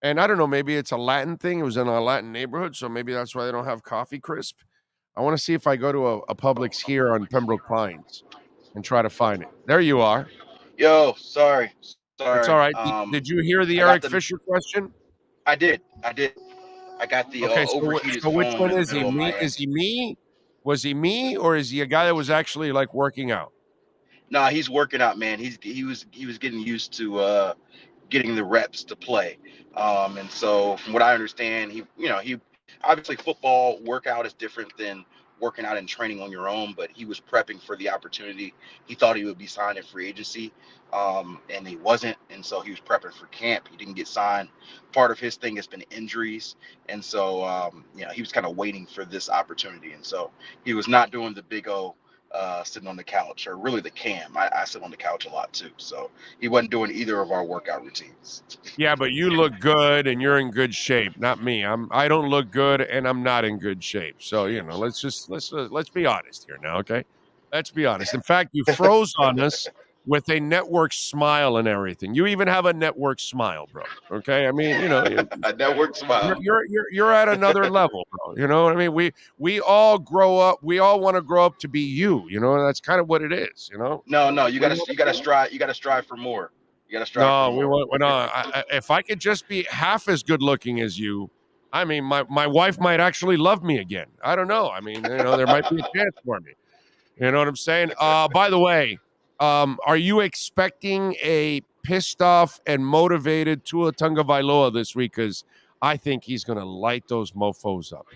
H: And I don't know, maybe it's a Latin thing. It was in a Latin neighborhood, so maybe that's why they don't have coffee crisp. I want to see if I go to a Publix here on Pembroke Pines and try to find it. There you are.
L: Yo, sorry.
H: It's all right. Did you hear the Eric Fisher question?
L: I did. I got the overheated
H: so which
L: phone
H: one is he? Is he me? Was he me, or is he a guy that was actually like working out?
L: Nah, he's working out, man. He was getting used to getting the reps to play. And so from what I understand, he obviously football workout is different than working out and training on your own, but he was prepping for the opportunity. He thought he would be signed in free agency, and he wasn't, and so he was prepping for camp. He didn't get signed. Part of his thing has been injuries, and so he was kind of waiting for this opportunity, and so he was not doing the big O sitting on the couch, or really the cam. I sit on the couch a lot too, so he wasn't doing either of our workout routines.
H: Yeah, but you look good and you're in good shape. Not me. I don't look good and I'm not in good shape. So let's be honest here now, okay? Let's be honest. In fact, you froze on us with a network smile and everything. You even have a network smile, bro. Okay, I mean,
L: a network smile.
H: You're at another level, bro. You know what I mean? We all grow up. We all want to grow up to be you. You know, that's kind of what it is. You know?
L: No, you gotta strive. You gotta strive for more. You gotta strive.
H: If I could just be half as good looking as you, I mean, my wife might actually love me again. I don't know. I mean, there might be a chance for me. You know what I'm saying? By the way, are you expecting a pissed off and motivated Tua Tagovailoa this week? Because I think he's going to light those mofos up.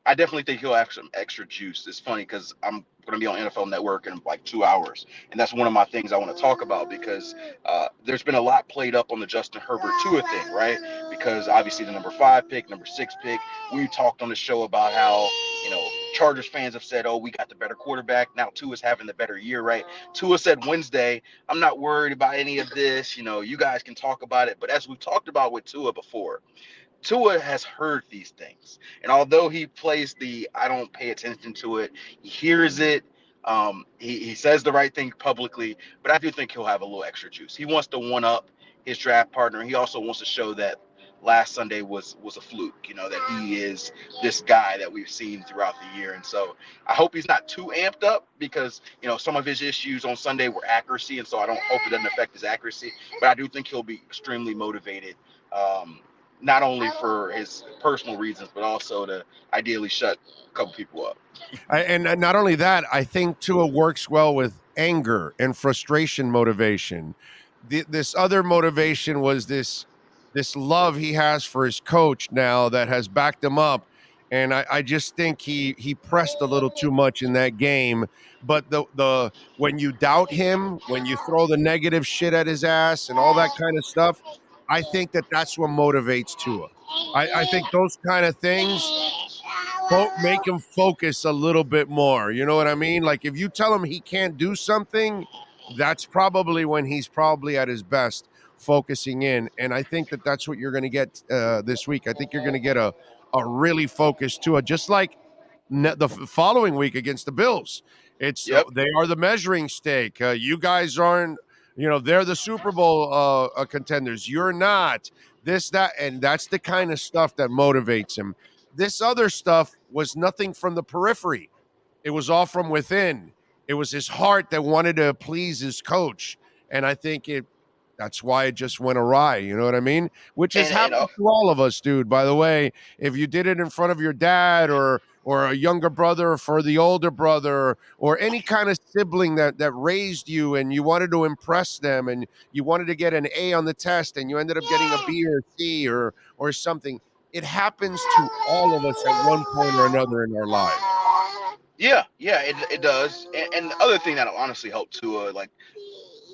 L: I definitely think he'll have some extra juice. It's funny because I'm going to be on NFL Network in like 2 hours, and that's one of my things I want to talk about, because there's been a lot played up on the Justin Herbert Tua thing, right? Because obviously the number 5 pick, number 6 pick, we talked on the show about how, Chargers fans have said, oh, we got the better quarterback. Now Tua's having the better year, right? Tua said Wednesday, I'm not worried about any of this. You guys can talk about it. But as we've talked about with Tua before, Tua has heard these things. And although he plays I don't pay attention to it, he hears it. He says the right thing publicly, but I do think he'll have a little extra juice. He wants to one up his draft partner. He also wants to show that last Sunday was a fluke, that he is this guy that we've seen throughout the year. And so I hope he's not too amped up, because, some of his issues on Sunday were accuracy. And so I don't hope it doesn't affect his accuracy, but I do think he'll be extremely motivated, not only for his personal reasons, but also to ideally shut a couple people up.
H: And not only that, I think Tua works well with anger and frustration motivation. This other motivation was this love he has for his coach now that has backed him up. And I just think he pressed a little too much in that game. But the when you doubt him, when you throw the negative shit at his ass and all that kind of stuff, I think that's what motivates Tua. I think those kind of things make him focus a little bit more. You know what I mean? Like if you tell him he can't do something, that's probably when he's probably at his best, focusing in. And I think that's what you're going to get this week. I think you're going to get a really focused Tua, just like the following week against the Bills. They are the measuring stake. You guys aren't. They're the Super Bowl contenders. You're not. This, that, and that's the kind of stuff that motivates him. This other stuff was nothing from the periphery. It was all from within. It was his heart that wanted to please his coach. And I think that's why it just went awry. You know what I mean? Which has happened to all of us, dude. By the way, if you did it in front of your dad or a younger brother for the older brother, or any kind of sibling that raised you and you wanted to impress them and you wanted to get an A on the test and you ended up getting a B or C or something. It happens to all of us at one point or another in our lives.
L: Yeah, it does. And the other thing that'll honestly help Tua, like,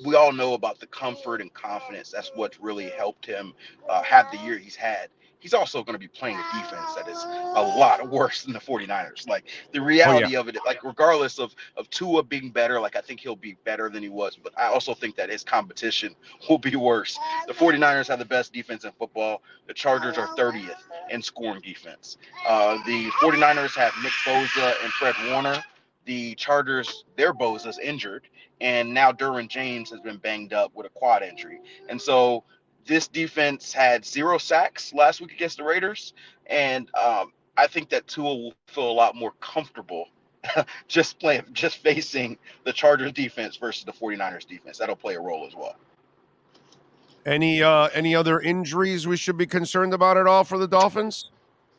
L: we all know about the comfort and confidence. That's what really helped him have the year he's had. He's also going to be playing a defense that is a lot worse than the 49ers. Like, the reality of it, like, regardless of Tua being better, like, I think he'll be better than he was. But I also think that his competition will be worse. The 49ers have the best defense in football. The Chargers are 30th in scoring defense. The 49ers have Nick Bosa and Fred Warner. The Chargers, their Bosa's injured. And now Derwin James has been banged up with a quad injury. And so this defense had 0 sacks last week against the Raiders. And I think that Tua will feel a lot more comfortable just facing the Chargers defense versus the 49ers defense. That'll play a role as well.
H: Any other injuries we should be concerned about at all for the Dolphins?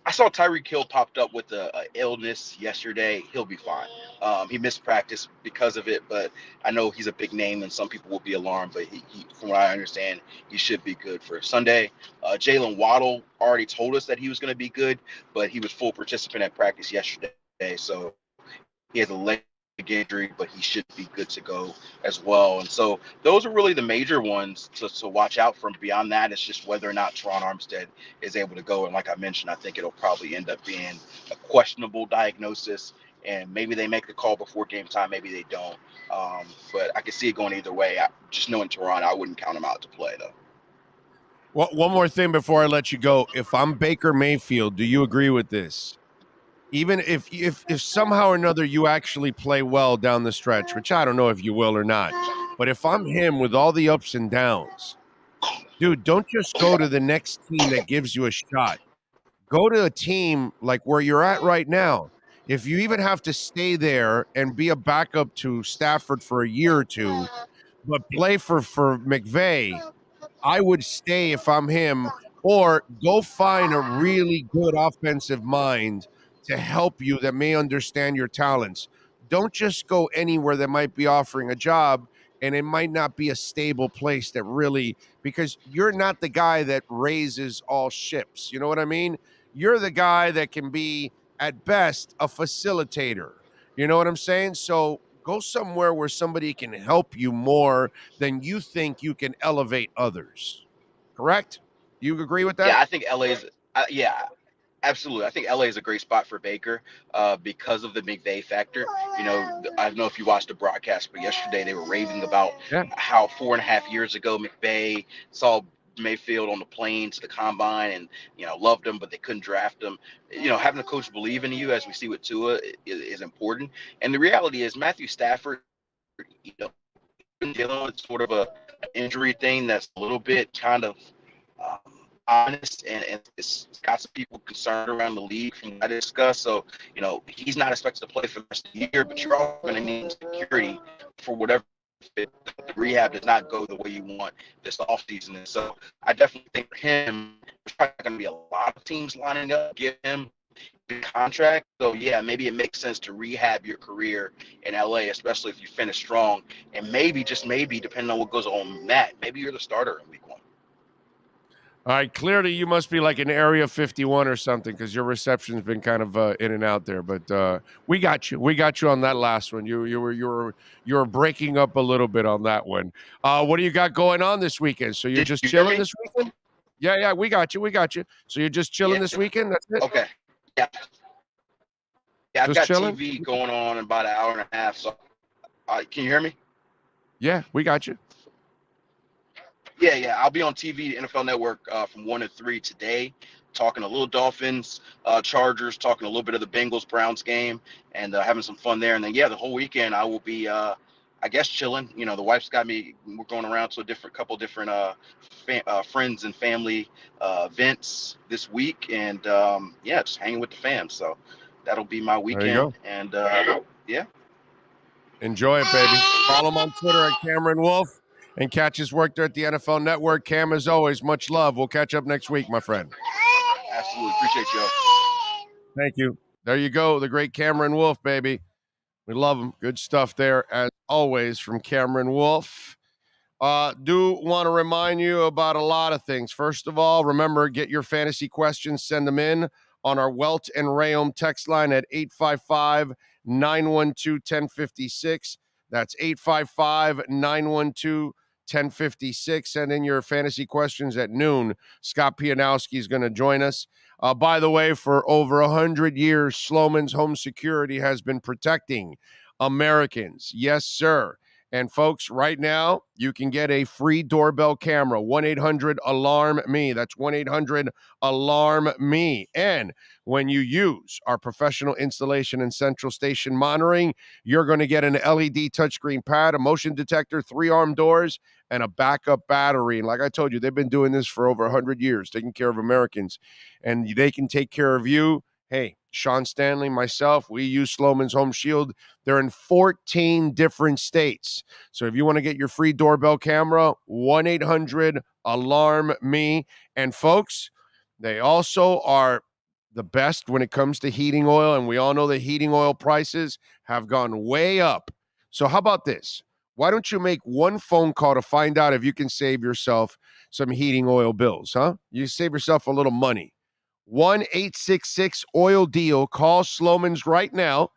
L: I saw Tyreek Hill popped up with a illness yesterday. He'll be fine. He missed practice because of it, but I know he's a big name and some people will be alarmed, but he from what I understand, he should be good for Sunday. Jalen Waddle already told us that he was going to be good, but he was full participant at practice yesterday. So he has a leg injury, but he should be good to go as well. And so those are really the major ones to watch out from. Beyond that, it's just whether or not Teron Armstead is able to go. And like I mentioned, I think it'll probably end up being a questionable diagnosis. And maybe they make the call before game time, maybe they don't. But I can see it going either way. Just knowing Teron, I wouldn't count him out to play, though.
H: Well, one more thing before I let you go. If I'm Baker Mayfield, do you agree with this? Even if somehow or another you actually play well down the stretch, which I don't know if you will or not, but if I'm him with all the ups and downs, dude, don't just go to the next team that gives you a shot. Go to a team like where you're at right now. If you even have to stay there and be a backup to Stafford for a year or two, but play for McVay, I would stay if I'm him, or go find a really good offensive mind to help you that may understand your talents. Don't just go anywhere that might be offering a job and it might not be a stable place that really, because you're not the guy that raises all ships. You know what I mean? You're the guy that can be, at best, a facilitator. You know what I'm saying? So go somewhere where somebody can help you more than you think you can elevate others. Correct? You agree with that?
L: Yeah, I think LA's yeah, absolutely. I think LA is a great spot for Baker because of the McVay factor. You know, I don't know if you watched the broadcast, but yesterday they were raving about how 4.5 years ago McVay saw Mayfield on the plane to the combine and, you know, loved him, but they couldn't draft him. You know, having a coach believe in you, as we see with Tua, is important. And the reality is Matthew Stafford, you know, dealing with sort of an injury thing that's a little bit kind of honest, and it's got some people concerned around the league from what I discussed. So, you know, he's not expected to play for the rest of the year, but you're also going to need security for whatever. If the rehab does not go the way you want this offseason. And so I definitely think for him, there's probably going to be a lot of teams lining up to give him the contract. So, yeah, maybe it makes sense to rehab your career in LA, especially if you finish strong. And maybe, just maybe, depending on what goes on in that, maybe you're the starter in week 1.
H: All right, clearly you must be like in Area 51 or something because your reception's been kind of in and out there. But we got you. We got you on that last one. You were breaking up a little bit on that one. What do you got going on this weekend? So you're just chilling this weekend? Yeah, we got you. We got you. So you're just chilling this weekend? That's it?
L: Okay. Yeah. Yeah, I've
H: Just
L: got
H: chilling?
L: TV going on in about an hour and a half. So can you hear me?
H: Yeah, we got you.
L: Yeah. I'll be on TV, the NFL Network, from 1 to 3 today, talking a little Dolphins, Chargers, talking a little bit of the Bengals Browns game, and having some fun there. And then, the whole weekend I will be, I guess, chilling. You know, the wife's got me. We're going around to a couple different friends and family events this week, and just hanging with the fam. So that'll be my weekend.
H: There you go.
L: And yeah.
H: Enjoy it, baby. Follow him on Twitter at Cameron Wolf and catch his work there at the NFL Network. Cam, as always, much love. We'll catch up next week, my friend.
L: Absolutely. Appreciate you.
H: Thank you. There you go. The great Cameron Wolf, baby. We love him. Good stuff there, as always, from Cameron Wolf. Do want to remind you about a lot of things. First of all, remember, get your fantasy questions. Send them in on our Welt and Rayom text line at 855-912-1056. That's 855-912-1056. Send in your fantasy questions at noon. Scott Pianowski is going to join us. By the way, for over 100 years, Sloman's Home Security has been protecting Americans. Yes, sir. And folks, right now, you can get a free doorbell camera, 1-800-ALARM-ME. That's 1-800-ALARM-ME. And when you use our professional installation and central station monitoring, you're going to get an LED touchscreen pad, a motion detector, 3-arm doors, and a backup battery. And like I told you, they've been doing this for over 100 years, taking care of Americans. And they can take care of you. Hey, Sean Stanley, myself, we use Sloman's Home Shield. They're in 14 different states. So if you want to get your free doorbell camera, 1-800-ALARM-ME. And folks, they also are the best when it comes to heating oil. And we all know the heating oil prices have gone way up. So how about this? Why don't you make one phone call to find out if you can save yourself some heating oil bills, huh? You save yourself a little money. 1-866-OIL-DEAL. Call Slomin's right now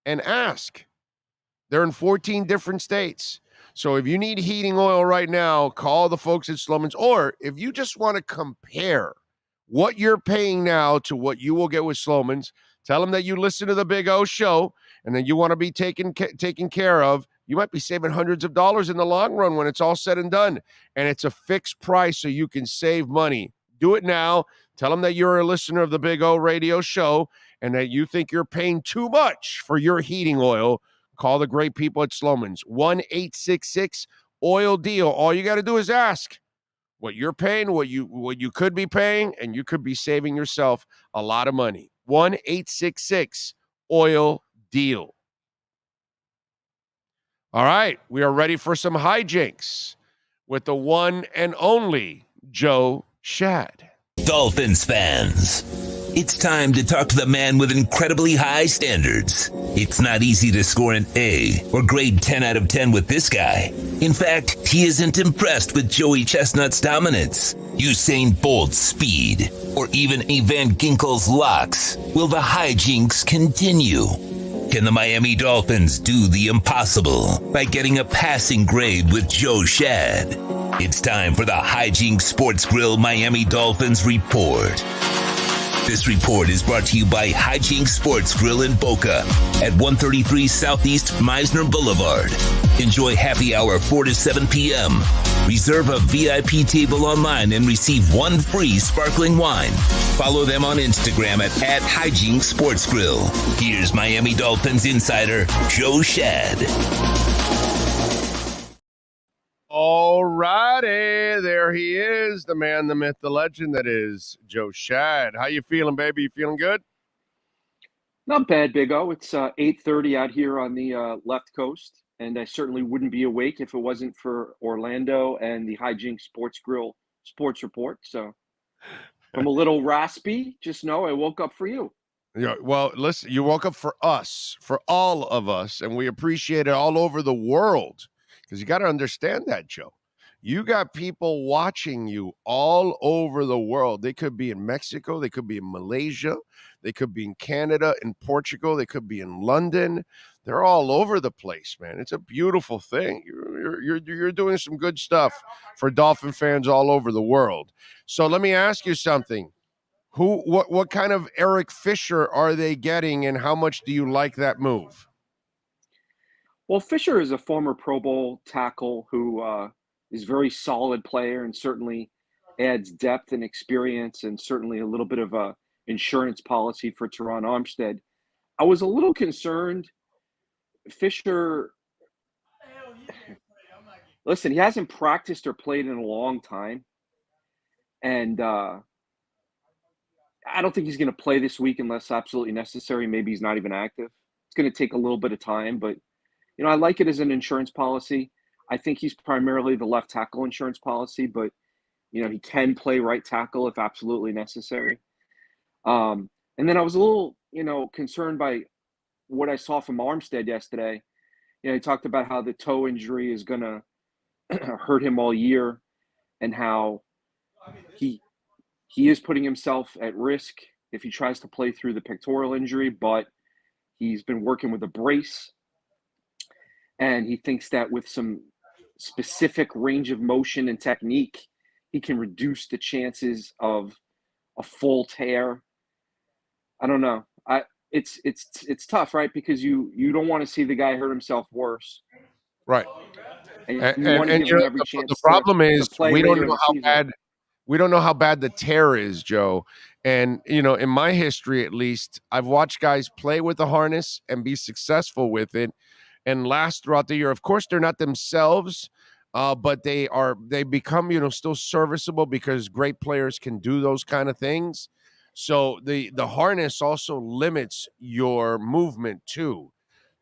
H: and ask. They're in 14 different states. So if you need heating oil right now, call the folks at Slomin's. Or if you just want to compare what you're paying now to what you will get with Slomin's, tell them that you listen to the Big O Show and then you want to be taken care of. You might be saving hundreds of dollars in the long run when it's all said and done. And it's a fixed price so you can save money. Do it now. Tell them that you're a listener of the Big O Radio Show and that you think you're paying too much for your heating oil. Call the great people at Slomin's. 1-866-OIL-DEAL. All you got to do is ask what you're paying, what you could be paying, and you could be saving yourself a lot of money. 1-866-OIL-DEAL. All right, we are ready for some hijinks with the one and only Joe Shad.
B: Dolphins fans, it's time to talk to the man with incredibly high standards. It's not easy to score an A or grade 10 out of 10 with this guy. In fact, he isn't impressed with Joey Chestnut's dominance, Usain Bolt's speed, or even Evan Ginkel's locks. Will the hijinks continue? Can the Miami Dolphins do the impossible by getting a passing grade with Joe Shad? It's time for the Hijinks Sports Grill Miami Dolphins Report. This report is brought to you by Hijinks Sports Grill in Boca at 133 Southeast Meisner Boulevard. Enjoy happy hour 4 to 7 p.m. Reserve a VIP table online and receive one free sparkling wine. Follow them on Instagram at Hijinks Sports Grill. Here's Miami Dolphins insider Joe Shad.
H: All righty, there he is, the man, the myth, the legend that is Joe Shad. How you feeling, baby? You feeling good?
M: Not bad, Big O. It's 8:30 out here on the left coast, and I certainly wouldn't be awake if it wasn't for Orlando and the Hijinks Sports Grill Sports Report. So I'm a little raspy. Just know I woke up for you.
H: Yeah, well, listen, you woke up for us, for all of us, and we appreciate it all over the world. Because you got to understand that, Joe. You got people watching you all over the world. They could be in Mexico. They could be in Malaysia. They could be in Canada, in Portugal. They could be in London. They're all over the place, man. It's a beautiful thing. You're doing some good stuff for Dolphin fans all over the world. So let me ask you something. What kind of Eric Fisher are they getting, and how much do you like that move?
M: Well, Fisher is a former Pro Bowl tackle who is a very solid player and certainly adds depth and experience and certainly a little bit of a insurance policy for Teron Armstead. I was a little concerned. Fisher, listen, he hasn't practiced or played in a long time. And I don't think he's going to play this week unless absolutely necessary. Maybe he's not even active. It's going to take a little bit of time, but you know, I like it as an insurance policy. I think he's primarily the left tackle insurance policy, but, you know, he can play right tackle if absolutely necessary. And then I was a little, you know, concerned by what I saw from Armstead yesterday. You know, he talked about how the toe injury is going to hurt him all year and how he is putting himself at risk if he tries to play through the pectoral injury, but he's been working with a brace. And he thinks that with some specific range of motion and technique, he can reduce the chances of a full tear. I don't know. It's tough, right? Because you don't want to see the guy hurt himself worse.
H: Right.
M: And you want to give him every chance.
H: The problem is we don't know how
M: bad.
H: We don't know how bad the tear is, Joe. And, you know, in my history, at least, I've watched guys play with the harness and be successful with it and last throughout the year. Of course, they're not themselves, but they become, you know, still serviceable because great players can do those kind of things. So the harness also limits your movement too,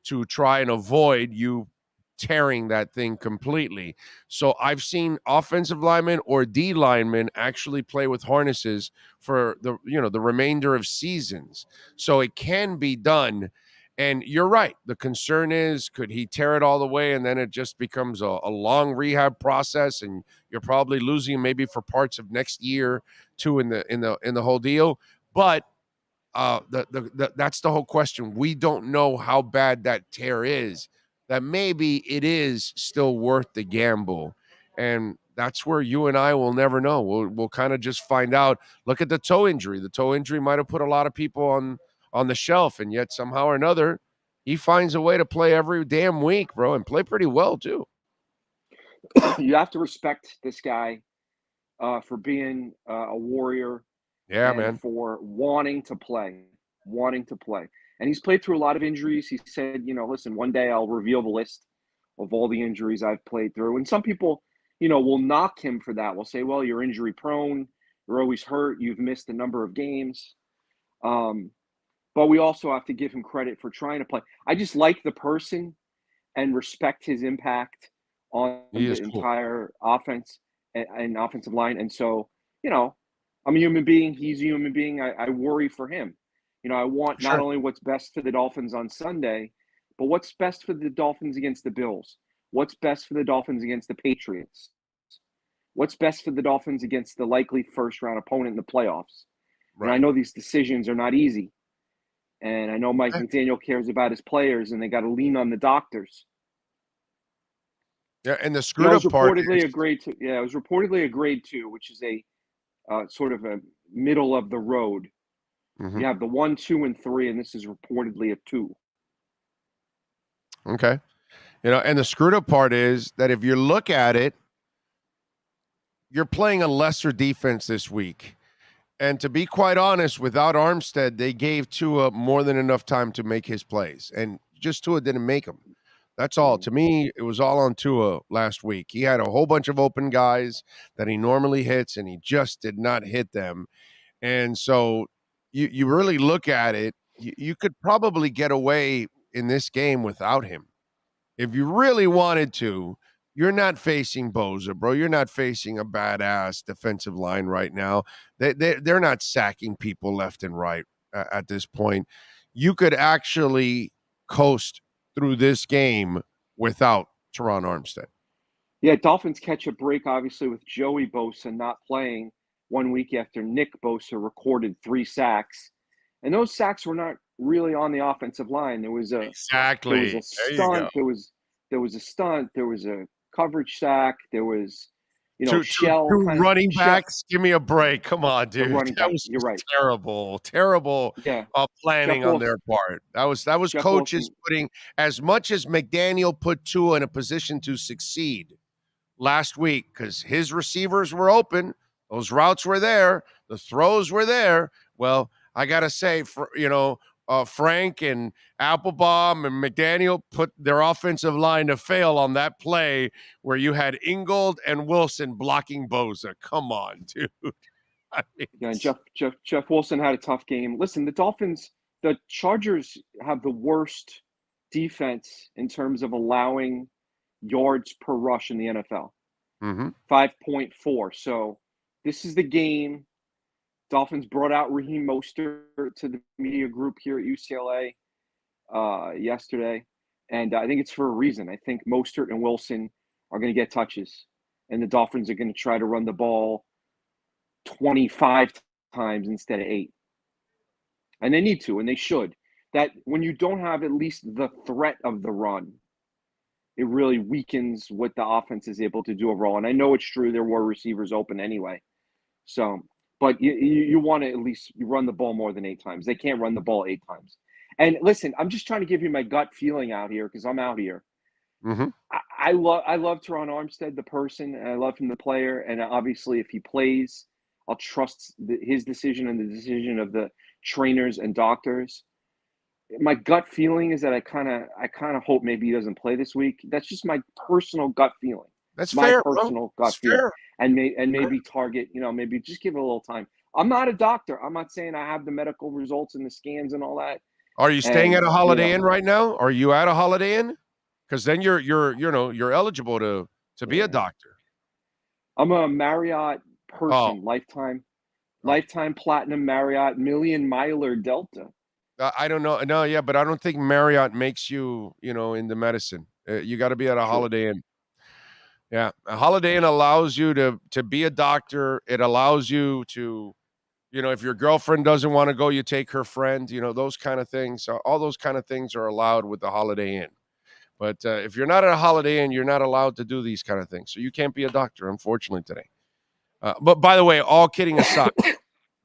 H: to try and avoid you tearing that thing completely. So I've seen offensive linemen or D linemen actually play with harnesses for the remainder of seasons. So it can be done. And you're right. The concern is, could he tear it all the way and then it just becomes a long rehab process and you're probably losing maybe for parts of next year too in the whole deal. But that's the whole question. We don't know how bad that tear is. That maybe it is still worth the gamble, and that's where you and I will never know. We'll kind of just find out. Look at the toe injury. The toe injury might have put a lot of people on the shelf, and yet somehow or another, he finds a way to play every damn week, bro, and play pretty well too.
M: You have to respect this guy for being a warrior.
H: Yeah, man.
M: For wanting to play. And he's played through a lot of injuries. He said, listen, one day I'll reveal the list of all the injuries I've played through. And some people, will knock him for that. Will say, well, you're injury prone. You're always hurt. You've missed a number of games. But we also have to give him credit for trying to play. I just like the person and respect his impact on the entire offense and offensive line. And so, I'm a human being. He's a human being. I worry for him. I want not only what's best for the Dolphins on Sunday, but what's best for the Dolphins against the Bills. What's best for the Dolphins against the Patriots? What's best for the Dolphins against the likely first-round opponent in the playoffs? Right. And I know these decisions are not easy. And I know Mike McDaniel cares about his players, and they got to lean on the doctors.
H: Yeah, and the screwed up part
M: is... it was reportedly a grade 2, which is a sort of a middle of the road. You have the 1, 2, and 3, and this is reportedly a 2.
H: Okay. And the screwed up part is that if you look at it, you're playing a lesser defense this week. And to be quite honest, without Armstead, they gave Tua more than enough time to make his plays. And just Tua didn't make them. That's all. To me, it was all on Tua last week. He had a whole bunch of open guys that he normally hits, and he just did not hit them. And so you really look at it, you could probably get away in this game without him. If you really wanted to, you're not facing Bosa, bro. You're not facing a badass defensive line right now. They're not sacking people left and right at this point. You could actually coast through this game without Teron Armstead.
M: Yeah, Dolphins catch a break, obviously, with Joey Bosa not playing 1 week after Nick Bosa recorded 3 sacks. And those sacks were not really on the offensive line. There was a stunt. There was a stunt. There was a coverage sack. There was,
H: two running backs. Give me a break. Come on, dude. That was terrible planning on their part. That was coaches putting, as much as McDaniel put Tua in a position to succeed last week because his receivers were open. Those routes were there. The throws were there. Well, I got to say, Frank and Applebaum and McDaniel put their offensive line to fail on that play where you had Ingold and Wilson blocking Bosa. Come on, dude.
M: Jeff Wilson had a tough game. Listen, the Chargers have the worst defense in terms of allowing yards per rush in the NFL. 5.4. So this is the game. Dolphins brought out Raheem Mostert to the media group here at UCLA yesterday, and I think it's for a reason. I think Mostert and Wilson are going to get touches, and the Dolphins are going to try to run the ball 25 times instead of 8. And they need to, and they should. That when you don't have at least the threat of the run, it really weakens what the offense is able to do overall. And I know it's true there were receivers open anyway. So, but you want to at least run the ball more than 8 times. They can't run the ball 8 times. And listen, I'm just trying to give you my gut feeling out here because I'm out here. I love Teron Armstead, the person, and I love him, the player. And obviously, if he plays, I'll trust his decision and the decision of the trainers and doctors. My gut feeling is that I kind of hope maybe he doesn't play this week. That's just my personal gut feeling.
H: That's
M: my
H: fair,
M: personal gut feeling. And maybe target, maybe just give it a little time. I'm not a doctor. I'm not saying I have the medical results and the scans and all that.
H: Are you staying at a Holiday Inn right now? Are you at a Holiday Inn? Because then you're eligible to be a doctor.
M: I'm a Marriott person, lifetime platinum Marriott, million miler Delta.
H: I don't know. No, yeah, but I don't think Marriott makes you, into medicine. You got to be at a Holiday Inn. Yeah, a Holiday Inn allows you to be a doctor. It allows you to You know, if your girlfriend doesn't want to go, you take her friend. You know, those kind of things. All those kind of things are allowed with the Holiday Inn. But if you're not at a Holiday Inn, you're not allowed to do these kind of things. So you can't be a doctor, unfortunately, today. But by the way, all kidding aside,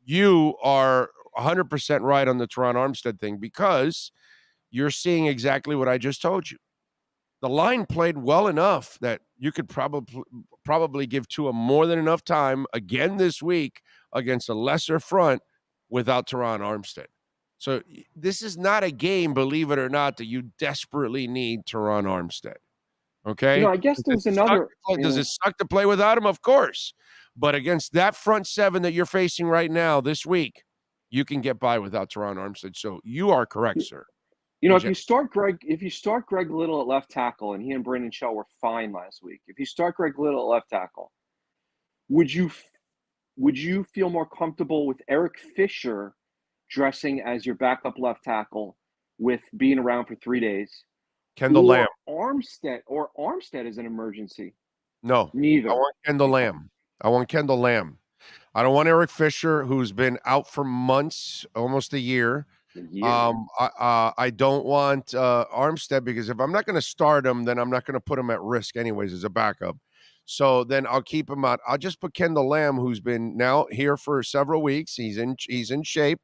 H: you are 100% right on the Teron Armstead thing because you're seeing exactly what I just told you. The line played well enough that you could probably give Tua more than enough time again this week against a lesser front without Teron Armstead. So this is not a game, believe it or not, that you desperately need Teron Armstead. Okay?
M: I guess there's another.
H: Does it suck to play without him? Of course. But against that front seven that you're facing right now this week, you can get by without Teron Armstead. So you are correct, sir.
M: If you start Greg Little at left tackle, and he and Brandon Shell were fine last week. If you start Greg Little at left tackle, would you feel more comfortable with Eric Fisher dressing as your backup left tackle with being around for 3 days?
H: Kendall Lamb.
M: Armstead is an emergency.
H: No.
M: Neither.
H: I want Kendall Lamb. I don't want Eric Fisher, who's been out for months, almost a year. I don't want Armstead because if I'm not going to start him, then I'm not going to put him at risk anyways as a backup. So then I'll keep him out. I'll just put Kendall Lamb, who's been now here for several weeks. He's in shape,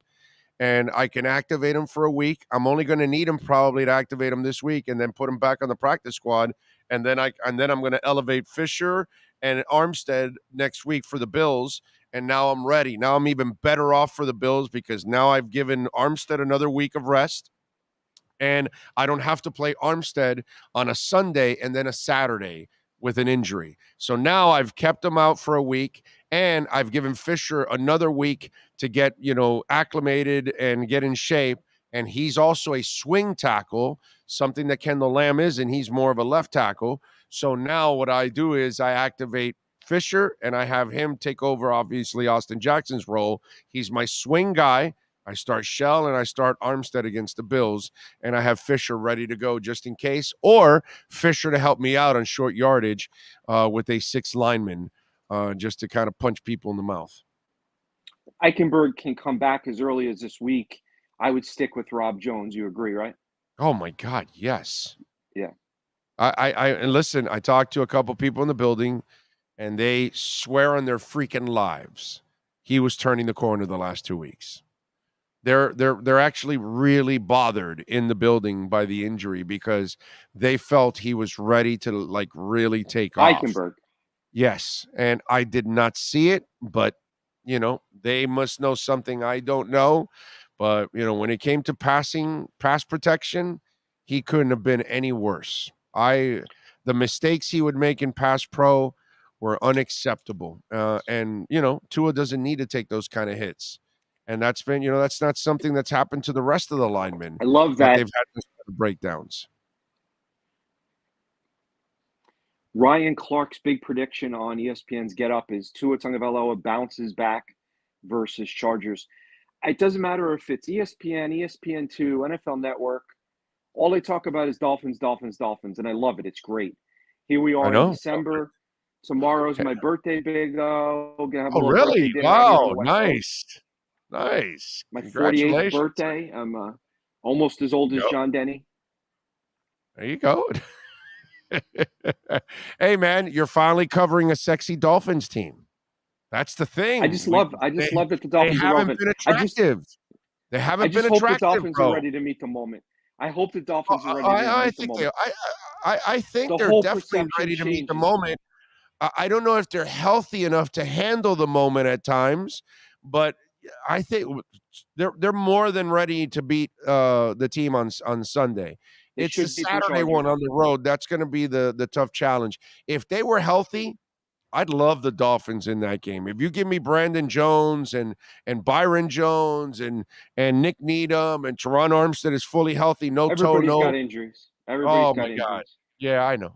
H: and I can activate him for a week. I'm only going to need him probably to activate him this week, and then put him back on the practice squad. And then I'm going to elevate Fisher and Armstead next week for the Bills. And now I'm ready. Now I'm even better off for the Bills because now I've given Armstead another week of rest. And I don't have to play Armstead on a Sunday and then a Saturday with an injury. So now I've kept him out for a week, and I've given Fisher another week to get, acclimated and get in shape. And he's also a swing tackle, something that Kendall Lamb is, and he's more of a left tackle. So now what I do is I activate Fisher, and I have him take over, obviously, Austin Jackson's role. He's my swing guy. I start Shell and I start Armstead against the Bills, and I have Fisher ready to go just in case, or Fisher to help me out on short yardage with a 6 lineman just to kind of punch people in the mouth.
M: Eichenberg can come back as early as this week. I would stick with Rob Jones. You agree, right?
H: Oh, my God, yes.
M: Yeah.
H: And listen, I talked to a couple people in the building, and they swear on their freaking lives he was turning the corner the last 2 weeks. They're actually really bothered in the building by the injury because they felt he was ready to really take off.
M: Eichenberg.
H: Yes, and I did not see it, but they must know something I don't know. But when it came to pass protection, he couldn't have been any worse. The mistakes he would make in pass pro were unacceptable. And Tua doesn't need to take those kind of hits. And that's been, that's not something that's happened to the rest of the linemen.
M: I love that.
H: They've had those kind of breakdowns.
M: Ryan Clark's big prediction on ESPN's Get Up is Tua Tagovailoa bounces back versus Chargers. It doesn't matter if it's ESPN, ESPN2, NFL Network. All they talk about is Dolphins, Dolphins, Dolphins, and I love it. It's great. Here we are in December. Tomorrow's my birthday, Big O.
H: Oh, really? Wow, nice. Nice.
M: My 48th birthday. I'm almost as old as John Denny.
H: There you go. Hey, man, you're finally covering a sexy Dolphins team. That's the thing.
M: I just love that the Dolphins
H: haven't been attractive. They haven't been attractive.
M: The Dolphins are ready to meet the moment. I hope the Dolphins are ready to meet the moment.
H: I think they're definitely ready to meet the moment. I don't know if they're healthy enough to handle the moment at times, but I think they're more than ready to beat the team on Sunday. It's a Saturday one on the road. That's going to be the tough challenge. If they were healthy, I'd love the Dolphins in that game. If you give me Brandon Jones and Byron Jones and Nick Needham and Teron Armstead is fully healthy,
M: Everybody's got injuries. Everybody's got injuries. God.
H: Yeah, I know.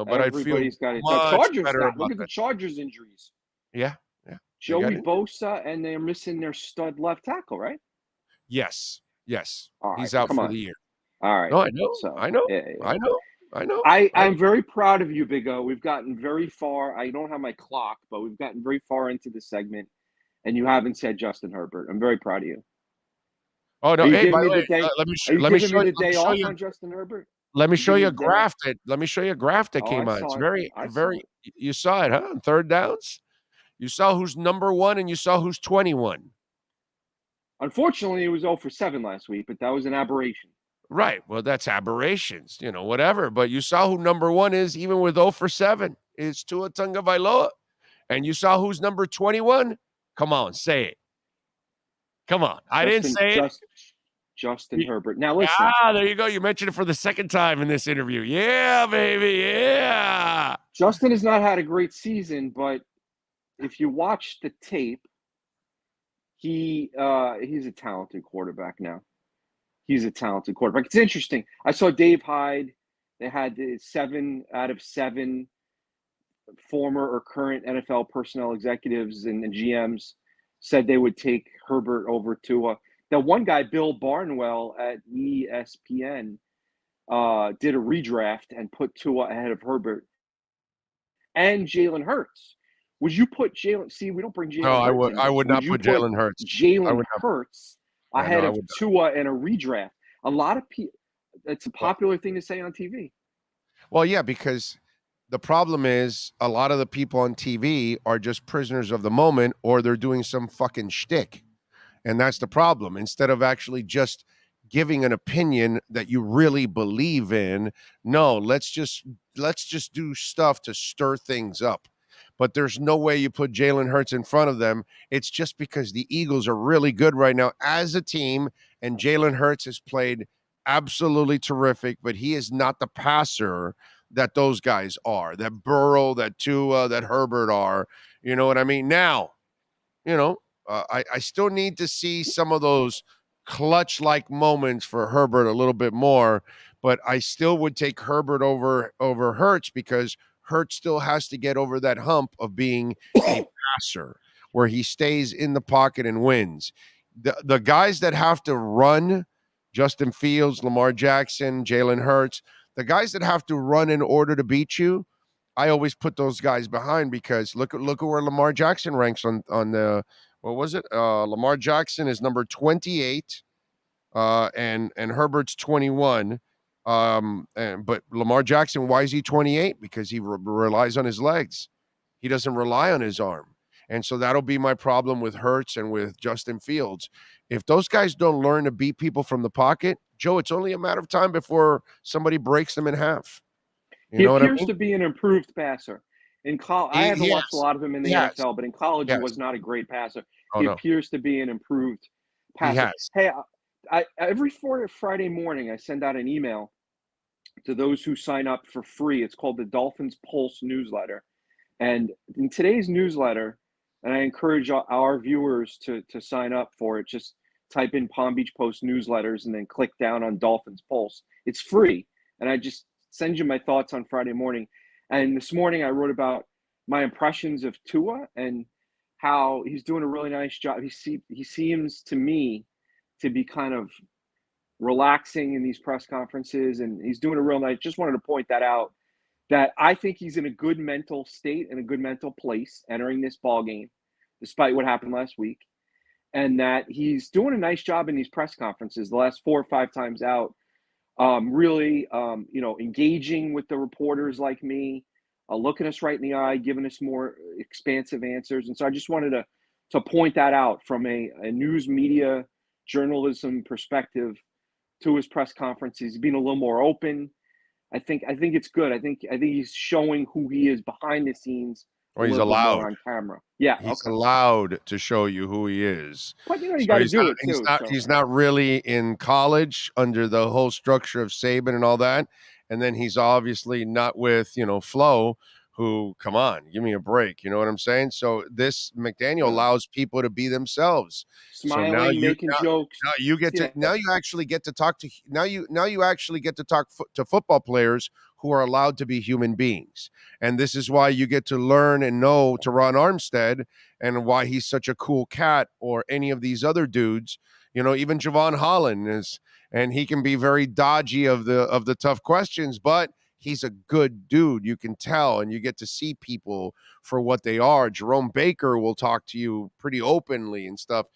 H: But
M: everybody's got it. Chargers got. Look at the Chargers injuries.
H: Yeah.
M: Joey Bosa, and they're missing their stud left tackle, right?
H: Yes.
M: Right,
H: he's out for the year.
M: All right.
H: No, I know.
M: So,
H: I know.
M: I'm very proud of you, Big O. We've gotten very far. I don't have my clock, but we've gotten very far into the segment. and you haven't said Justin Herbert. I'm very proud of you.
H: Oh no!
M: Are you
H: Hey,
M: giving
H: by
M: me
H: the way,
M: the day?
H: let me
M: Are you
H: let me
M: giving
H: show
M: me
H: you.
M: the
H: Let me
M: day
H: show
M: off
H: you.
M: on Justin Herbert?
H: Let me
M: You
H: show
M: giving
H: you
M: me
H: a
M: the day off?
H: graph that. Let me show you a graph that
M: Oh,
H: came
M: I
H: out. It's
M: saw it.
H: very,
M: I saw
H: very.
M: it.
H: You saw it, huh? On third downs, you saw who's number 1 and you saw who's 21.
M: Unfortunately, it was 0 for 7 last week, but that was an aberration.
H: Right. Well, that's aberrations, whatever. But you saw who number 1 is, even with 0 for 7. It's Tua Tagovailoa. And you saw who's number 21? Come on, say it. Come on. I didn't say it.
M: Justin Herbert. Now, listen.
H: There you go. You mentioned it for the second time in this interview. Yeah, baby. Yeah.
M: Justin has not had a great season, but if you watch the tape, he's a talented quarterback now. He's a talented quarterback. It's interesting. I saw Dave Hyde. They had 7 out of 7 former or current NFL personnel executives and GMs said they would take Herbert over Tua. Now, one guy, Bill Barnwell at ESPN, did a redraft and put Tua ahead of Herbert and Jalen Hurts. Would you put Jalen? See, we don't bring Jalen.
H: No, I would not put Jalen Hurts.
M: Jalen Hurts ahead of Tua in a redraft. A lot of people. It's a popular thing to say on TV.
H: Well, yeah, because the problem is a lot of the people on TV are just prisoners of the moment, or they're doing some fucking shtick, and that's the problem. Instead of actually just giving an opinion that you really believe in, no, let's just do stuff to stir things up. But there's no way you put Jalen Hurts in front of them. It's just because the Eagles are really good right now as a team, and Jalen Hurts has played absolutely terrific, but he is not the passer that those guys are, that Burrow, that Tua, that Herbert are. You know what I mean? Now, I still need to see some of those clutch-like moments for Herbert a little bit more, but I still would take Herbert over Hurts because Hurts still has to get over that hump of being a passer where he stays in the pocket and wins. The guys that have to run, Justin Fields, Lamar Jackson, Jalen Hurts, the guys that have to run in order to beat you, I always put those guys behind because look at where Lamar Jackson ranks on the, what was it? Lamar Jackson is number 28, and Herbert's 21. But Lamar Jackson, why is he 28? Because he relies on his legs. He doesn't rely on his arm. And so that'll be my problem with Hurts and with Justin Fields. If those guys don't learn to beat people from the pocket, Joe, it's only a matter of time before somebody breaks them in half.
M: He appears to be an improved passer. In college, I haven't watched a lot of him in the NFL, but in college, he was not a great passer. He appears to be an improved passer. Hey, every Friday morning, I send out an email to those who sign up for free. It's called the Dolphins Pulse newsletter. And in today's newsletter, and I encourage our viewers to sign up for it, just type in Palm Beach Post newsletters and then click down on Dolphins Pulse. It's free. And I just send you my thoughts on Friday morning. And this morning I wrote about my impressions of Tua and how he's doing a really nice job. He seems to me to be kind of relaxing in these press conferences, and he's doing a real nice. Just wanted to point that out, that I think he's in a good mental state and a good mental place entering this ball game, despite what happened last week, and that he's doing a nice job in these press conferences the last 4 or 5 times out, really, engaging with the reporters like me, looking us right in the eye, giving us more expansive answers. And so I just wanted to point that out from a news media journalism perspective to his press conferences, being a little more open. I think it's good. I think he's showing who he is behind the scenes.
H: Or he's allowed
M: on camera. Yeah,
H: he's allowed to show you who he is.
M: But you got to do it too.
H: He's not really in college under the whole structure of Saban and all that, and then he's obviously not with Flo, who, come on, give me a break. You know what I'm saying? So this McDaniel allows people to be themselves.
M: Smiling, making jokes.
H: Now you actually get to talk to to football players who are allowed to be human beings. And this is why you get to learn and know Teron Armstead and why he's such a cool cat, or any of these other dudes, even Javon Holland is, and he can be very dodgy of the tough questions, but he's a good dude. You can tell, and you get to see people for what they are. Jerome Baker will talk to you pretty openly and stuff.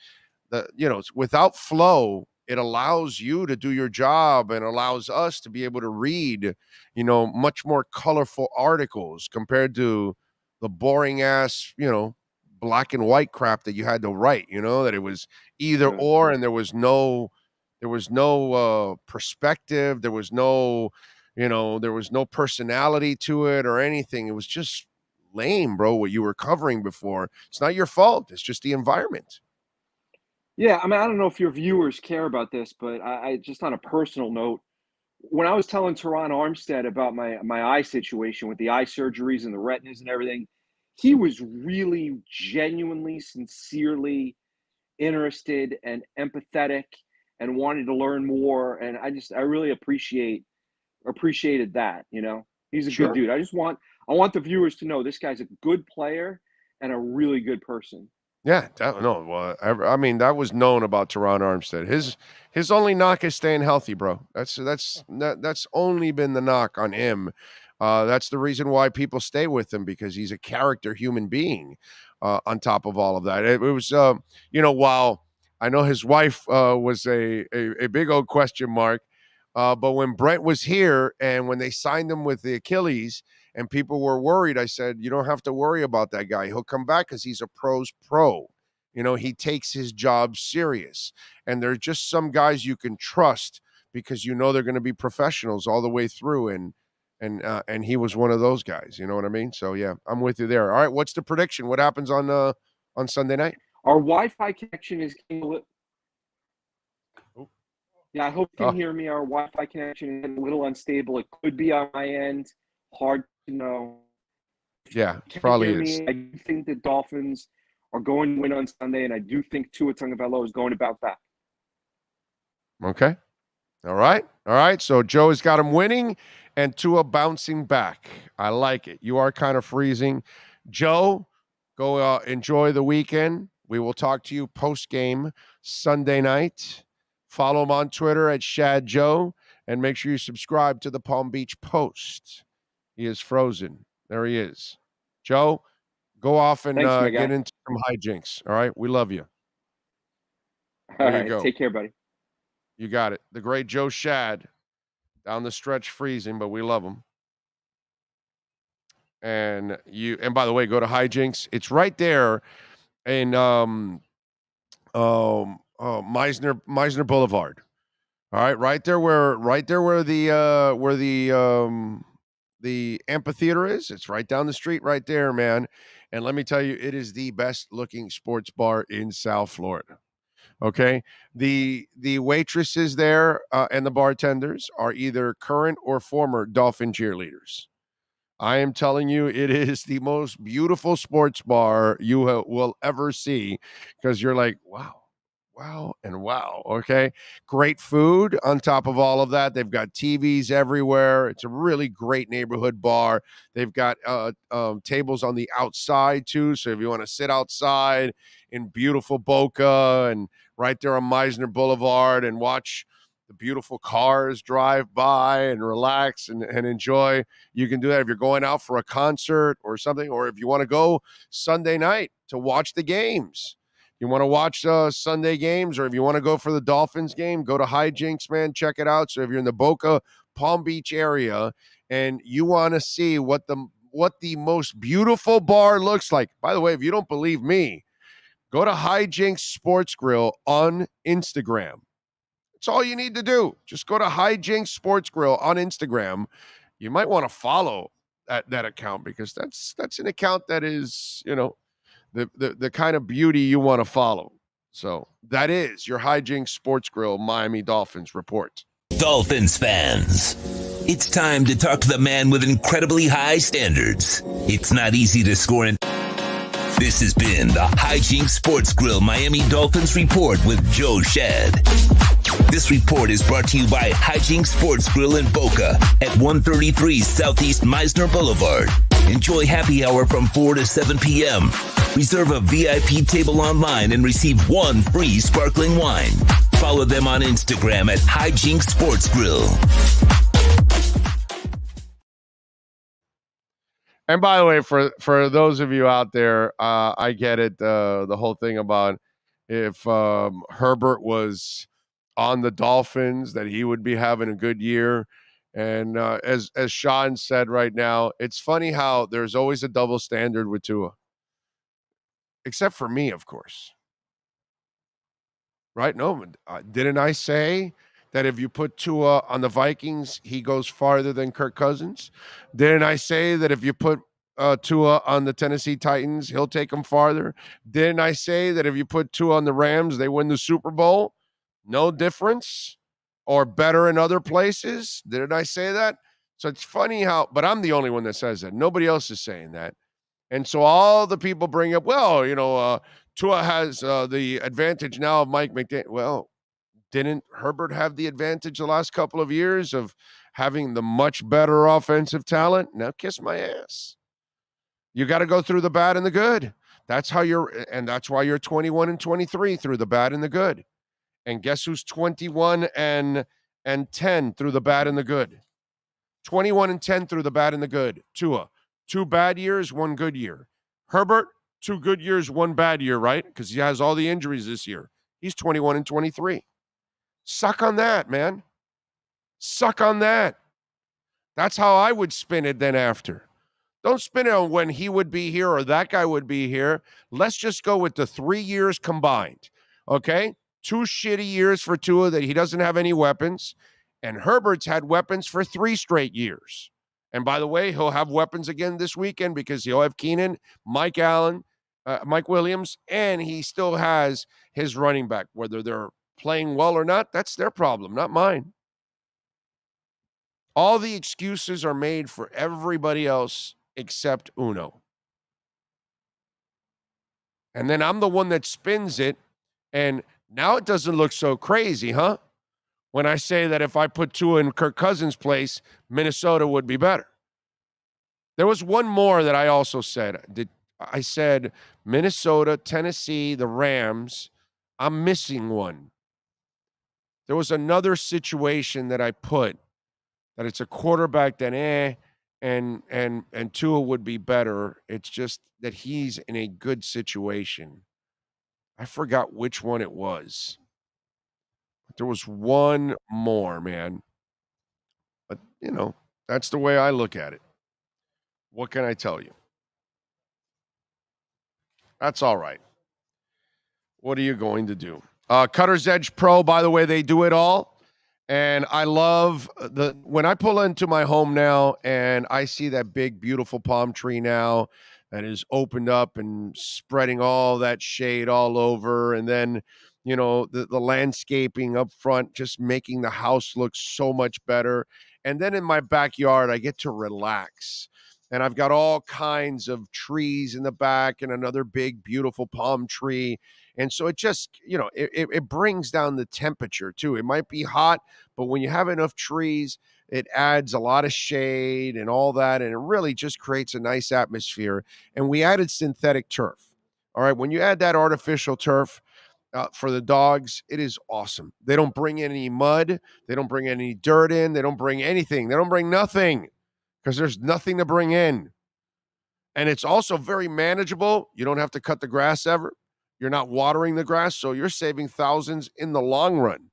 H: Without Flo, it allows you to do your job and allows us to be able to read, much more colorful articles compared to the boring ass, black and white crap that you had to write, that it was either or, and there was no perspective. There was no personality to it or anything. It was just lame, bro, what you were covering before. It's not your fault. It's just the environment.
M: Yeah, I mean, I don't know if your viewers care about this, but I just on a personal note, when I was telling Teron Armstead about my eye situation with the eye surgeries and the retinas and everything, he was really genuinely, sincerely interested and empathetic and wanted to learn more. And I really appreciated that, He's a good dude. I want the viewers to know this guy's a good player and a really good person.
H: Yeah, that was known about Teron Armstead. His only knock is staying healthy, bro. That's only been the knock on him. That's the reason why people stay with him, because he's a character human being. On top of all of that, it was while I know his wife was a big old question mark, but when Brent was here and when they signed him with the Achilles, and people were worried, I said, you don't have to worry about that guy. He'll come back because he's a pro's pro. He takes his job serious. And there's just some guys you can trust because they're going to be professionals all the way through. And he was one of those guys. You know what I mean? So, yeah, I'm with you there. All right, what's the prediction? What happens on Sunday night?
M: Our Wi-Fi connection is I hope you can hear me. Our Wi-Fi connection is a little unstable. It could be on my end. Hard to know.
H: Yeah, probably is.
M: I do think the Dolphins are going to win on Sunday, and I do think Tua Tagovailoa is going to bounce back.
H: Okay. All right. So Joe has got him winning and Tua bouncing back. I like it. You are kind of freezing. Joe, go enjoy the weekend. We will talk to you post-game Sunday night. Follow him on Twitter at Shad Joe, and make sure you subscribe to the Palm Beach Post. He is frozen. There he is. Joe, go off and get into some hijinks. All right? We love you.
M: There you go. Take care, buddy.
H: You got it. The great Joe Shad, down the stretch freezing, but we love him. And by the way, go to hijinks. It's right there in Meisner Boulevard. All right, right there where the amphitheater is. It's right down the street right there, man. And let me tell you, it is the best looking sports bar in South Florida. Okay. The waitresses there and the bartenders are either current or former Dolphin cheerleaders. I am telling you, it is the most beautiful sports bar you will ever see, because you're like, wow. And wow. Okay. Great food on top of all of that. They've got TVs everywhere. It's a really great neighborhood bar. They've got tables on the outside too. So if you want to sit outside in beautiful Boca and right there on Meisner Boulevard and watch the beautiful cars drive by and relax and enjoy, you can do that. If you're going out for a concert or something, or if you want to go Sunday night to watch the games, you want to watch Sunday games, or if you want to go for the Dolphins game, go to Hijinks, man. Check it out. So if you're in the Boca, Palm Beach area and you want to see what the most beautiful bar looks like, by the way, if you don't believe me, go to Hijinks Sports Grill on Instagram. That's all you need to do. Just go to Hijinks Sports Grill on Instagram. You might want to follow that account, because that's an account that is, the kind of beauty you want to follow. So that is your Hijinks Sports Grill Miami Dolphins report.
B: Dolphins fans, it's time to talk to the man with incredibly high standards. It's not easy to score in. This has been the Hijinks Sports Grill Miami Dolphins report with Joe Shad. This report is brought to you by Hijinks Sports Grill in Boca at 133 Southeast Meisner Boulevard. Enjoy happy hour from 4 to 7 p.m. Reserve a VIP table online and receive 1 free sparkling wine. Follow them on Instagram at Hijinks Sports Grill.
H: And by the way, for those of you out there, I get it. The whole thing about if Herbert was on the Dolphins, that he would be having a good year. And as Sean said right now, it's funny how there's always a double standard with Tua, except for me, of course. Right? No, didn't I say that if you put Tua on the Vikings, he goes farther than Kirk Cousins? Didn't I say that if you put Tua on the Tennessee Titans, he'll take them farther? Didn't I say that if you put Tua on the Rams, they win the Super Bowl? No difference, or better in other places? Didn't I say that? So it's funny how, but I'm the only one that says that. Nobody else is saying that. And so all the people bring up, well, Tua has the advantage now of Mike McDaniel. Well, didn't Herbert have the advantage the last couple of years of having the much better offensive talent? Now kiss my ass. You got to go through the bad and the good. That's why you're 21-23 through the bad and the good. And guess who's 21-10 through the bad and the good? 21-10 through the bad and the good. Tua, 2 bad years, 1 good year. Herbert, 2 good years, 1 bad year, right? Because he has all the injuries this year. He's 21-23. Suck on that, man. Suck on that. That's how I would spin it then after. Don't spin it on when he would be here or that guy would be here. Let's just go with the 3 years combined, okay? 2 shitty years for Tua that he doesn't have any weapons, and Herbert's had weapons for 3 straight years. And by the way, he'll have weapons again this weekend because he'll have Keenan, Mike Allen, Mike Williams, and he still has his running back. Whether they're playing well or not, that's their problem, not mine. All the excuses are made for everybody else except Uno. And then I'm the one that spins it, and now it doesn't look so crazy, huh? When I say that if I put Tua in Kirk Cousins' place, Minnesota would be better. There was one more that I also said. I said Minnesota, Tennessee, the Rams. I'm missing one. There was another situation that I put that it's a quarterback that and Tua would be better. It's just that he's in a good situation. I forgot which one it was. There was one more, man. But, that's the way I look at it. What can I tell you? That's all right. What are you going to do? Cutter's Edge Pro, by the way, they do it all. And I love when I pull into my home now and I see that big, beautiful palm tree now that is opened up and spreading all that shade all over. And then, the landscaping up front, just making the house look so much better. And then in my backyard, I get to relax. And I've got all kinds of trees in the back and another big, beautiful palm tree. And so it just, it brings down the temperature too. It might be hot, but when you have enough trees, it adds a lot of shade and all that. And it really just creates a nice atmosphere. And we added synthetic turf. All right. When you add that artificial turf, for the dogs, it is awesome. They don't bring any mud. They don't bring any dirt in. They don't bring anything. They don't bring nothing because there's nothing to bring in. And it's also very manageable. You don't have to cut the grass ever. You're not watering the grass, so you're saving thousands in the long run.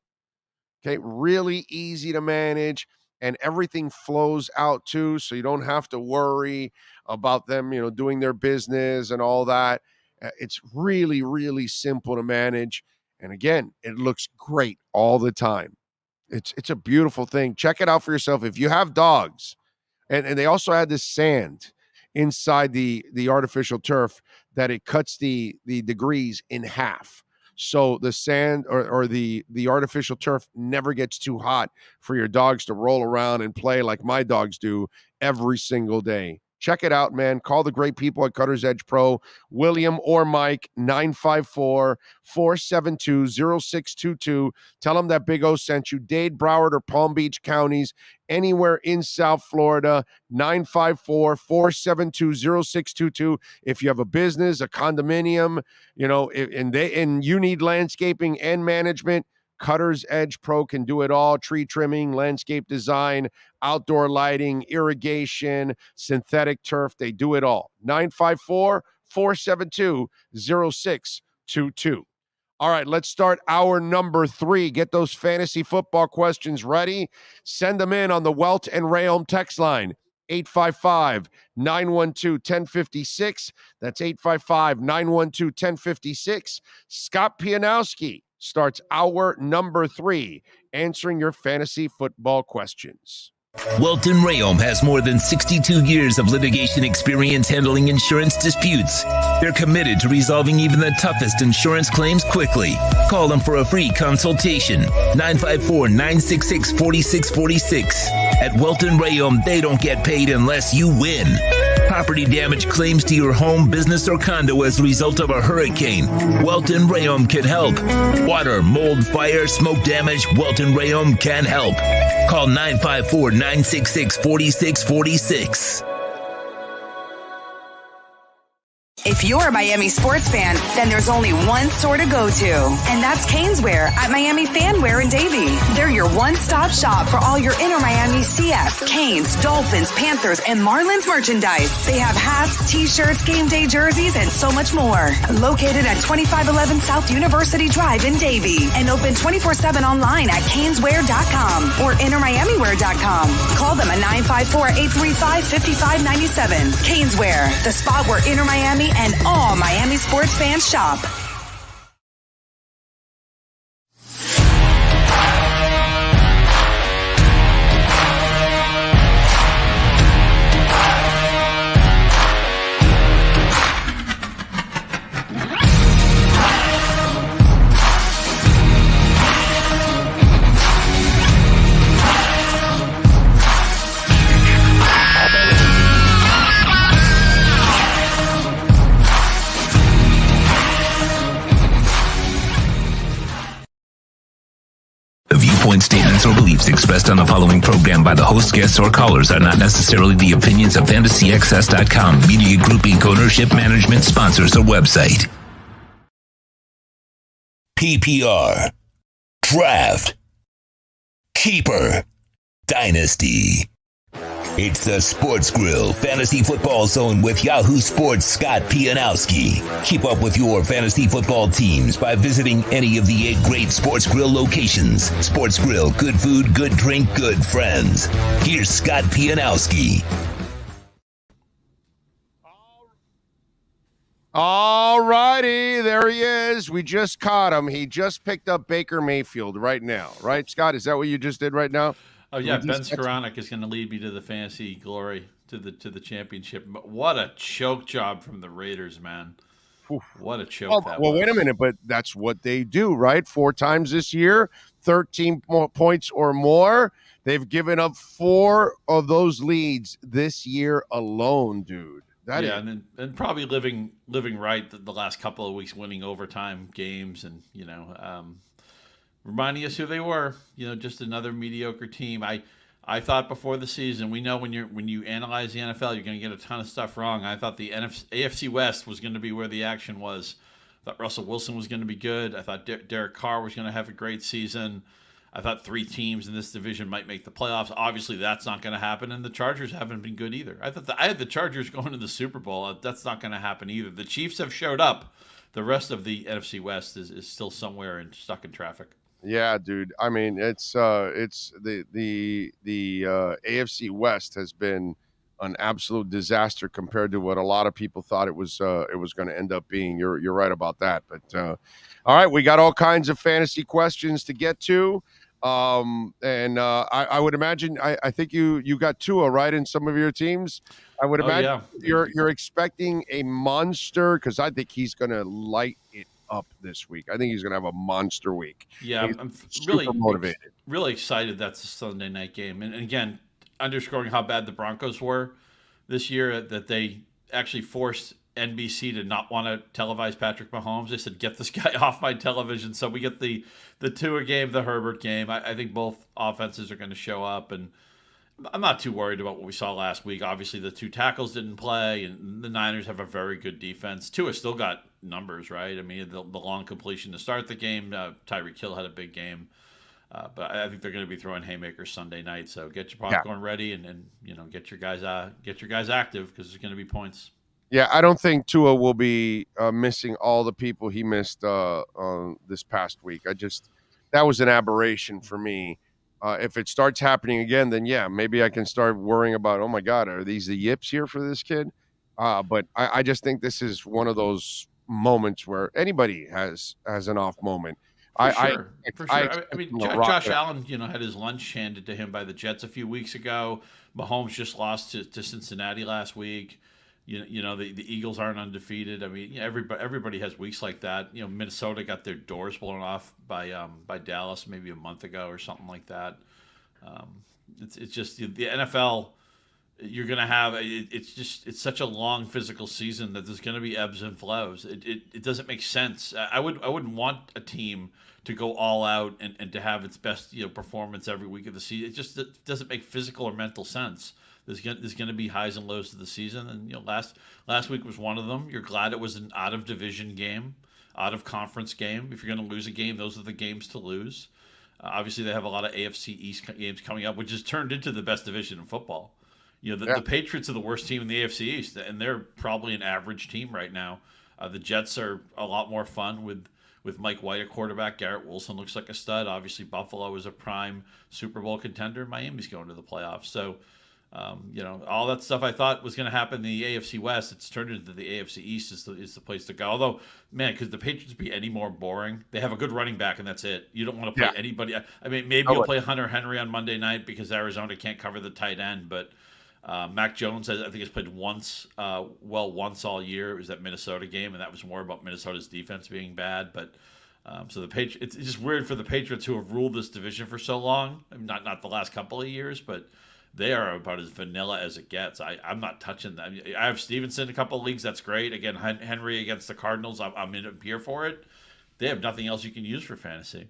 H: Okay, really easy to manage, and everything flows out too, so you don't have to worry about them, doing their business and all that. It's really, really simple to manage. And again, it looks great all the time. It's a beautiful thing. Check it out for yourself. If you have dogs, and they also add this sand inside the artificial turf that it cuts the degrees in half. So the sand or the artificial turf never gets too hot for your dogs to roll around and play like my dogs do every single day. Check it out, man. Call the great people at Cutter's Edge Pro, William or Mike, 954-472-0622. Tell them that Big O sent you. Dade, Broward, or Palm Beach counties, anywhere in South Florida, 954-472-0622. If you have a business, a condominium, and you need landscaping and management, Cutter's Edge Pro can do it all: tree trimming, landscape design, outdoor lighting, irrigation, synthetic turf. They do it all. 954-472-0622. All right, let's start hour number 3. Get those fantasy football questions ready. Send them in on the Welt and Rayom text line, 855-912-1056. That's 855-912-1056. Scott Pianowski starts hour number 3, answering your fantasy football questions.
B: Welton Rayom has more than 62 years of litigation experience handling insurance disputes. They're committed to resolving even the toughest insurance claims quickly. Call them for a free consultation. 954-966-4646. At Welton Rayom, they don't get paid unless you win. Property damage claims to your home, business, or condo as a result of a hurricane. Welton Rayom can help. Water, mold, fire, smoke damage, Welton Rayom can help. Call 954-966-4646.
C: If you're a Miami sports fan, then there's only one store to go to, and that's Caneswear at Miami Fanwear in Davie. They're your one-stop shop for all your Inter Miami CF, Canes, Dolphins, Panthers, and Marlins merchandise. They have hats, t-shirts, game day jerseys, and so much more. Located at 2511 South University Drive in Davie, and open 24/7 online at caneswear.com or intermiamiwear.com. Call them at 954-835-5597. Caneswear, the spot where Inter Miami and all Miami sports fans shop.
B: Statements or beliefs expressed on the following program by the host, guests, or callers are not necessarily the opinions of FantasyXS.com, Media Group Inc., ownership, management, sponsors, or website. PPR, Draft, Keeper, Dynasty. It's the Sports Grill Fantasy Football Zone with Yahoo Sports' Scott Pianowski. Keep up with your fantasy football teams by visiting any of the 8 great Sports Grill locations. Sports Grill, good food, good drink, good friends. Here's Scott Pianowski.
H: All righty, there he is. We just caught him. He just picked up Baker Mayfield right now. Right, Scott? Is that what you just did right now?
N: Oh yeah, Ben Skoranek is going to lead me to the fantasy glory, to the championship. But what a choke job from the Raiders, man! What a choke that was.
H: Well, wait a minute, but that's what they do, right? 4 times this year, 13 points or more. They've given up 4 of those leads this year alone, dude.
N: And probably living right the last couple of weeks, winning overtime games, and reminding us who they were, just another mediocre team. I thought before the season, we know when you analyze the NFL, you're going to get a ton of stuff wrong. I thought the AFC West was going to be where the action was. I thought Russell Wilson was going to be good. I thought Derek Carr was going to have a great season. I thought 3 teams in this division might make the playoffs. Obviously, that's not going to happen, and the Chargers haven't been good either. I had the Chargers going to the Super Bowl. That's not going to happen either. The Chiefs have showed up. The rest of the NFC West is still somewhere and stuck in traffic.
H: Yeah, dude. I mean, it's the AFC West has been an absolute disaster compared to what a lot of people thought it was going to end up being. You're right about that. But all right, we got all kinds of fantasy questions to get to, and I would imagine I think you got Tua right in some of your teams. I would imagine you're expecting a monster, because I think he's going to light it up this week. I think he's going to have a monster week.
N: Yeah, I'm
H: really motivated.
N: Really excited. That's a Sunday night game. And again, underscoring how bad the Broncos were this year, that they actually forced NBC to not want to televise Patrick Mahomes. They said, get this guy off my television. So we get the Tua game, the Herbert game. I think both offenses are going to show up, and I'm not too worried about what we saw last week. Obviously, the 2 tackles didn't play, and the Niners have a very good defense. Tua still got numbers, right? I mean, the long completion to start the game. Tyreek Hill had a big game. But I think they're going to be throwing haymakers Sunday night. So get your popcorn ready and get your guys active because there's going to be points.
H: Yeah, I don't think Tua will be missing all the people he missed this past week. That was an aberration for me. If it starts happening again, then yeah, maybe I can start worrying about, oh my God, are these the yips here for this kid? But I just think this is one of those moments where anybody has an off moment.
N: For sure. I mean, Josh Allen, had his lunch handed to him by the Jets a few weeks ago. Mahomes just lost to Cincinnati last week. The Eagles aren't undefeated. I mean, everybody has weeks like that. Minnesota got their doors blown off by Dallas maybe a month ago or something like that. It's just the NFL. You're going to have it's such a long physical season that there's going to be ebbs and flows. It doesn't make sense. I wouldn't want a team to go all out and to have its best performance every week of the season. It doesn't make physical or mental sense. There's going to be highs and lows to the season, and last week was one of them. You're glad it was an out of division game, out of conference game. If you're going to lose a game, those are the games to lose. Obviously, they have a lot of AFC East games coming up, which has turned into the best division in football. The Patriots are the worst team in the AFC East, and they're probably an average team right now. The Jets are a lot more fun with Mike White at quarterback. Garrett Wilson looks like a stud. Obviously, Buffalo is a prime Super Bowl contender. Miami's going to the playoffs. So, all that stuff I thought was going to happen in the AFC West, it's turned into the AFC East is the place to go. Although, man, could the Patriots be any more boring? They have a good running back, and that's it. You don't want to play anybody. I mean, maybe you'll play Hunter Henry on Monday night because Arizona can't cover the tight end, but Mac Jones, I think, has played once all year. It was that Minnesota game, and that was more about Minnesota's defense being bad. But so the Patriots, it's just weird for the Patriots who have ruled this division for so long. I mean, not the last couple of years, but they are about as vanilla as it gets. I'm not touching that. I have Stevenson in a couple of leagues. That's great. Again, Henry against the Cardinals. I'm here for it. They have nothing else you can use for fantasy.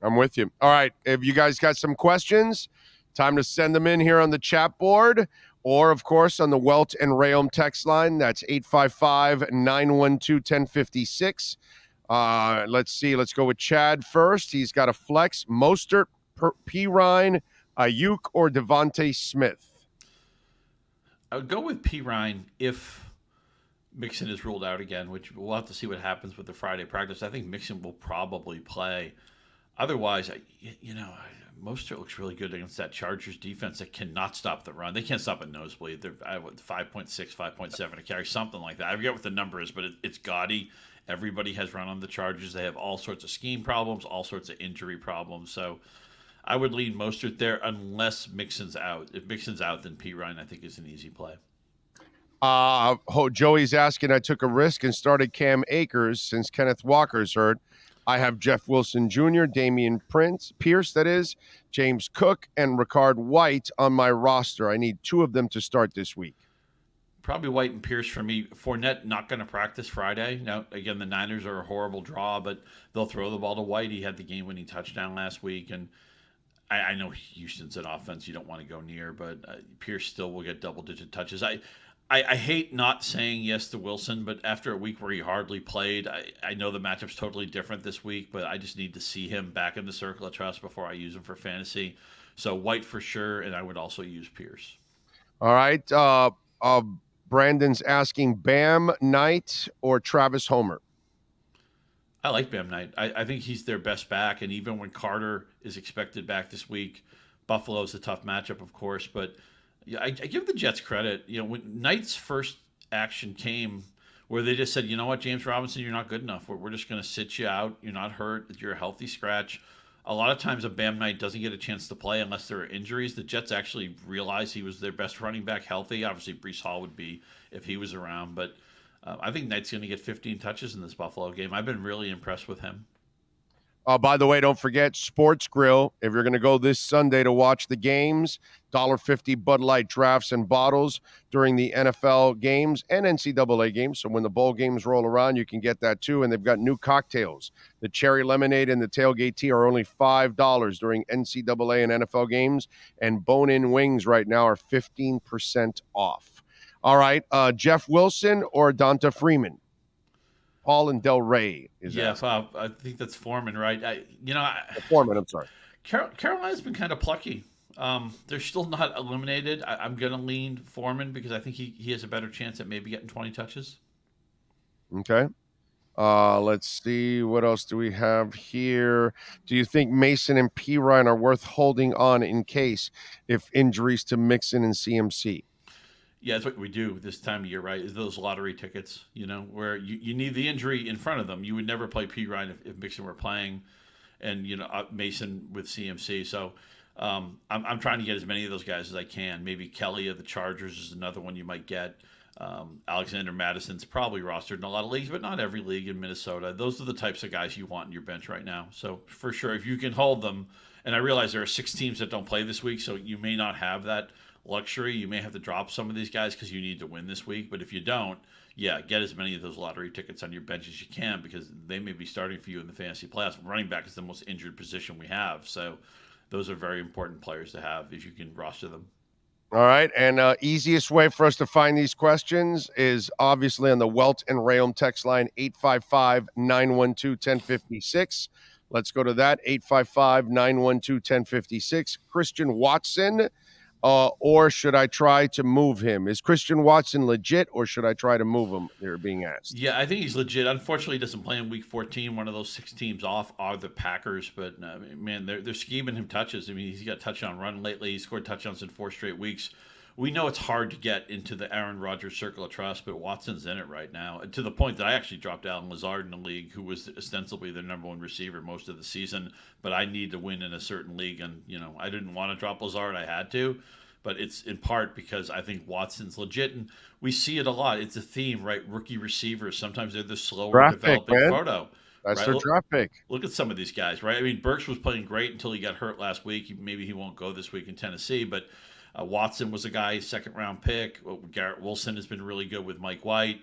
H: I'm with you. All right. If you guys got some questions, time to send them in here on the chat board or, of course, on the Welt and Rayom text line. That's 855-912-1056. Let's see. Let's go with Chad first. He's got a flex. Mostert, Pirine, Ayuk, or Devontae Smith?
N: I would go with Pirine if Mixon is ruled out again, which we'll have to see what happens with the Friday practice. I think Mixon will probably play. Otherwise, Mostert looks really good against that Chargers defense that cannot stop the run. They can't stop a nosebleed. They're 5.6, 5.7 to carry, something like that. I forget what the number is, but it's gaudy. Everybody has run on the Chargers. They have all sorts of scheme problems, all sorts of injury problems. So I would lean Mostert there unless Mixon's out. If Mixon's out, then Pirine, I think, is an easy play.
H: Joey's asking, I took a risk and started Cam Akers since Kenneth Walker's hurt. I have Jeff Wilson Jr., Damian Pierce, that is, James Cook, and Ricard White on my roster. I need two of them to start this week.
N: Probably White and Pierce for me. Fournette not going to practice Friday. Now, again, the Niners are a horrible draw, but they'll throw the ball to White. He had the game-winning touchdown last week, and I know Houston's an offense you don't want to go near, but Pierce still will get double-digit touches. I hate not saying yes to Wilson, but after a week where he hardly played, I know the matchup's totally different this week, but I just need to see him back in the circle of trust before I use him for fantasy. So White for sure, and I would also use Pierce.
H: All right. Brandon's asking Bam Knight or Travis Homer.
N: I like Bam Knight. I think he's their best back, and even when Carter is expected back this week, Buffalo's a tough matchup, of course, but yeah, I give the Jets credit. When Knight's first action came where they just said, you know what, James Robinson, you're not good enough. We're just going to sit you out. You're not hurt. You're a healthy scratch. A lot of times a Bam Knight doesn't get a chance to play unless there are injuries. The Jets actually realized he was their best running back healthy. Obviously, Breece Hall would be if he was around. But I think Knight's going to get 15 touches in this Buffalo game. I've been really impressed with him.
H: By the way, don't forget Sports Grill. If you're going to go this Sunday to watch the games, $1.50 Bud Light drafts and bottles during the NFL games and NCAA games. So when the bowl games roll around, you can get that too. And they've got new cocktails. The cherry lemonade and the tailgate tea are only $5 during NCAA and NFL games. And bone-in wings right now are 15% off. All right, Jeff Wilson or Donta Freeman? Paul and Del Rey is asking.
N: I think that's Foreman, right?
H: Foreman, I'm sorry.
N: Carolina's been kind of plucky. They're still not eliminated. I'm going to lean Foreman because I think he has a better chance at maybe getting 20 touches.
H: Okay. Let's see. What else do we have here? Do you think Mason and P. Ryan are worth holding on in case if injuries to Mixon and CMC?
N: Yeah, that's what we do this time of year, right? Is those lottery tickets, where you need the injury in front of them. You would never play P. Ryan if Mixon were playing, and Mason with CMC. So I'm trying to get as many of those guys as I can. Maybe Kelly of the Chargers is another one you might get. Alexander Madison's probably rostered in a lot of leagues, but not every league in Minnesota. Those are the types of guys you want in your bench right now. So for sure, if you can hold them, and I realize there are 6 teams that don't play this week, so you may not have that luxury. You may have to drop some of these guys because you need to win this week. But if you don't, get as many of those lottery tickets on your bench as you can because they may be starting for you in the fantasy playoffs. Running back is the most injured position we have. So those are very important players to have if you can roster them.
H: All right, and easiest way for us to find these questions is obviously on the Welt and Rayom text line, 855-912-1056. Let's go to that, 855-912-1056. Christian Watson, or should I try to move him? Is Christian Watson legit, or should I try to move him? They're being asked.
N: Yeah, I think he's legit. Unfortunately, he doesn't play in Week 14. One of those 6 teams off are the Packers, but man, they're scheming him touches. I mean, he's got touchdown run lately. He scored touchdowns in 4 straight weeks. We know it's hard to get into the Aaron Rodgers circle of trust, but Watson's in it right now, to the point that I actually dropped Allen Lazard in the league, who was ostensibly their number 1 receiver most of the season. But I need to win in a certain league, and I didn't want to drop Lazard. I had to. But it's in part because I think Watson's legit, and we see it a lot. It's a theme, right? Rookie receivers, sometimes they're the slower
H: Draft
N: developing
H: pick,
N: photo.
H: That's
N: right?
H: their draft pick.
N: Look at some of these guys, right? I mean, Burks was playing great until he got hurt last week. Maybe he won't go this week in Tennessee, but Watson was a guy, 2nd-round pick. Garrett Wilson has been really good with Mike White.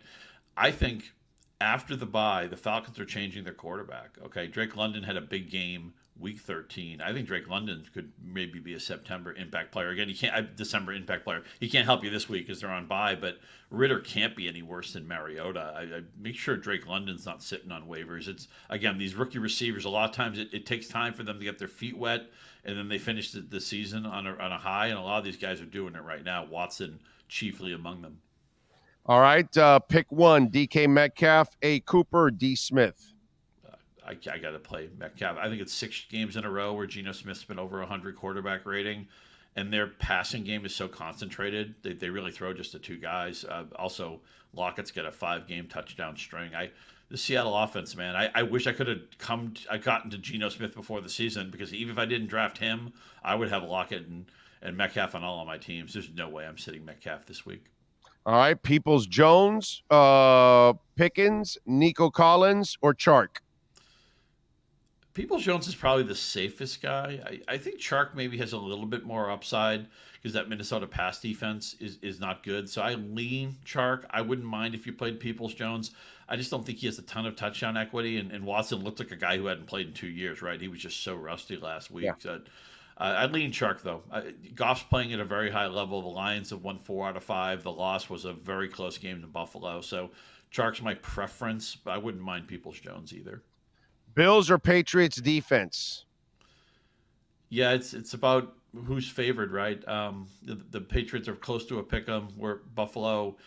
N: I think after the bye, the Falcons are changing their quarterback. Okay, Drake London had a big game Week 13. I think Drake London could maybe be a September impact player. Again, he can't December impact player. He can't help you this week because they're on bye, but Ritter can't be any worse than Mariota. I make sure Drake London's not sitting on waivers. It's, again, these rookie receivers, a lot of times it takes time for them to get their feet wet, and then they finish the season on a high, and a lot of these guys are doing it right now. Watson chiefly among them.
H: All right, pick one, DK Metcalf, A. Cooper, D. Smith.
N: I got to play Metcalf. I think it's 6 games in a row where Geno Smith's been over 100 quarterback rating, and their passing game is so concentrated. They really throw just to 2 guys. Also, Lockett's got a 5-game touchdown string. The Seattle offense, man, I wish I could have gotten to Geno Smith before the season, because even if I didn't draft him, I would have Lockett and Metcalf on all of my teams. There's no way I'm sitting Metcalf this week.
H: All right, Peoples-Jones, Pickens, Nico Collins, or Chark?
N: Peoples-Jones is probably the safest guy. I think Chark maybe has a little bit more upside because that Minnesota pass defense is not good. So I lean Chark. I wouldn't mind if you played Peoples-Jones. I just don't think he has a ton of touchdown equity. And Watson looked like a guy who hadn't played in 2 years, right? He was just so rusty last week. Yeah. So, I'd lean Chark, though. Goff's playing at a very high level. The Lions have won 4 out of 5. The loss was a very close game to Buffalo. So Chark's my preference, but I wouldn't mind Peoples-Jones either.
H: Bills or Patriots defense?
N: Yeah, it's about who's favored, right? The Patriots are close to a pick-em, where Buffalo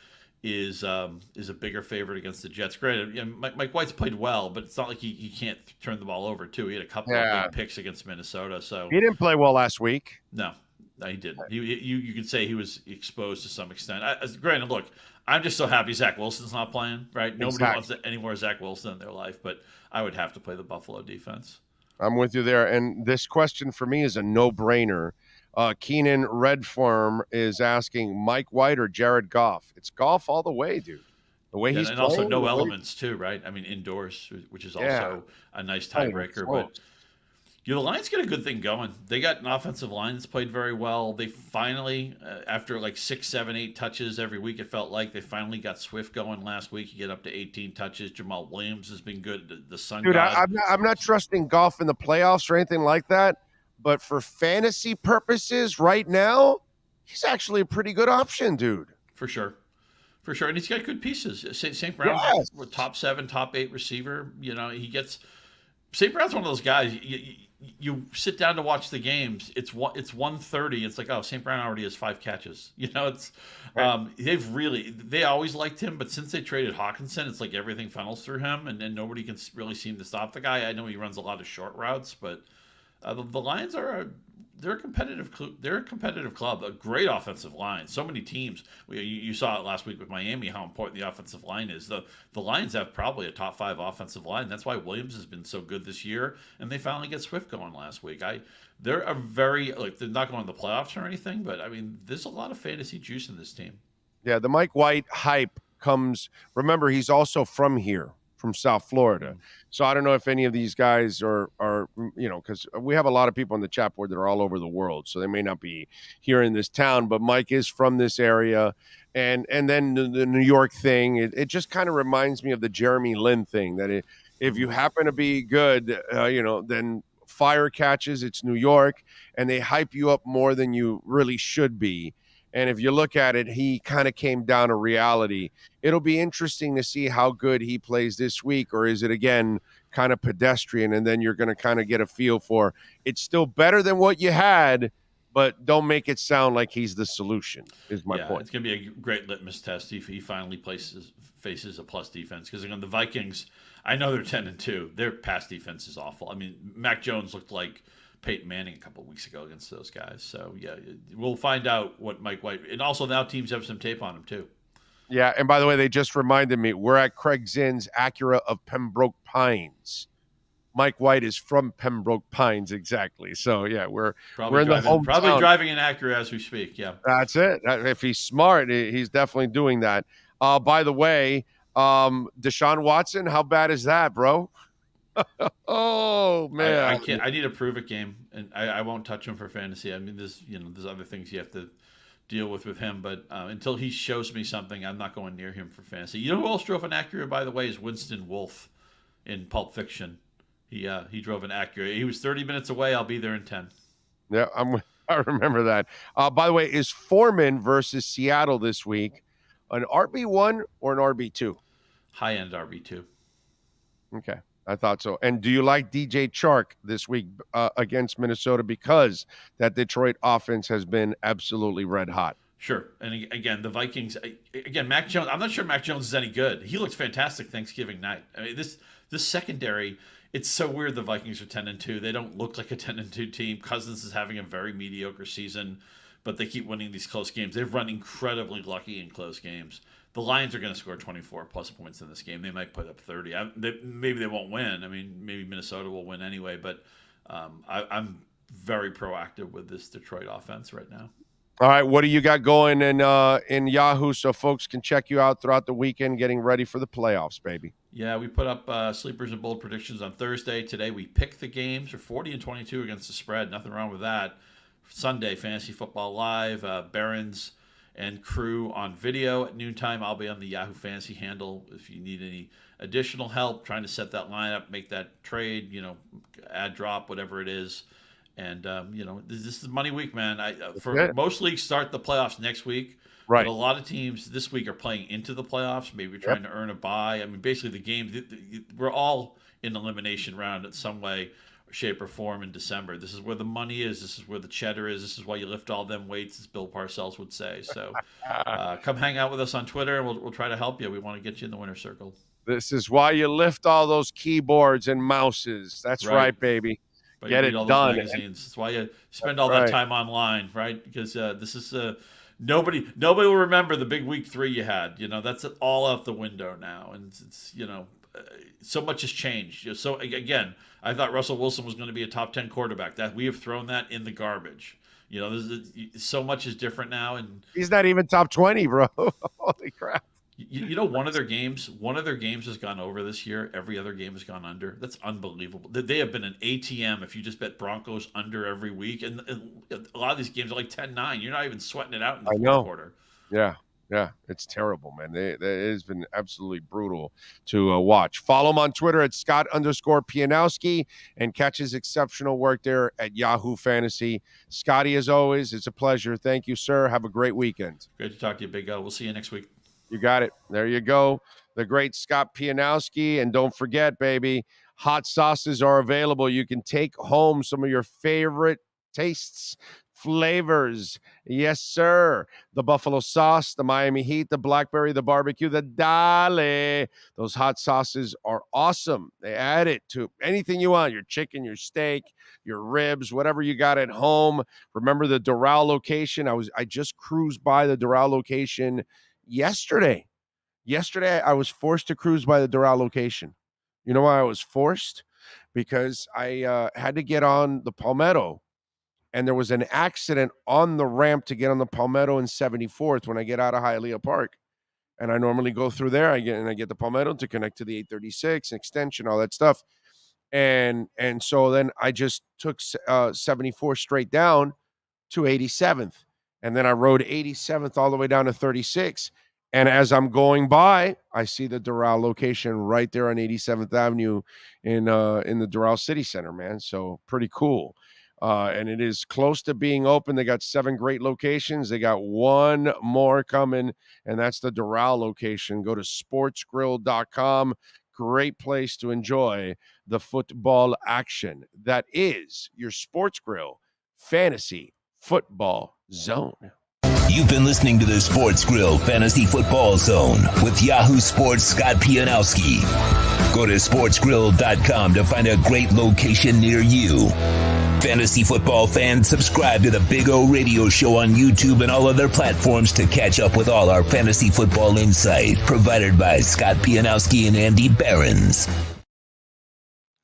N: is a bigger favorite against the Jets. Granted, Mike White's played well, but it's not like he can't turn the ball over too. He had a couple of big picks against Minnesota, so
H: he didn't play well last week.
N: No, he didn't. You could say he was exposed to some extent. Granted, look, I'm just so happy Zach Wilson's not playing, right? Nobody wants any more Zach Wilson in their life, but I would have to play the Buffalo defense.
H: I'm with you there. And this question for me is a no-brainer. Keenan Redfarm is asking Mike White or Jared Goff. It's Goff all the way, dude. The way he's
N: and
H: playing,
N: also no elements too, right? I mean, indoors, which is also a nice tiebreaker. But the Lions get a good thing going. They got an offensive line that's played very well. They finally, after like 6, 7, 8 touches every week, it felt like they finally got Swift going last week. You get up to 18 touches. Jamal Williams has been good. The Sun
H: Dude,
N: God.
H: I'm not trusting Goff in the playoffs or anything like that. But for fantasy purposes right now, he's actually a pretty good option, dude.
N: For sure. For sure, and he's got good pieces. St. Brown's top 7, top 8 receiver. St. Brown's one of those guys. You sit down to watch the games. It's 1:30. It's like, oh, St. Brown already has 5 catches. It's they always liked him, but since they traded Hawkinson, it's like everything funnels through him, and nobody can really seem to stop the guy. I know he runs a lot of short routes, but the Lions they're a competitive club, a great offensive line. So many teams. You saw it last week with Miami, how important the offensive line is. The Lions have probably a top 5 offensive line. That's why Williams has been so good this year, and they finally get Swift going last week. They're a very, they're not going to the playoffs or anything, but I mean, there's a lot of fantasy juice in this team.
H: Yeah, the Mike White hype comes. Remember, he's also from here, from South Florida. So I don't know if any of these guys are because we have a lot of people on the chat board that are all over the world, so they may not be here in this town, but Mike is from this area. And then the New York thing, it just kind of reminds me of the Jeremy Lin thing, that if you happen to be good, then fire catches, it's New York, and they hype you up more than you really should be. And if you look at it, he kind of came down to reality. It'll be interesting to see how good he plays this week, or is it, again, kind of pedestrian, and then you're going to kind of get a feel for it's still better than what you had, but don't make it sound like he's the solution, is my point.
N: It's going to be a great litmus test if he finally faces a plus defense. Because, again, the Vikings, I know they're 10-2. Their pass defense is awful. I mean, Mac Jones looked like Peyton Manning a couple of weeks ago against those guys. So, yeah, we'll find out what Mike White – and also now teams have some tape on him too.
H: Yeah, and by the way, they just reminded me, we're at Craig Zinn's Acura of Pembroke Pines. Mike White is from Pembroke Pines, exactly. So, yeah, we're in the hometown.
N: Probably driving an Acura as we speak, yeah.
H: That's it. If he's smart, he's definitely doing that. By the way, Deshaun Watson, how bad is that, bro? Oh, man.
N: I need a prove-it game, and I won't touch him for fantasy. I mean, there's other things you have to deal with him, but until he shows me something, I'm not going near him for fantasy. You know who else drove an Acura, by the way, is Winston Wolfe in Pulp Fiction. He drove an Acura. He was 30 minutes away. I'll be there in 10.
H: Yeah, I remember that. By the way, is Foreman versus Seattle this week an RB1 or an RB2?
N: High-end RB2.
H: Okay, I thought so. And do you like DJ Chark this week against Minnesota, because that Detroit offense has been absolutely red hot?
N: Sure. And again, the Vikings, Mac Jones, I'm not sure Mac Jones is any good. He looked fantastic Thanksgiving night. I mean, this secondary, it's so weird the Vikings are 10-2. They don't look like a 10-2 team. Cousins is having a very mediocre season, but they keep winning these close games. They've run incredibly lucky in close games. The Lions are going to score 24-plus points in this game. They might put up 30. Maybe they won't win. I mean, maybe Minnesota will win anyway, but I'm very proactive with this Detroit offense right now.
H: All right, what do you got going in Yahoo so folks can check you out throughout the weekend getting ready for the playoffs, baby?
N: Yeah, we put up sleepers and bold predictions on Thursday. Today we pick the games. We're 40-22 against the spread. Nothing wrong with that. Sunday, Fantasy Football Live, Barons and crew on video at noontime. I'll be on the Yahoo Fantasy handle if you need any additional help trying to set that lineup, make that trade, add, drop, whatever it is. And, this is money week, man. Most leagues start the playoffs next week.
H: Right.
N: But a lot of teams this week are playing into the playoffs, maybe trying to earn a bye. I mean, basically the games, we're all in elimination round in some way, shape, or form in December. This is where the money is. This is where the cheddar is. This is why you lift all them weights, as Bill Parcells would say. So come hang out with us on Twitter, and we'll try to help you. We want to get you in the winner's circle.
H: This is why you lift all those keyboards and mouses. That's right baby.
N: But
H: get it done.
N: That's why you spend all that time online, right? Because this is nobody will remember the big week 3 you had. That's all out the window now, and it's so much has changed. So again, I thought Russell Wilson was going to be a top 10 quarterback. That we have thrown that in the garbage. So much is different now, and
H: he's not even top 20, bro. Holy crap.
N: One of their games has gone over this year. Every other game has gone under. That's unbelievable. They have been an ATM if you just bet Broncos under every week. And a lot of these games are like 10-9. You're not even sweating it out in the fourth quarter.
H: Yeah, it's terrible, man. It has been absolutely brutal to watch. Follow him on Twitter at Scott_Pianowski and catch his exceptional work there at Yahoo Fantasy. Scotty, as always, it's a pleasure. Thank you, sir. Have a great weekend.
N: Great to talk to you, Big O. We'll see you next week.
H: You got it. There you go. The great Scott Pianowski. And don't forget, baby, hot sauces are available. You can take home some of your favorite tastes, flavors. Yes, sir. The buffalo sauce, the Miami Heat, the blackberry, the barbecue, the Dale. Those hot sauces are awesome. They add it to anything you want, your chicken, your steak, your ribs, whatever you got at home. Remember the Doral location? I just cruised by the Doral location yesterday. Yesterday, I was forced to cruise by the Doral location. You know why I was forced? Because I had to get on the Palmetto, and there was an accident on the ramp to get on the Palmetto and 74th when I get out of Hialeah Park. And I normally go through there. I get the Palmetto to connect to the 836 extension, all that stuff. And so then I just took 74 straight down to 87th. And then I rode 87th all the way down to 36. And as I'm going by, I see the Doral location right there on 87th Avenue in the Doral City Center, man. So pretty cool. And it is close to being open. They got 7 great locations. They got one more coming, and that's the Doral location. Go to sportsgrill.com. Great place to enjoy the football action. That is your Sports Grill Fantasy Football Zone.
B: You've been listening to the Sports Grill Fantasy Football Zone with Yahoo Sports' Scott Pianowski. Go to sportsgrill.com to find a great location near you. Fantasy football fans, subscribe to the Big O Radio Show on YouTube and all other platforms to catch up with all our fantasy football insight provided by Scott Pianowski and Andy Behrens.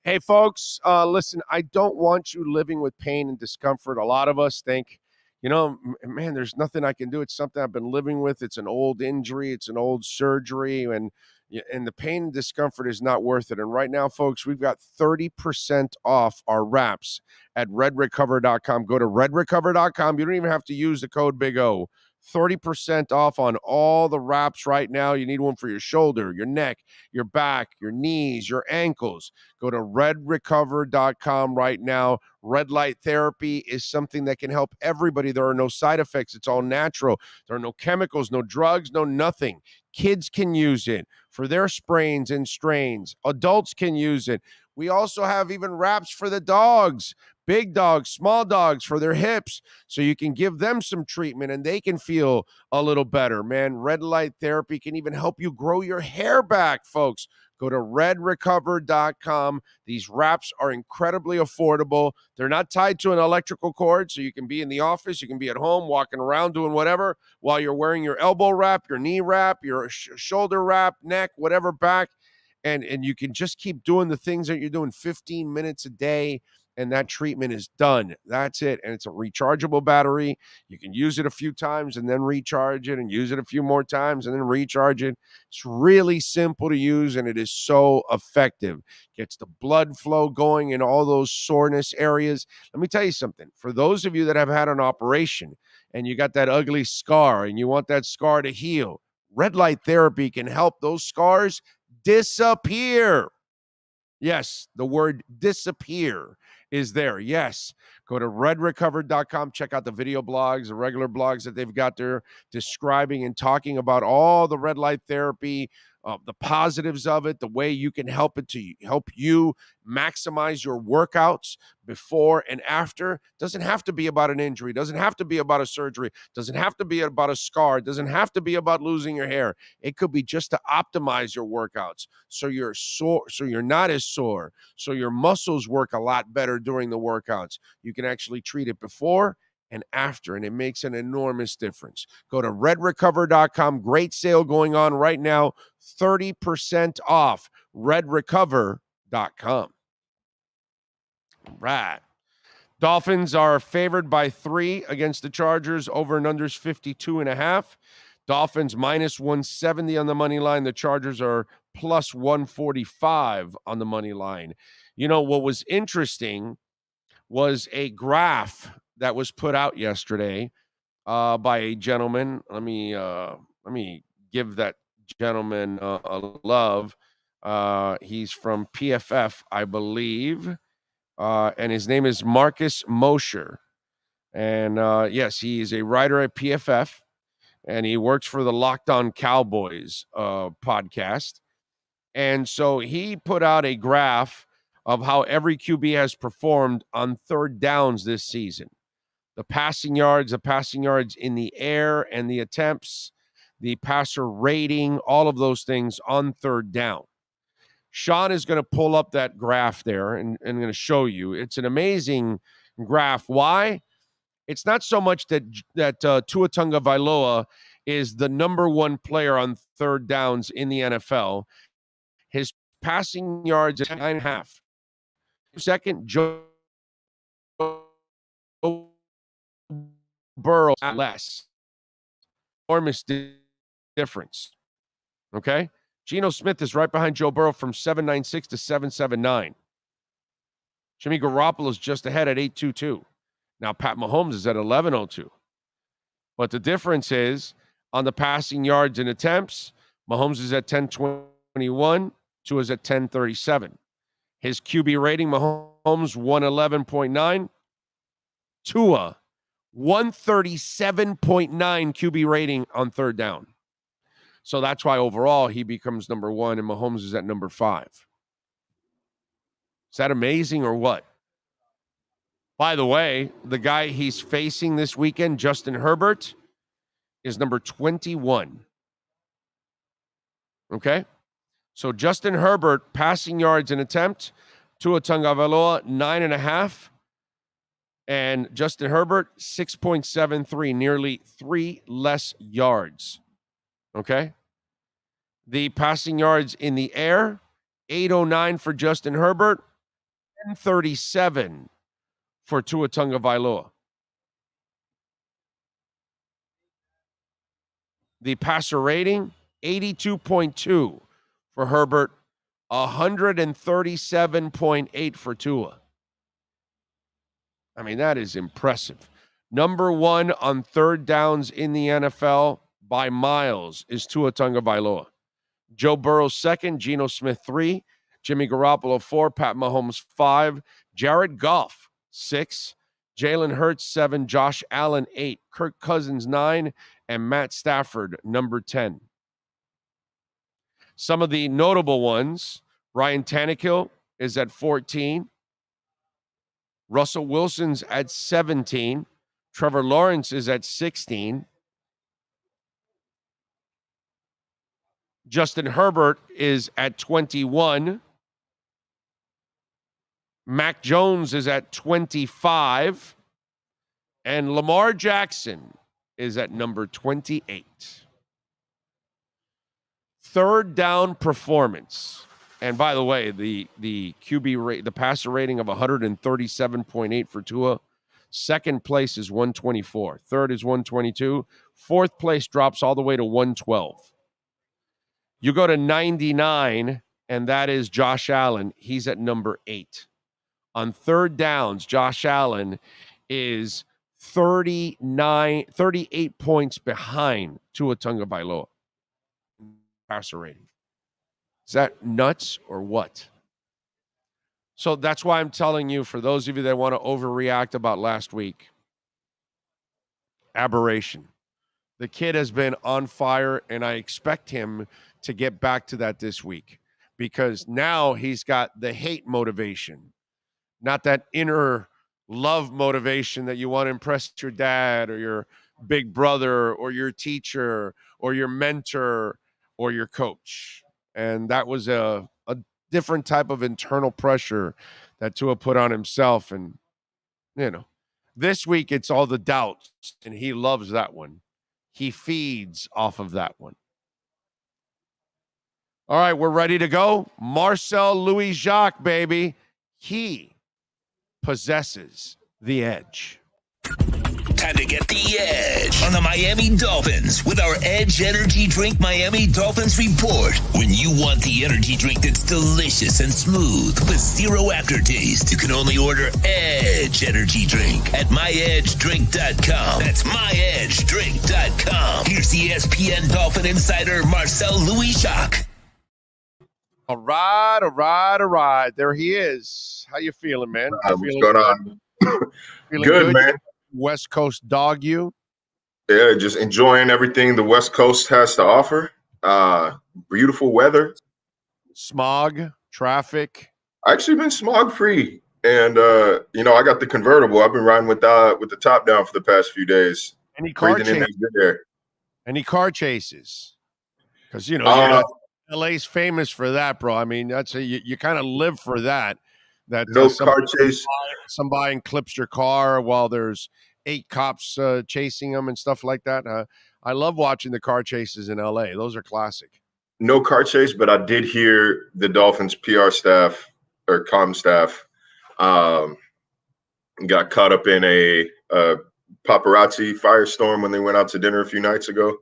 H: Hey, folks, listen, I don't want you living with pain and discomfort. A lot of us think, you know, man, there's nothing I can do. It's something I've been living with. It's an old injury. It's an old surgery. And the pain and discomfort is not worth it. And right now, folks, we've got 30% off our wraps at redrecover.com. Go to redrecover.com. You don't even have to use the code Big O. 30% off on all the wraps right now. You need one for your shoulder, your neck, your back, your knees, your ankles. Go to redrecover.com right now. Red light therapy is something that can help everybody. There are no side effects. It's all natural. There are no chemicals, no drugs, no nothing. Kids can use it for their sprains and strains. Adults can use it. We also have even wraps for the dogs. Big dogs, small dogs, for their hips, so you can give them some treatment and they can feel a little better, man. Red light therapy can even help you grow your hair back, folks. Go to redrecover.com. These wraps are incredibly affordable. They're not tied to an electrical cord, so you can be in the office, you can be at home, walking around, doing whatever, while you're wearing your elbow wrap, your knee wrap, your shoulder wrap, neck, whatever, back, and you can just keep doing the things that you're doing 15 minutes a day, and that treatment is done. That's it. And it's a rechargeable battery. You can use it a few times and then recharge it, and use it a few more times and then recharge it. It's really simple to use, and it is so effective. Gets the blood flow going in all those soreness areas. Let me tell you something. For those of you that have had an operation and you got that ugly scar and you want that scar to heal, red light therapy can help those scars disappear. Yes, the word disappear is there. Yes. Go to redrecover.com. Check out the video blogs, the regular blogs that they've got there describing and talking about all the red light therapy, the positives of it, the way you can help it to help you maximize your workouts before and after. Doesn't have to be about an injury. Doesn't have to be about a surgery. Doesn't have to be about a scar. Doesn't have to be about losing your hair. It could be just to optimize your workouts so you're sore, so you're not as sore, so your muscles work a lot better during the workouts. You can actually treat it before and after, and it makes an enormous difference. Go to redrecover.com. Great sale going on right now. 30% off. redrecover.com. Right. Dolphins are favored by 3 against the Chargers. Over and unders 52.5. Dolphins minus 170 on the money line. The Chargers are plus 145 on the money line. You know, what was interesting was a graph that was put out yesterday by a gentleman. Let me give that gentleman a love. He's from PFF, I believe, and his name is Marcus Mosher. And yes, he is a writer at PFF, and he works for the Locked On Cowboys podcast. And so he put out a graph of how every QB has performed on third downs this season. The passing yards in the air and the attempts, the passer rating, all of those things on third down. Sean is going to pull up that graph there and going to show you. It's an amazing graph. Why? It's not so much that Tua Tagovailoa is the number one player on third downs in the NFL. His passing yards is 9.5. Second, Joe Burrow less. Enormous difference. Okay? Geno Smith is right behind Joe Burrow from 7.96 to 7.79. Jimmy Garoppolo is just ahead at 8.22. Now, Pat Mahomes is at 11.02. But the difference is on the passing yards and attempts, Mahomes is at 10.21. Tua is at 10.37. His QB rating, Mahomes 111.9. Tua 137.9 QB rating on third down. So that's why overall he becomes number one and Mahomes is at number 5. Is that amazing or what? By the way, the guy he's facing this weekend, Justin Herbert, is number 21. Okay? So Justin Herbert, passing yards and attempt, Tua Tagovailoa, 9.5. And Justin Herbert, 6.73, nearly 3 less yards. Okay? The passing yards in the air, 809 for Justin Herbert, 1037 for Tua Tagovailoa. The passer rating, 82.2 for Herbert, 137.8 for Tua. I mean, that is impressive. Number one on third downs in the NFL by miles is Tua Tagovailoa. Joe Burrow second, Geno Smith 3, Jimmy Garoppolo 4, Pat Mahomes 5, Jared Goff 6, Jalen Hurts 7, Josh Allen 8, Kirk Cousins 9, and Matt Stafford number 10. Some of the notable ones, Ryan Tannehill is at 14. Russell Wilson's at 17. Trevor Lawrence is at 16. Justin Herbert is at 21. Mac Jones is at 25. And Lamar Jackson is at number 28. Third down performance. And by the way, the QB rate, the passer rating of 137.8 for Tua. Second place is 124. Third is 122. Fourth place drops all the way to 112. You go to 99, and that is Josh Allen. He's at number 8. On third downs, Josh Allen is 38 points behind Tua Tagovailoa. Passer rating. Is that nuts or what? So that's why I'm telling you, for those of you that want to overreact about last week, aberration. The kid has been on fire, and I expect him to get back to that this week because now he's got the hate motivation, not that inner love motivation that you want to impress your dad or your big brother or your teacher or your mentor or your coach. And that was a different type of internal pressure that Tua put on himself. And, you know, this week it's all the doubts, and he loves that one. He feeds off of that one. All right, we're ready to go. Marcel Louis-Jacques, baby. He possesses the edge.
B: Time to get the edge on the Miami Dolphins with our Edge Energy Drink Miami Dolphins report. When you want the energy drink that's delicious and smooth with zero aftertaste, you can only order Edge Energy Drink at myedgedrink.com. That's myedgedrink.com. Here's ESPN Dolphin insider Marcel Louis-Jacques.
H: All right. There he is. How you feeling, man?
O: What's going on?
H: Feeling
O: good, man.
H: West Coast dog you?
O: Yeah, just enjoying everything the West Coast has to offer. Beautiful weather.
H: Smog, traffic.
O: I actually been smog free. And I got the convertible. I've been riding with the top down for the past few days.
H: Any car
O: breathing in
H: chases?
O: that good air.
H: Any car chases? Because LA's famous for that, bro. I mean, that's you kind of live for that. That
O: no car chase.
H: Somebody clips your car while there's 8 cops chasing them and stuff like that. I love watching the car chases in LA. Those are classic.
O: No car chase, but I did hear the Dolphins PR staff or comm staff got caught up in a paparazzi firestorm when they went out to dinner a few nights ago.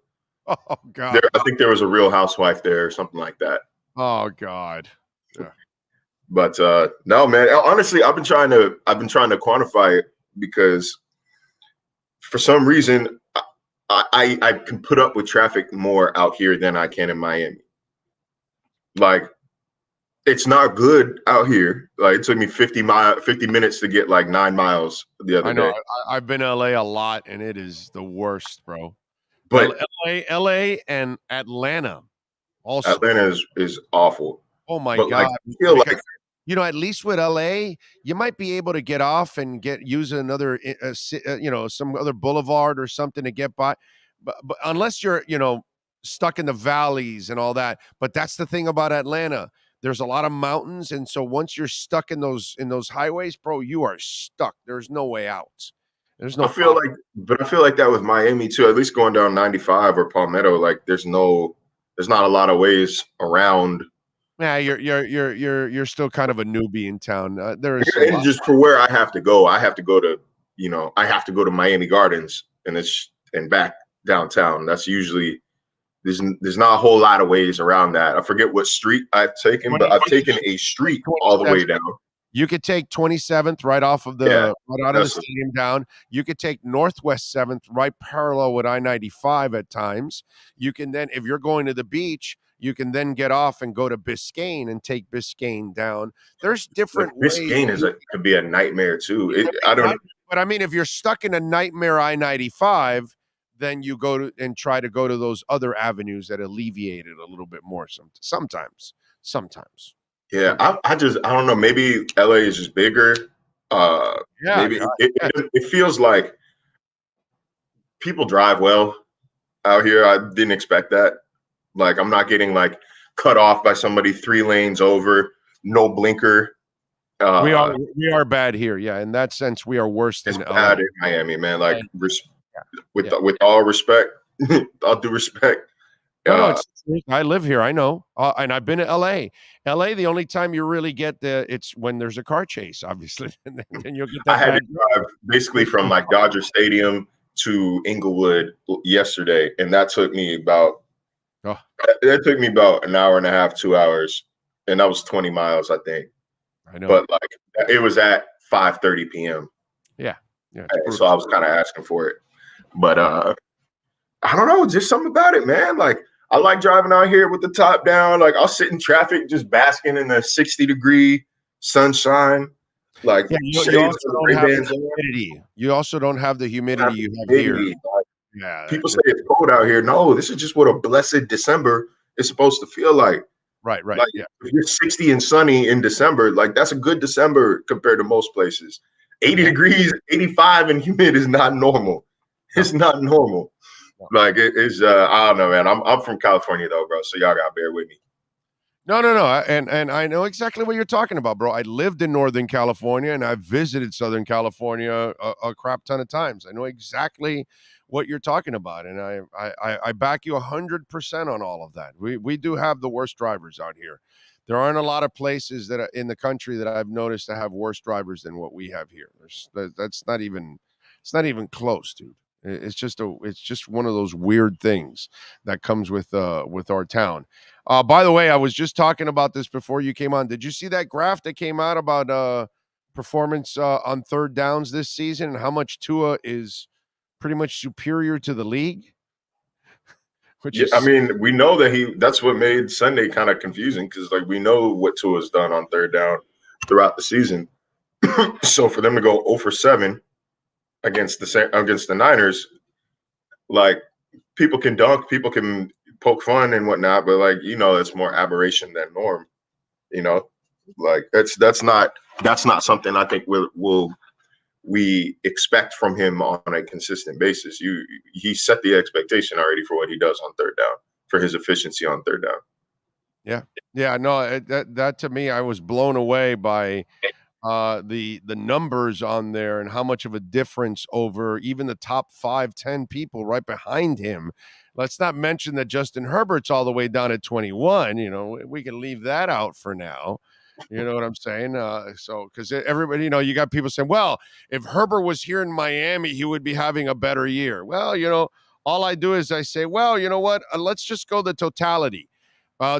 H: Oh God!
O: I think there was a Real Housewife there or something like that.
H: Oh God! Yeah.
O: But no, man. Honestly, I've been trying to quantify it because for some reason I can put up with traffic more out here than I can in Miami. Like, it's not good out here. Like, it took me 50 minutes to get like 9 miles the other day.
H: I've been to LA a lot, and it is the worst, bro.
O: But
H: LA and Atlanta also.
O: Atlanta is awful.
H: Oh my
O: God!
H: Like,
O: I feel like
H: at least with LA, you might be able to get off and use another, some other boulevard or something to get by. But unless you're, stuck in the valleys and all that. But that's the thing about Atlanta. There's a lot of mountains, and so once you're stuck in those highways, bro, you are stuck. There's no way out. There's no.
O: I feel like that with Miami too. At least going down 95 or Palmetto, like there's not a lot of ways around.
H: Yeah, you're still kind of a newbie in town. There is
O: just for where I have to go. I have to go to Miami Gardens and back downtown. That's usually there's not a whole lot of ways around that. I forget what street I've taken, but I've taken a street all the way down.
H: You could take 27th right off of right out of the stadium down. You could take Northwest 7th right parallel with I-95 at times. You can then, if you're going to the beach, you can then get off and go to Biscayne and take Biscayne down. There's different ways.
O: Biscayne could be a nightmare too.
H: But I mean, if you're stuck in a nightmare I-95, then you go and try to go to those other avenues that alleviate it a little bit more. Sometimes.
O: Yeah, I don't know. Maybe LA is just bigger. Maybe it feels like people drive well out here. I didn't expect that. Like, I'm not getting like cut off by somebody 3 lanes over, no blinker.
H: We are bad here. Yeah, in that sense, we are worse than
O: LA. Bad in Miami, man. Like, with all respect, all due respect.
H: No, I live here. I know, and I've been to LA. LA, the only time you really get it's when there's a car chase, obviously. And then you'll get that.
O: I had to drive basically from like Dodger Stadium to Inglewood yesterday, and that took me about an hour and a half, 2 hours, and that was 20 miles, I think.
H: I know,
O: but like it was at 5:30 p.m.
H: Yeah.
O: So I was kind of asking for it, but I don't know, just something about it, man. Like, I like driving out here with the top down. Like, I'll sit in traffic just basking in the 60-degree sunshine. Like,
H: you also don't have the humidity. You also don't have the humidity you have here.
O: Yeah, people say it's cold out here. No, this is just what a blessed December is supposed to feel like.
H: Right.
O: Like, if you're 60 and sunny in December, like, that's a good December compared to most places. 80 degrees, 85 and humid is not normal. It's not normal. Like, it's I don't know, man. I'm from California though, bro. So y'all gotta bear with me.
H: No. And I know exactly what you're talking about, bro. I lived in Northern California and I visited Southern California a crap ton of times. I know exactly what you're talking about, and I back you 100% on all of that. We do have the worst drivers out here. There aren't a lot of places that are in the country that I've noticed to have worse drivers than what we have here. It's not even close, dude. It's just one of those weird things that comes with our town. By the way, I was just talking about this before you came on. Did you see that graph that came out about performance on third downs this season and how much Tua is pretty much superior to the league?
O: I mean, we know that that's what made Sunday kind of confusing, because like we know what Tua's done on third down throughout the season. So for them to go 0 for 7 against the Niners, like people can dunk, people can poke fun and whatnot, but like, it's more aberration than norm. Like that's not something I think we expect from him on a consistent basis. He set the expectation already for what he does on third down, for his efficiency on third down.
H: Yeah, no, that to me, I was blown away by the numbers on there and how much of a difference over even the top 5-10 people right behind him. Let's not mention that Justin Herbert's all the way down at 21. We can leave that out for now. You know what I'm saying? So because everybody, you got people saying, well, if Herbert was here in Miami, he would be having a better year. Well, all I do is I say, well, you know what? Let's just go the totality.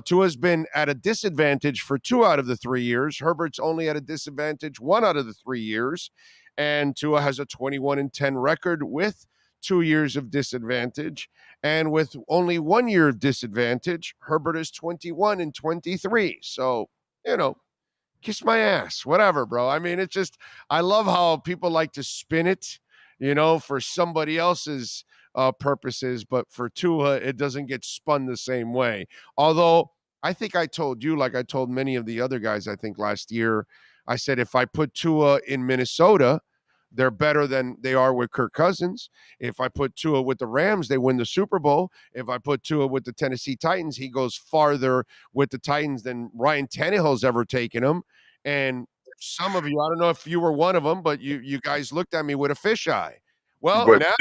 H: Tua's been at a disadvantage for 2 out of the 3 years. Herbert's only at a disadvantage 1 out of the 3 years. And Tua has a 21-10 record with 2 years of disadvantage. And with only 1 year of disadvantage, Herbert is 21-23. So, kiss my ass, whatever, bro. I mean, it's just, I love how people like to spin it, for somebody else's purposes, but for Tua, it doesn't get spun the same way. Although I think I told you, like I told many of the other guys, I think last year, I said, if I put Tua in Minnesota, they're better than they are with Kirk Cousins. If I put Tua with the Rams, they win the Super Bowl. If I put Tua with the Tennessee Titans, he goes farther with the Titans than Ryan Tannehill's ever taken him. And some of you, I don't know if you were one of them, but you guys looked at me with a fisheye. Well, now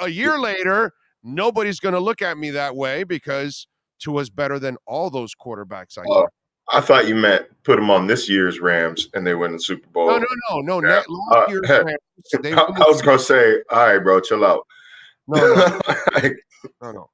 H: a year later, nobody's going to look at me that way because Tua's better than all those quarterbacks I know.
O: I thought you meant put them on this year's Rams and they win the Super Bowl.
H: No. Last year's Rams.
O: I was going to say, all right, bro, chill out.
H: No.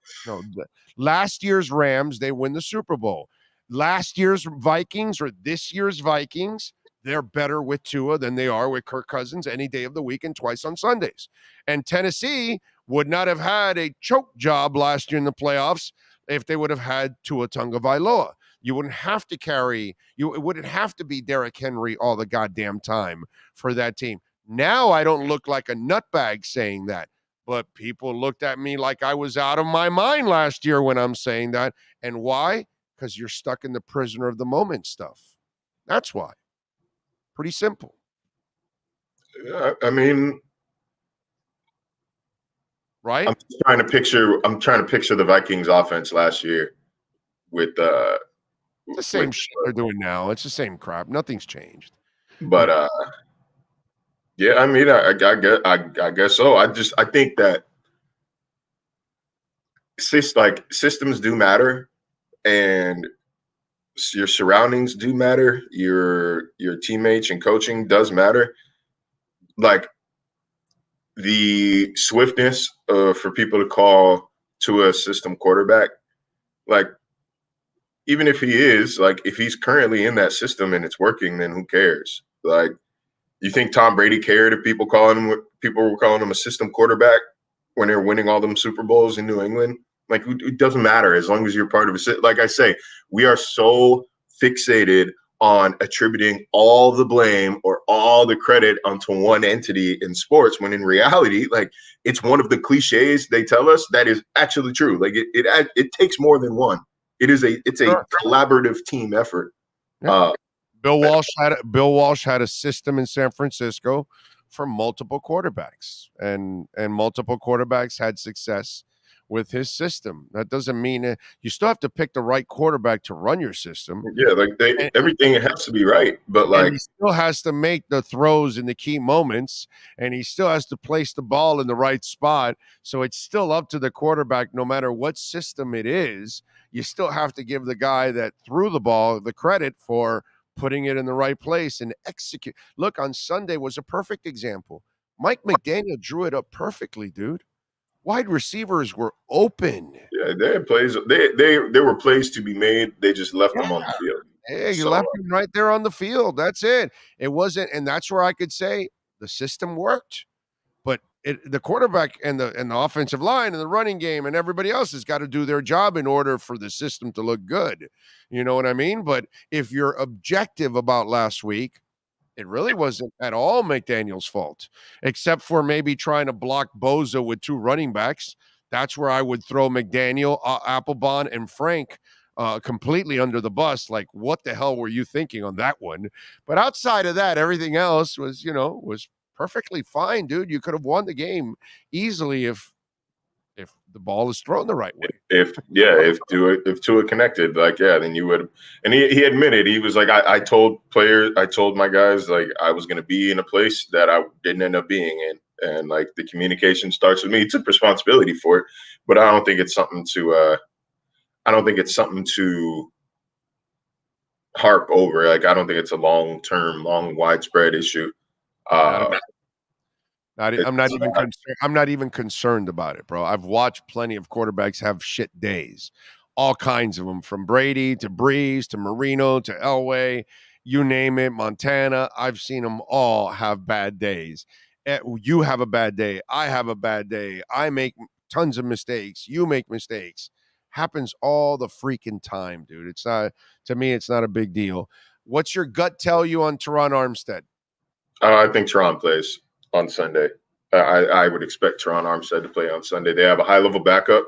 H: Last year's Rams, they win the Super Bowl. Last year's Vikings or this year's Vikings, they're better with Tua than they are with Kirk Cousins any day of the week and twice on Sundays. And Tennessee would not have had a choke job last year in the playoffs if they would have had Tua Tagovailoa. You wouldn't have to it wouldn't have to be Derrick Henry all the goddamn time for that team. Now I don't look like a nutbag saying that, but people looked at me like I was out of my mind last year when I'm saying that. And why? Because you're stuck in the prisoner of the moment stuff. That's why. Pretty simple.
O: Yeah, I mean,
H: right?
O: I'm trying to picture the Vikings offense last year with
H: the same shit they're doing now. It's the same crap. Nothing's changed.
O: But yeah, I mean, I guess so. I think that systems do matter, and your surroundings do matter. Your teammates and coaching does matter. Like the swiftness for people to call to a system quarterback, like. Even if he is, like, if he's currently in that system and it's working, then who cares? Like, you think Tom Brady cared if people were calling him a system quarterback when they're winning all them Super Bowls in New England? Like, it doesn't matter as long as you're part of it. Like I say, we are so fixated on attributing all the blame or all the credit onto one entity in sports, when in reality, like, it's one of the cliches they tell us that is actually true. Like, it takes more than one. It's a collaborative team effort.
H: Yeah. Bill Walsh had a system in San Francisco for multiple quarterbacks, and multiple quarterbacks had success with his system. That doesn't mean you still have to pick the right quarterback to run your system.
O: Yeah, like everything has to be right, but like
H: he still has to make the throws in the key moments, and he still has to place the ball in the right spot. So it's still up to the quarterback, no matter what system it is. You still have to give the guy that threw the ball the credit for putting it in the right place and execute. Look, on Sunday was a perfect example. Mike McDaniel drew it up perfectly, dude. Wide receivers were open.
O: Yeah, they had plays. There were plays to be made. They just left them on the field.
H: Hey, you left him right there on the field. That's it. It wasn't, and that's where I could say the system worked. But the quarterback and the offensive line and the running game and everybody else has got to do their job in order for the system to look good. You know what I mean? But if you're objective about last week, it really wasn't at all McDaniel's fault, except for maybe trying to block Boza with two running backs. That's where I would throw McDaniel, Applebaum, and Frank completely under the bus. Like, what the hell were you thinking on that one? But outside of that, everything else was perfectly fine, dude. You could have won the game easily if the ball is thrown the right way.
O: If Tua connected, then you would. And he admitted, he was like, I told my guys, like, I was going to be in a place that I didn't end up being in. And like, the communication starts with me. He took responsibility for it, but I don't think it's something to harp over. Like, I don't think it's a long widespread issue.
H: I'm not even concerned about it, bro. I've watched plenty of quarterbacks have shit days, all kinds of them, from Brady to Breeze to Marino to Elway, you name it, Montana. I've seen them all have bad days. You have a bad day. I have a bad day. I make tons of mistakes. You make mistakes. Happens all the freaking time, dude. It's not, to me, it's not a big deal. What's your gut tell you on Teron Armstead?
O: I think Teron plays on Sunday. I would expect Teron Armstead to play on Sunday. They have a high-level backup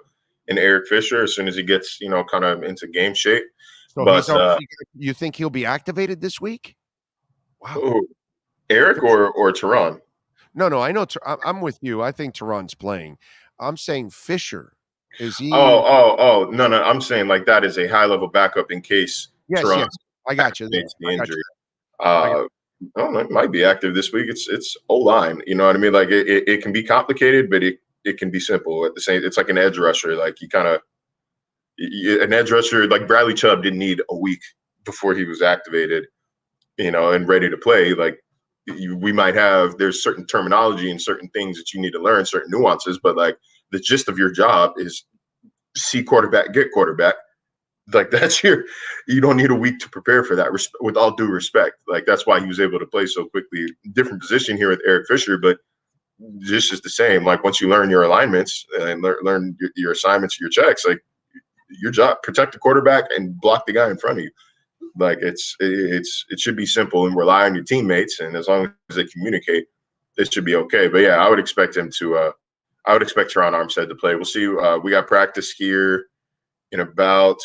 O: in Eric Fisher as soon as he gets, kind of into game shape.
H: So
O: but
H: you think he'll be activated this week? Wow.
O: Ooh, Eric or Teron?
H: No, I know. I'm with you. I think Teron's playing. I'm saying Fisher. Is he?
O: Oh, no. I'm saying like that is a high-level backup in case Teron.
H: Yes. I got you.
O: The injury. It might be active this week. It's O-line. You know what I mean? Like it can be complicated, but it can be simple at the same. It's like an edge rusher. Like an edge rusher like Bradley Chubb didn't need a week before he was activated, and ready to play. Like there's certain terminology and certain things that you need to learn, certain nuances, but like the gist of your job is see quarterback, get quarterback. Like you don't need a week to prepare for that, with all due respect. Like that's why he was able to play so quickly. Different position here with Eric Fisher, but just is the same. Like once you learn your alignments and learn your assignments, your checks, like your job, protect the quarterback and block the guy in front of you. Like it should be simple and rely on your teammates. And as long as they communicate, it should be okay. But yeah, I would expect him to, I would expect Teron Armstead to play. We'll see. We got practice here in about,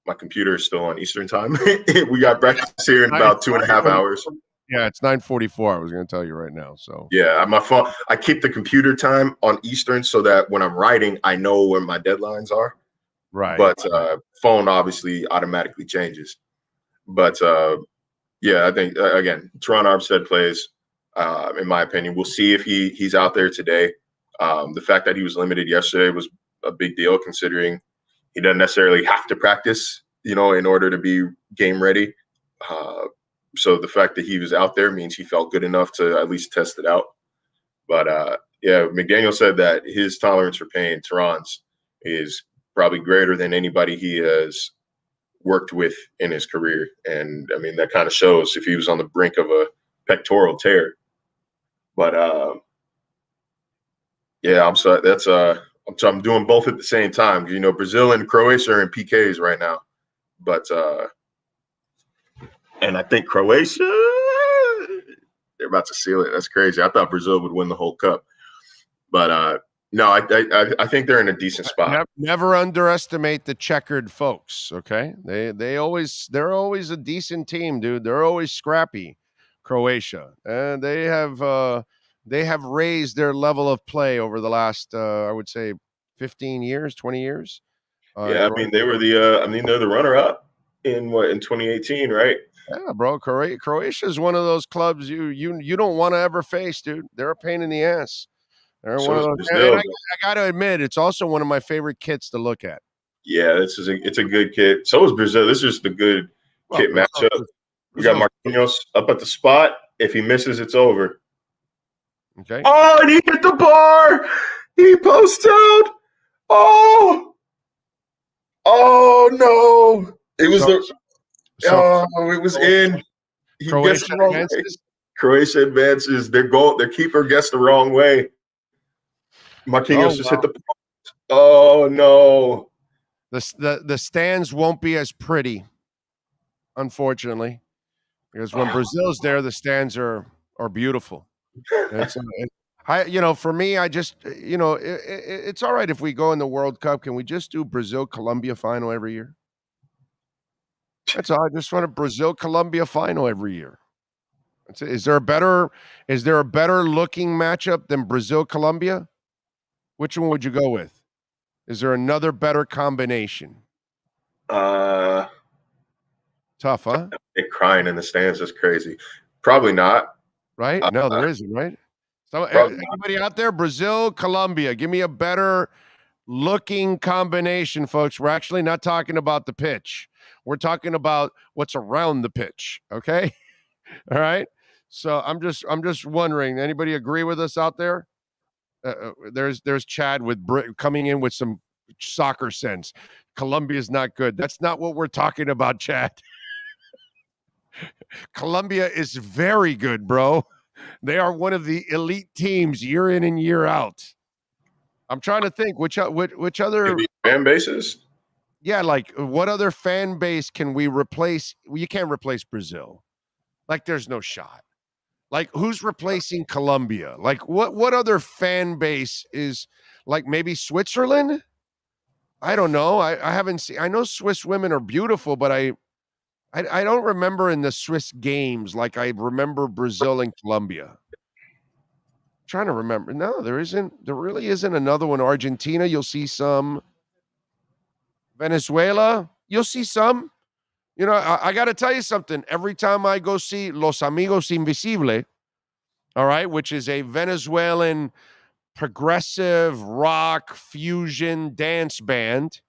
O: my computer is still on Eastern time. We got practice here in about 2.5 hours.
H: Yeah, it's 9:44. I was going to tell you right now. So
O: yeah, my phone. I keep the computer time on Eastern so that when I'm writing, I know where my deadlines are.
H: Right.
O: But phone obviously automatically changes. But yeah, I think again, Teron Armstead plays. In my opinion, we'll see if he's out there today. The fact that he was limited yesterday was a big deal, considering he doesn't necessarily have to practice, in order to be game ready. So the fact that he was out there means he felt good enough to at least test it out. But yeah, McDaniel said that his tolerance for pain, Teron's, is probably greater than anybody he has worked with in his career. And I mean, that kind of shows if he was on the brink of a pectoral tear. But yeah, I'm sorry. That's I'm doing both at the same time. Brazil and Croatia are in PKs right now. But and I think Croatia, they're about to seal it. That's crazy. I thought Brazil would win the whole cup. But no, I think they're in a decent spot.
H: Never underestimate the checkered folks, okay? They're always a decent team, dude. They're always scrappy, Croatia. And they have raised their level of play over the last I would say 15 years, 20 years.
O: Yeah, I mean they're the runner up in 2018, right?
H: Yeah, bro. Croatia is one of those clubs you don't want to ever face, dude. They're a pain in the ass. They're one of those. And I got to admit, it's also one of my favorite kits to look at.
O: Yeah, it's a good kit. So is Brazil. This is just a good kit matchup. We got Marquinhos up at the spot. If he misses, it's over.
H: Okay.
O: Oh, and he hit the bar. He post out. Oh no! It was it was in. He guessed the wrong way. Croatia advances. Their keeper guessed the wrong way. Marquinhos just hit the post. Oh no!
H: The stands won't be as pretty, unfortunately, because when Brazil's there, the stands are beautiful. For me, I just, it's all right if we go in the World Cup. Can we just do Brazil-Colombia final every year? That's all. I just want a Brazil-Colombia final every year. Is there a better looking matchup than Brazil-Colombia? Which one would you go with? Is there another better combination?
O: Tough,
H: huh?
O: Crying in the stands is crazy. Probably not.
H: Right? No, there isn't, right? So anybody out there, Brazil, Colombia, give me a better looking combination, folks. We're actually not talking about the pitch. We're talking about what's around the pitch. Okay. All right. So I'm just wondering, anybody agree with us out there? There's Chad with coming in with some soccer sense. Colombia's not good. That's not what we're talking about, Chad. Colombia is very good, bro. They are one of the elite teams year in and year out. I'm trying to think which other
O: fan bases.
H: Yeah, like what other fan base can we replace? You can't replace Brazil. Like there's no shot. Like who's replacing Colombia? Like what other fan base is like maybe Switzerland? I don't know. I haven't seen. I know Swiss women are beautiful, but I don't remember in the Swiss games like I remember Brazil and Colombia. I'm trying to remember. No, there isn't. There really isn't another one. Argentina, you'll see some. Venezuela, you'll see some. I got to tell you something. Every time I go see Los Amigos Invisible, all right, which is a Venezuelan progressive rock fusion dance band,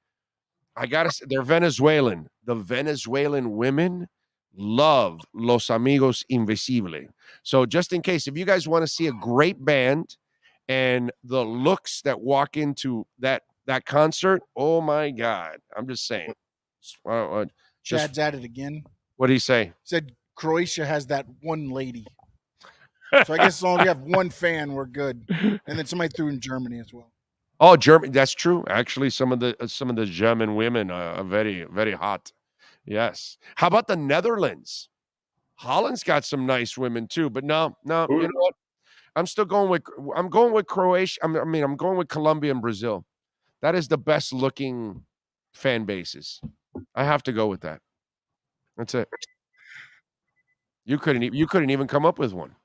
H: I got to say, they're Venezuelan. The Venezuelan women love Los Amigos Invisible. So just in case, if you guys want to see a great band and the looks that walk into that concert, oh my God, I'm just saying.
E: Chad's at it again.
H: What did he say?
E: He said Croatia has that one lady. So I guess as long as we have one fan, we're good. And then somebody threw in Germany as well.
H: Oh, Germany. That's true. Actually, some of the German women are very, very hot. Yes. How about the Netherlands? Holland's got some nice women too, but no. You know what? I'm going with Croatia. I'm going with Colombia and Brazil. That is the best looking fan bases. I have to go with that. That's it. You couldn't even come up with one.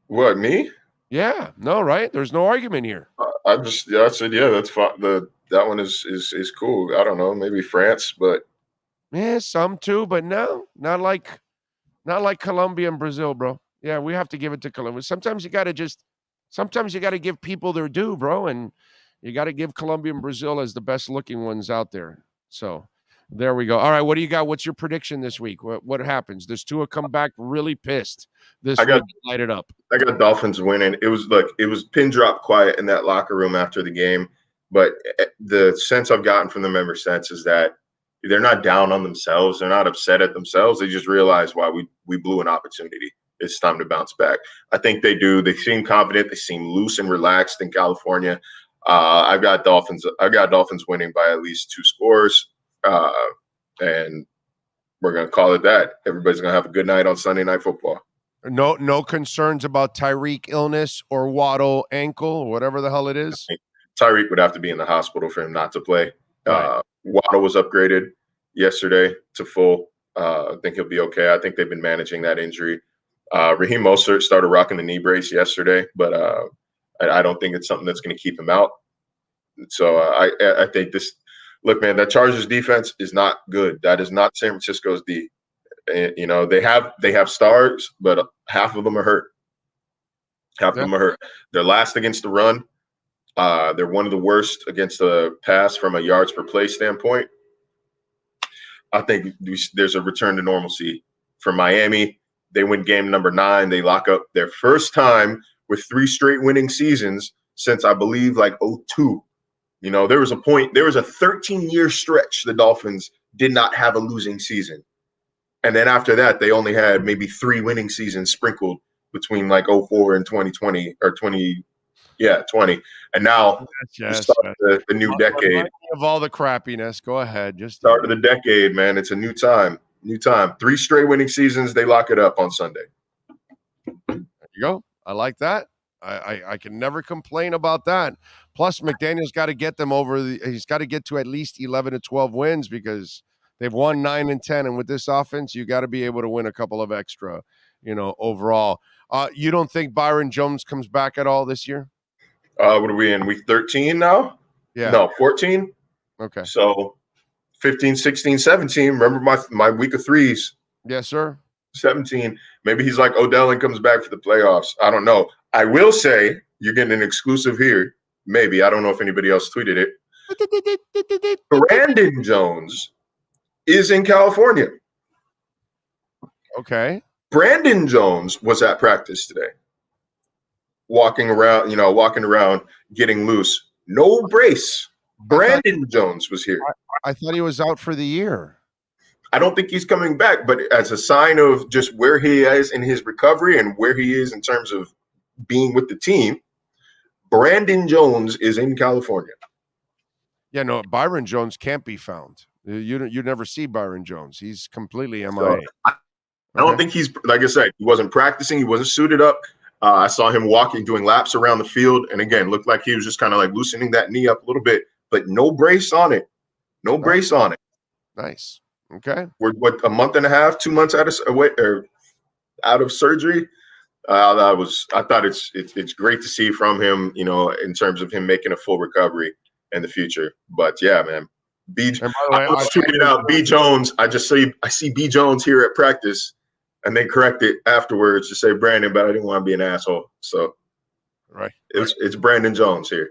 O: What, me?
H: Yeah. No, right? There's no argument here.
O: I said, yeah, that's fine. That one is cool. I don't know, maybe France, but
H: yeah, some too, but no, not like Colombia and Brazil, bro. Yeah, we have to give it to Colombia. Sometimes you got to give people their due, bro, and you got to give Colombia and Brazil as the best looking ones out there. So there we go. All right, what do you got? What's your prediction this week? What happens? Does Tua come back really pissed this week and light it up?
O: I got Dolphins winning. It was pin drop quiet in that locker room after the game, but the sense I've gotten from them ever since is that they're not down on themselves. They're not upset at themselves. They just realize why we blew an opportunity. It's time to bounce back. I think they do. They seem confident. They seem loose and relaxed in California. I've got Dolphins winning by at least 2 scores. And we're going to call it that. Everybody's going to have a good night on Sunday Night Football.
H: No concerns about Tyreek illness or Waddle ankle or whatever the hell it is?
O: Tyreek would have to be in the hospital for him not to play. Right. Waddle was upgraded yesterday to full. I think he'll be okay. I think they've been managing that injury. Raheem Mostert started rocking the knee brace yesterday, but I don't think it's something that's going to keep him out. So I think this – look, man, that Chargers defense is not good. That is not San Francisco's D. You know, they have stars, but half of them are hurt. Half of them are hurt. They're last against the run. They're one of the worst against the pass from a yards per play standpoint. I think there's a return to normalcy for Miami. They win game number 9. They lock up their first time with 3 straight winning seasons since I believe like 2002. You know, there was a 13-year stretch the Dolphins did not have a losing season. And then after that, they only had maybe 3 winning seasons sprinkled between like 2004 and 2020 or 20. And now the new decade
H: of all the crappiness. Go ahead. Just
O: start of the decade, man. It's a new time. 3 straight winning seasons. They lock it up on Sunday.
H: There you go. I like that. I can never complain about that. Plus, McDaniel's got to get them he's got to get to at least 11 to 12 wins because they've won 9 and 10. And with this offense, you got to be able to win a couple of extra, overall. You don't think Byron Jones comes back at all this year?
O: What are we in? Week 13 now?
H: Yeah.
O: No, 14.
H: Okay.
O: So 15, 16, 17. Remember my week of threes?
H: Yes, sir.
O: 17. Maybe he's like Odell and comes back for the playoffs. I don't know. I will say you're getting an exclusive here. Maybe. I don't know if anybody else tweeted it. Brandon Jones is in California.
H: Okay.
O: Brandon Jones was at practice today. Walking around, getting loose. No brace. Brandon Jones was here.
H: I thought he was out for the year.
O: I don't think he's coming back, but as a sign of just where he is in his recovery and where he is in terms of being with the team, Brandon Jones is in California.
H: Yeah, no, Byron Jones can't be found. You never see Byron Jones. He's completely MIA.
O: So, I don't think he's, like I said, he wasn't practicing. He wasn't suited up. I saw him walking, doing laps around the field. And again, looked like he was just kind of like loosening that knee up a little bit, but no brace on it. No brace on it.
H: Nice. Okay.
O: We're a month and a half, 2 months out of surgery. I thought it's great to see from him, in terms of him making a full recovery in the future. But yeah, man, I was tweeting out B Jones. I see B Jones here at practice, and then correct it afterwards to say Brandon, but I didn't want to be an asshole. So
H: right,
O: it's Brandon Jones here.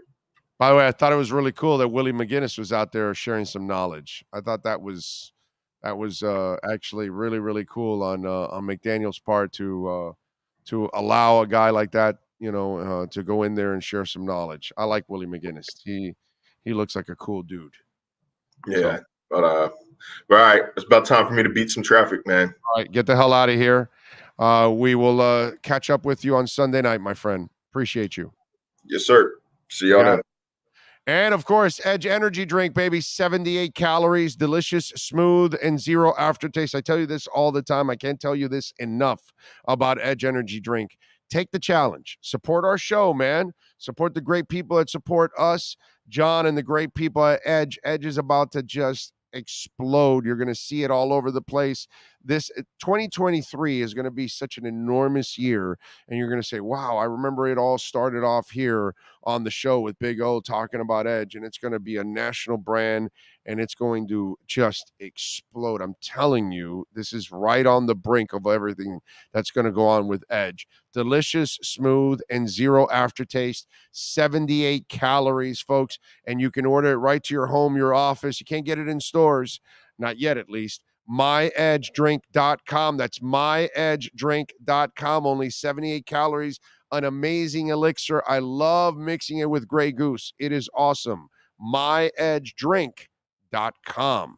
H: By the way, I thought it was really cool that Willie McGinnis was out there sharing some knowledge. I thought that was actually really, really cool on McDaniel's part to allow a guy like that, to go in there and share some knowledge. I like Willie McGinnis. He looks like a cool dude.
O: Yeah, but all right, it's about time for me to beat some traffic, man.
H: All right, get the hell out of here. We will catch up with you on Sunday night, my friend. Appreciate you.
O: Yes, sir. See y'all then.
H: And of course, Edge Energy Drink, baby, 78 calories, delicious, smooth, and zero aftertaste. I tell you this all the time. I can't tell you this enough about Edge Energy Drink. Take the challenge. Support our show, man. Support the great people that support us, John, and the great people at Edge. Edge is about to just explode. You're going to see it all over the place. This 2023 is going to be such an enormous year, and you're going to say, wow, I remember it all started off here on the show with Big O talking about Edge, and it's going to be a national brand, and it's going to just explode. I'm telling you, this is right on the brink of everything that's going to go on with Edge. Delicious, smooth, and zero aftertaste. 78 calories, folks, and you can order it right to your home, your office. You can't get it in stores, not yet at least. myedgedrink.com. That's myedgedrink.com. Only 78 calories. An amazing elixir. I love mixing it with Grey Goose. It is awesome. myedgedrink.com.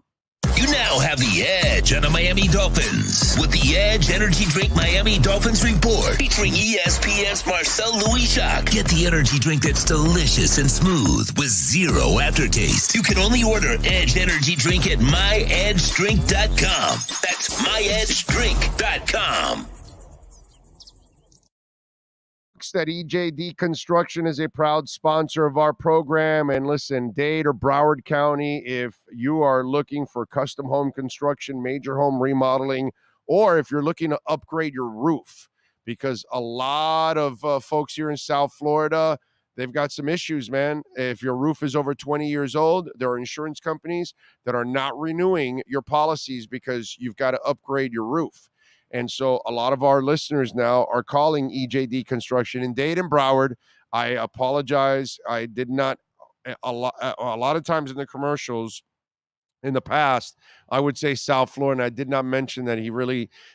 B: You now have the edge on the Miami Dolphins with the Edge Energy Drink Miami Dolphins Report featuring ESPN's Marcel Louis-Jacques. Get the energy drink that's delicious and smooth with zero aftertaste. You can only order Edge Energy Drink at myedgedrink.com. That's myedgedrink.com.
H: That EJD Construction is a proud sponsor of our program. And listen, Dade or Broward County, if you are looking for custom home construction, major home remodeling, or if you're looking to upgrade your roof, because a lot of folks here in South Florida, they've got some issues, man. If your roof is over 20 years old, there are insurance companies that are not renewing your policies because you've got to upgrade your roof. And so a lot of our listeners now are calling EJD Construction in Dade and Broward. I apologize. I did not, a lot of times in the commercials in the past, I would say South Florida, and I did not mention that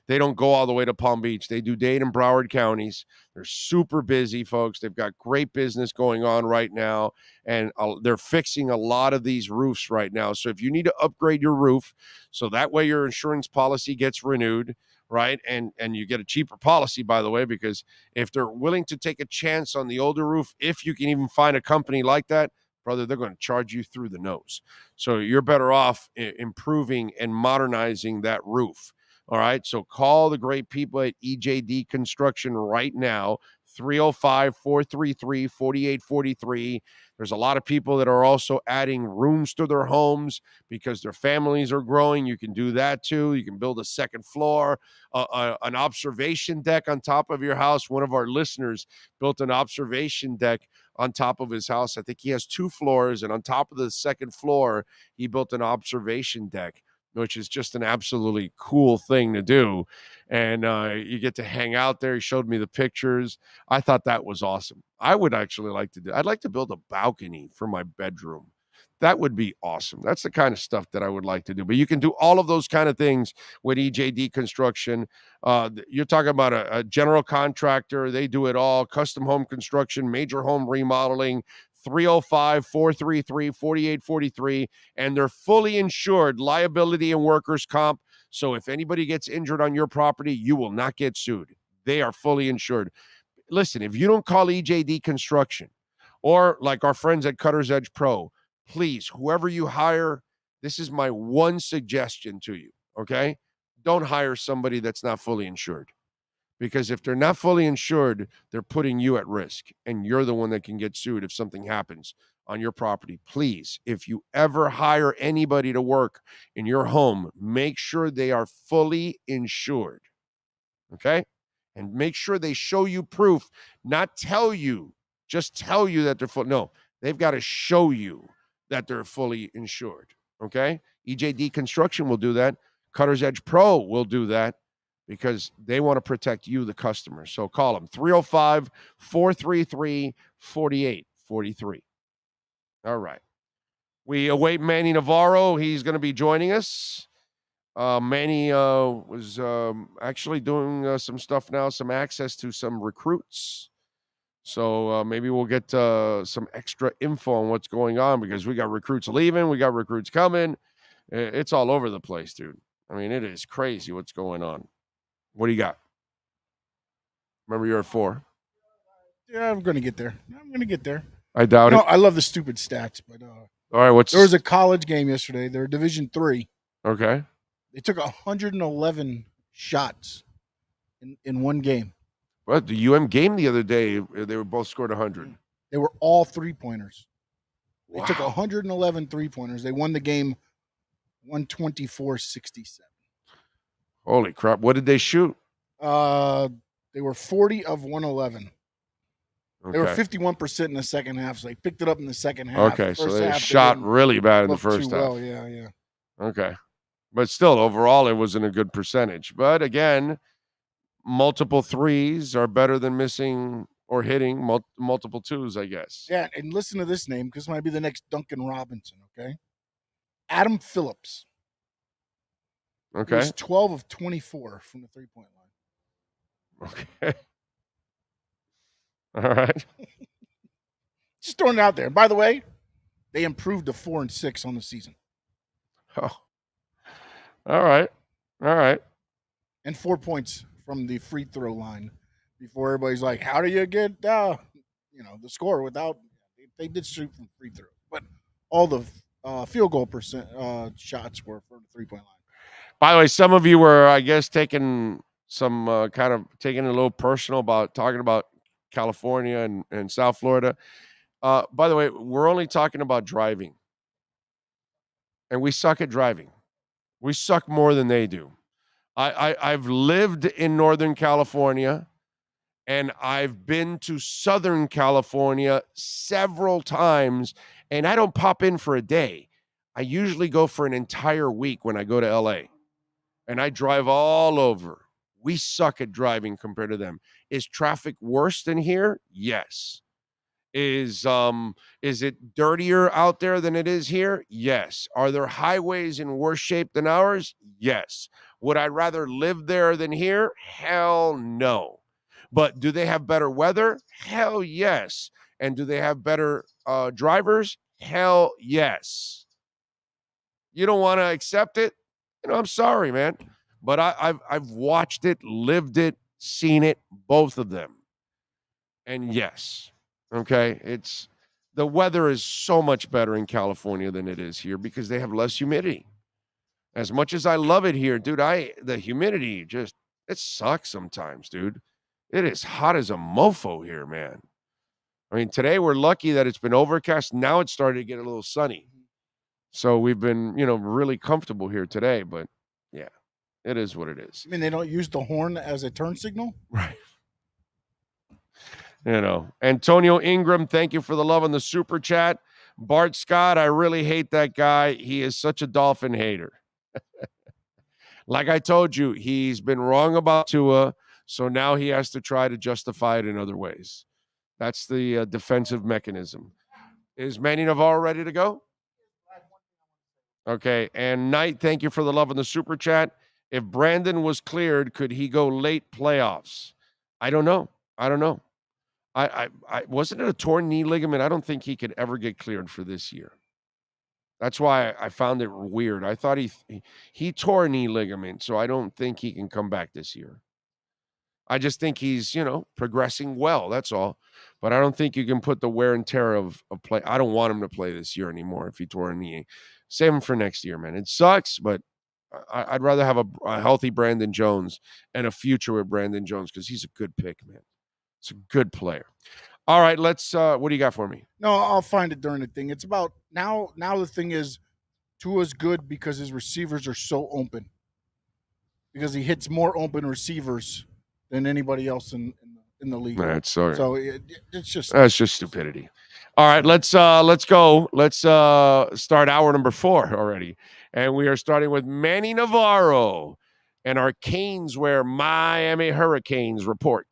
H: they don't go all the way to Palm Beach. They do Dade and Broward counties. They're super busy, folks. They've got great business going on right now, and they're fixing a lot of these roofs right now. So if you need to upgrade your roof, so that way your insurance policy gets renewed, right? And you get a cheaper policy, by the way, because if they're willing to take a chance on the older roof, if you can even find a company like that, brother, they're going to charge you through the nose. So you're better off improving and modernizing that roof. All right. So call the great people at EJD Construction right now. 305-433-4843. There's a lot of people that are also adding rooms to their homes because their families are growing. You can do that too. You can build a second floor, an observation deck on top of your house. One of our listeners built an observation deck on top of his house. I think he has 2 floors, and on top of the second floor, he built an observation deck, which is just an absolutely cool thing to do. And you get to hang out there. He showed me the pictures. I thought that was awesome. I would actually like to do. I'd like to build a balcony for my bedroom. That would be awesome. That's the kind of stuff that I would like to do. But you can do all of those kind of things with EJD Construction. You're talking about a general contractor. They do it all. Custom home construction, major home remodeling. 305-433-4843. And they're fully insured, liability and workers' comp. So if anybody gets injured on your property, you will not get sued. They are fully insured. Listen, if you don't call EJD Construction or like our friends at Cutter's Edge Pro, please, whoever you hire, this is my one suggestion to you, okay? Don't hire somebody that's not fully insured. Because if they're not fully insured, they're putting you at risk, and you're the one that can get sued if something happens on your property. Please, if you ever hire anybody to work in your home, make sure they are fully insured, okay? And make sure they show you proof, not tell you, just tell you that they're full. No, they've got to show you that they're fully insured, okay? EJD Construction will do that. Cutter's Edge Pro will do that because they want to protect you, the customer. So call them, 305-433-4843. All right. We await Manny Navarro. He's going to be joining us. Manny was actually doing some stuff now, some access to some recruits. So maybe we'll get some extra info on what's going on because we got recruits leaving. We got recruits coming. It's all over the place, dude. I mean, it is crazy what's going on. What do you got? Remember, you're at 4.
E: Yeah, I'm going to get there.
H: I doubt it.
E: I love the stupid stats, but
H: all right,
E: there was a college game yesterday. They're Division III.
H: Okay.
E: They took 111 shots in one game.
H: Well, the UM game the other day, they were both scored 100.
E: They were all 3-pointers. They took 111 3-pointers. They won the game 124-67.
H: Holy crap. What did they shoot?
E: They were 40 of 111.
H: Okay.
E: They were 51% in the second half, so they picked it up in the second half.
H: Okay, so they shot really bad in the first half.
E: Well, yeah.
H: Okay. But still, overall, it wasn't a good percentage. But again, multiple threes are better than missing or hitting multiple twos, I guess.
E: Yeah, and listen to this name because it might be the next Duncan Robinson, okay? Adam Phillips.
H: Okay.
E: He was 12 of 24 from the three-point line.
H: Okay. All right.
E: Just throwing it out there. By the way, they improved to 4-6 on the season.
H: Oh. All right.
E: And 4 points from the free throw line before everybody's like, how do you get the score without – they did shoot from free throw. But all the field goal shots were from the three-point line.
H: By the way, some of you were, I guess, taking some taking it a little personal about talking about California and South Florida. By the way, we're only talking about driving. And we suck at driving. We suck more than they do. I've lived in Northern California, and I've been to Southern California several times, and I don't pop in for a day. I usually go for an entire week when I go to LA, and I drive all over. We suck at driving compared to them. Is traffic worse than here? Yes. Is it dirtier out there than it is here? Yes. Are there highways in worse shape than ours? Yes. Would I rather live there than here? Hell no. But do they have better weather? Hell yes. And do they have better drivers? Hell yes. You don't want to accept it? I'm sorry, man. But I've watched it, lived it, seen it, both of them. And yes. Okay, the weather is so much better in California than it is here because they have less humidity. As much as I love it here, dude, the humidity it sucks sometimes, dude. It is hot as a mofo here, man. I mean, today we're lucky that it's been overcast. Now it's starting to get a little sunny. So we've been, really comfortable here today. But yeah, it is what it is.
E: I mean, they don't use the horn as a turn signal?
H: Right. Antonio Ingram, thank you for the love on the super chat. Bart Scott, I really hate that guy. He is such a Dolphin hater. Like I told you, he's been wrong about Tua, so now he has to try to justify it in other ways. That's the defensive mechanism. Is Manny Navarro ready to go? Okay, and Knight, thank you for the love on the super chat. If Brandon was cleared, could he go late playoffs? I don't know. I wasn't it a torn knee ligament? I don't think he could ever get cleared for this year. That's why I found it weird. I thought he tore a knee ligament, so I don't think he can come back this year. I just think he's, progressing well. That's all. But I don't think you can put the wear and tear of play. I don't want him to play this year anymore if he tore a knee. Save him for next year, man. It sucks, but I'd rather have a healthy Brandon Jones and a future with Brandon Jones because he's a good pick, man. It's a good player. All right, let's what do you got for me?
E: No, I'll find it during the thing. It's about now the thing is Tua's good because his receivers are so open. Because he hits more open receivers than anybody else in the league.
H: That's
E: it's just
H: that's just stupidity. All right, let's go. Let's start hour number 4 already. And we are starting with Manny Navarro and our Canes Wear Miami Hurricanes report.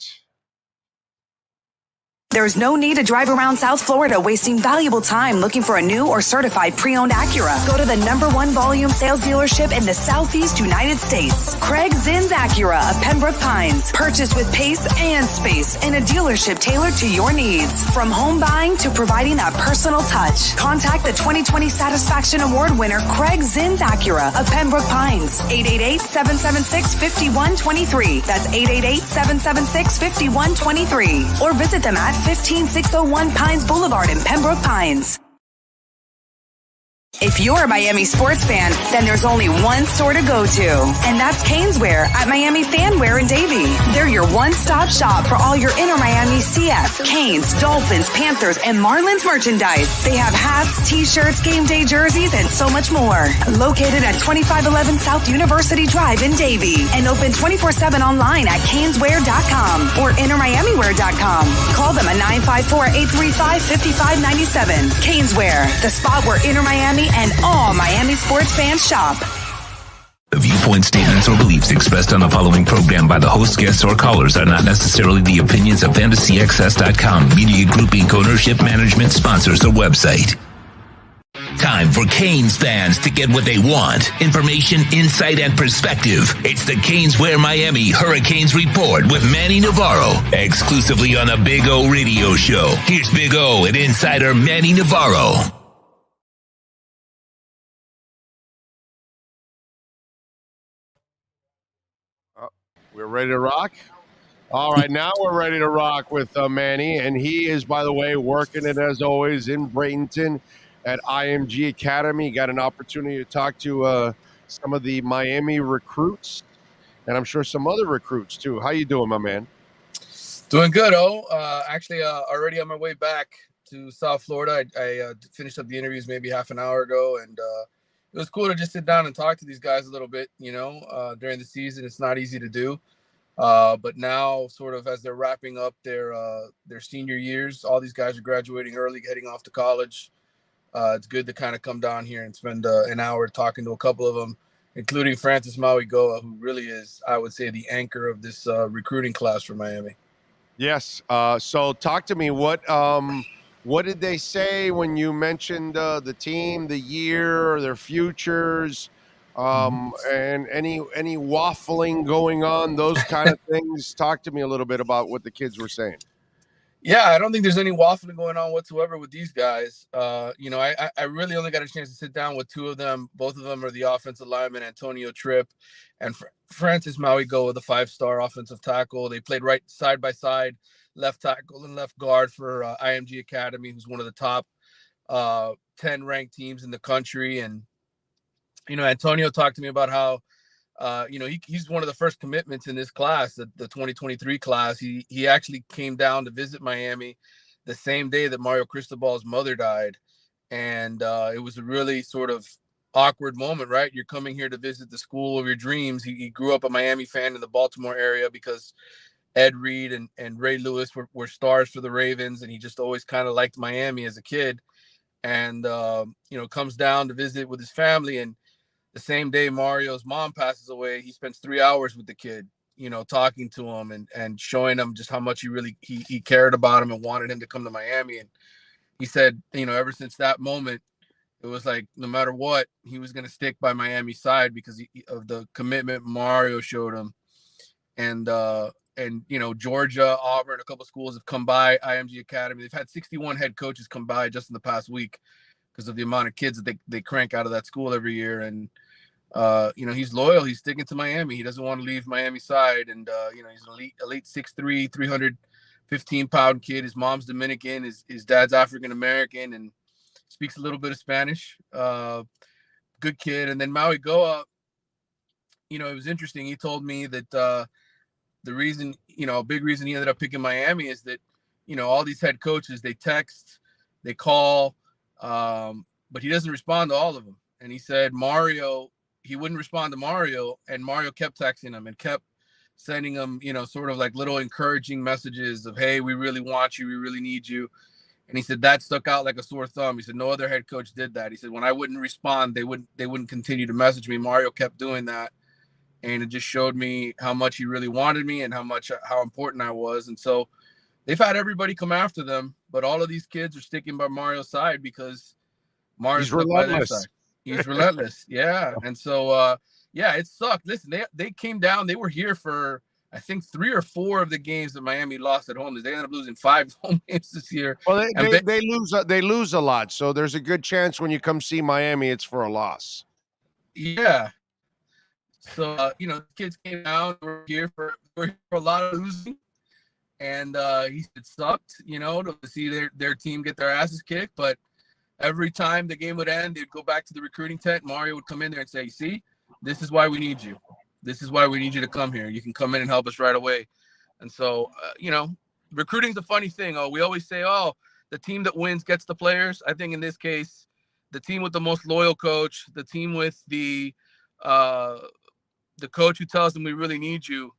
C: There's no need to drive around South Florida wasting valuable time looking for a new or certified pre-owned Acura. Go to the #1 volume sales dealership in the Southeast United States. Craig Zinn's Acura of Pembroke Pines. Purchased with pace and space in a dealership tailored to your needs. From home buying to providing that personal touch. Contact the 2020 Satisfaction Award winner Craig Zinn's Acura of Pembroke Pines. 888-776-5123. That's 888-776-5123. Or visit them at 15601 Pines Boulevard in Pembroke Pines. If you're a Miami sports fan, then there's only one store to go to, and that's Canes Wear at Miami Fanwear in Davie. They're your one-stop shop for all your inner Miami CF, Canes, Dolphins, Panthers, and Marlins merchandise. They have hats, t-shirts, game day jerseys, and so much more. Located at 2511 South University Drive in Davie, and open 24/7 online at caneswear.com or innermiamiwear.com. Call them at 954-835-5597. Canes Wear, the spot where inner Miami and all Miami sports fans shop.
B: The viewpoints, statements, or beliefs expressed on the following program by the host, guests, or callers are not necessarily the opinions of FantasyAccess.com, Media Group Inc., ownership, management, sponsors, or website. Time for Canes fans to get what they want. Information, insight, and perspective. It's the Canes Wear Miami Hurricanes Report with Manny Navarro, exclusively on the Big O Radio Show. Here's Big O and insider Manny Navarro.
H: We're ready to rock? All right, now we're ready to rock with Manny, and he is, by the way, working it, as always, in Bradenton at IMG Academy. Got an opportunity to talk to some of the Miami recruits, and I'm sure some other recruits, too. How you doing, my man?
P: Doing good, actually, already on my way back to South Florida. I finished up the interviews maybe half an hour ago, and it was cool to just sit down and talk to these guys a little bit, during the season. It's not easy to do. But now, sort of as they're wrapping up their senior years, all these guys are graduating early, heading off to college. It's good to kind of come down here and spend an hour talking to a couple of them, including Francis Mauigoa, who really is, I would say, the anchor of this recruiting class for Miami.
H: Yes. So talk to me. What did they say when you mentioned the team, the year, their futures? And any waffling going on, those kind of things? Talk to me a little bit about what the kids were saying.
P: Yeah, I don't think there's any waffling going on whatsoever with these guys. I really only got a chance to sit down with two of them. Both of them are the offensive lineman, Antonio Tripp and Francis Mauigoa, the 5-star offensive tackle. They played right side by side, left tackle and left guard for IMG Academy, who's one of the top 10 ranked teams in the country. And Antonio talked to me about how he's one of the first commitments in this class, the 2023 class. He actually came down to visit Miami the same day that Mario Cristobal's mother died. And it was a really sort of awkward moment, right? You're coming here to visit the school of your dreams. He grew up a Miami fan in the Baltimore area because Ed Reed and Ray Lewis were stars for the Ravens, and he just always kind of liked Miami as a kid. And, comes down to visit with his family. And the same day Mario's mom passes away, he spends 3 hours with the kid, talking to him and showing him just how much he cared about him and wanted him to come to Miami. And he said, ever since that moment, it was like, no matter what, he was going to stick by Miami's side because of the commitment Mario showed him. And Georgia, Auburn, a couple of schools have come by IMG Academy. They've had 61 head coaches come by just in the past week because of the amount of kids that they crank out of that school every year. And, he's loyal. He's sticking to Miami. He doesn't want to leave Miami's side. And, he's an elite 6'3", 315-pound kid. His mom's Dominican. His dad's African-American and speaks a little bit of Spanish. Good kid. And then Maui Goa, it was interesting. He told me that the reason, a big reason he ended up picking Miami is that, all these head coaches, they text, they call, but he doesn't respond to all of them. And he said he wouldn't respond to Mario, and Mario kept texting him and kept sending him, sort of like little encouraging messages of, hey, we really want you. We really need you. And he said that stuck out like a sore thumb. He said no other head coach did that. He said when I wouldn't respond, they wouldn't continue to message me. Mario kept doing that. And it just showed me how much he really wanted me and how important I was. And so they've had everybody come after them, but all of these kids are sticking by Mario's side because Mario's relentless. He's relentless. Yeah. And so, it sucked. Listen, they came down. They were here for, I think, 3 or 4 of the games that Miami lost at home. They ended up losing 5 home games this year.
H: Well, they lose a lot. So there's a good chance when you come see Miami, it's for a loss.
P: Yeah. So, kids came down. We're here for a lot of losing. And he said it sucked, to see their team get their asses kicked. But every time the game would end, they'd go back to the recruiting tent. Mario would come in there and say, see, this is why we need you. This is why we need you to come here. You can come in and help us right away. And so, recruiting's a funny thing. We always say, the team that wins gets the players. I think in this case, the team with the most loyal coach, the team with the coach who tells them we really need you,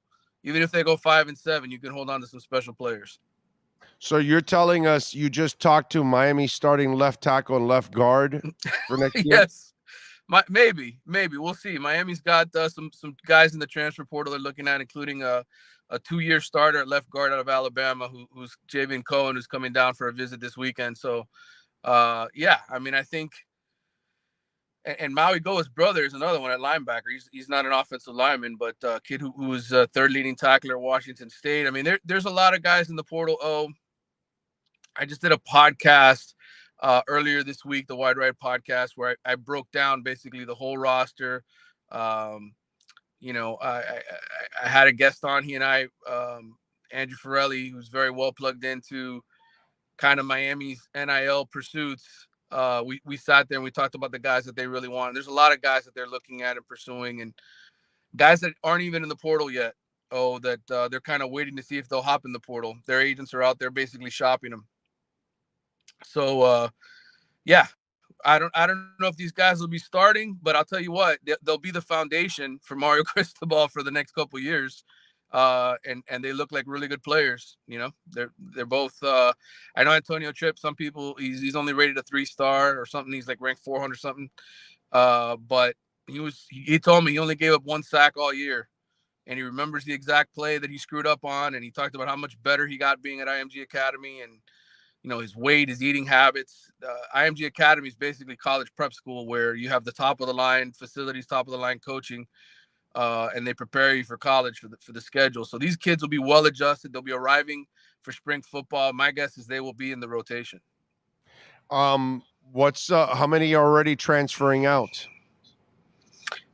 P: even if they go 5-7, you can hold on to some special players.
H: So you're telling us you just talked to Miami starting left tackle and left guard for next year?
P: Yes. Maybe. We'll see. Miami's got some guys in the transfer portal they're looking at, including a 2-year starter at left guard out of Alabama, who's Javian Cohen, who's coming down for a visit this weekend. So, I think – and Maui Goa's brother is another one at linebacker. He's not an offensive lineman, but a kid who was third leading tackler at Washington State. I mean, there's a lot of guys in the portal. I just did a podcast earlier this week, the Wide Right podcast, where I broke down basically the whole roster. I had a guest on. He and I, Andrew Farrelly, who's very well plugged into kind of Miami's NIL pursuits. We sat there and we talked about the guys that they really want. There's a lot of guys that they're looking at and pursuing, and guys that aren't even in the portal yet. They're kind of waiting to see if they'll hop in the portal. Their agents are out there basically shopping them. So, I don't know if these guys will be starting, but I'll tell you what, they'll be the foundation for Mario Cristobal for the next couple of years. And they look like really good players. They're both. I know Antonio Tripp. Some people he's only rated a 3-star or something. He's like ranked 400 something. But he told me he only gave up 1 sack all year, and he remembers the exact play that he screwed up on. And he talked about how much better he got being at IMG Academy, and his weight, his eating habits. IMG Academy is basically college prep school where you have the top of the line facilities, top of the line coaching. And they prepare you for college for the schedule. So these kids will be well adjusted. They'll be arriving for spring football. My guess is they will be in the rotation.
H: What's how many are already transferring out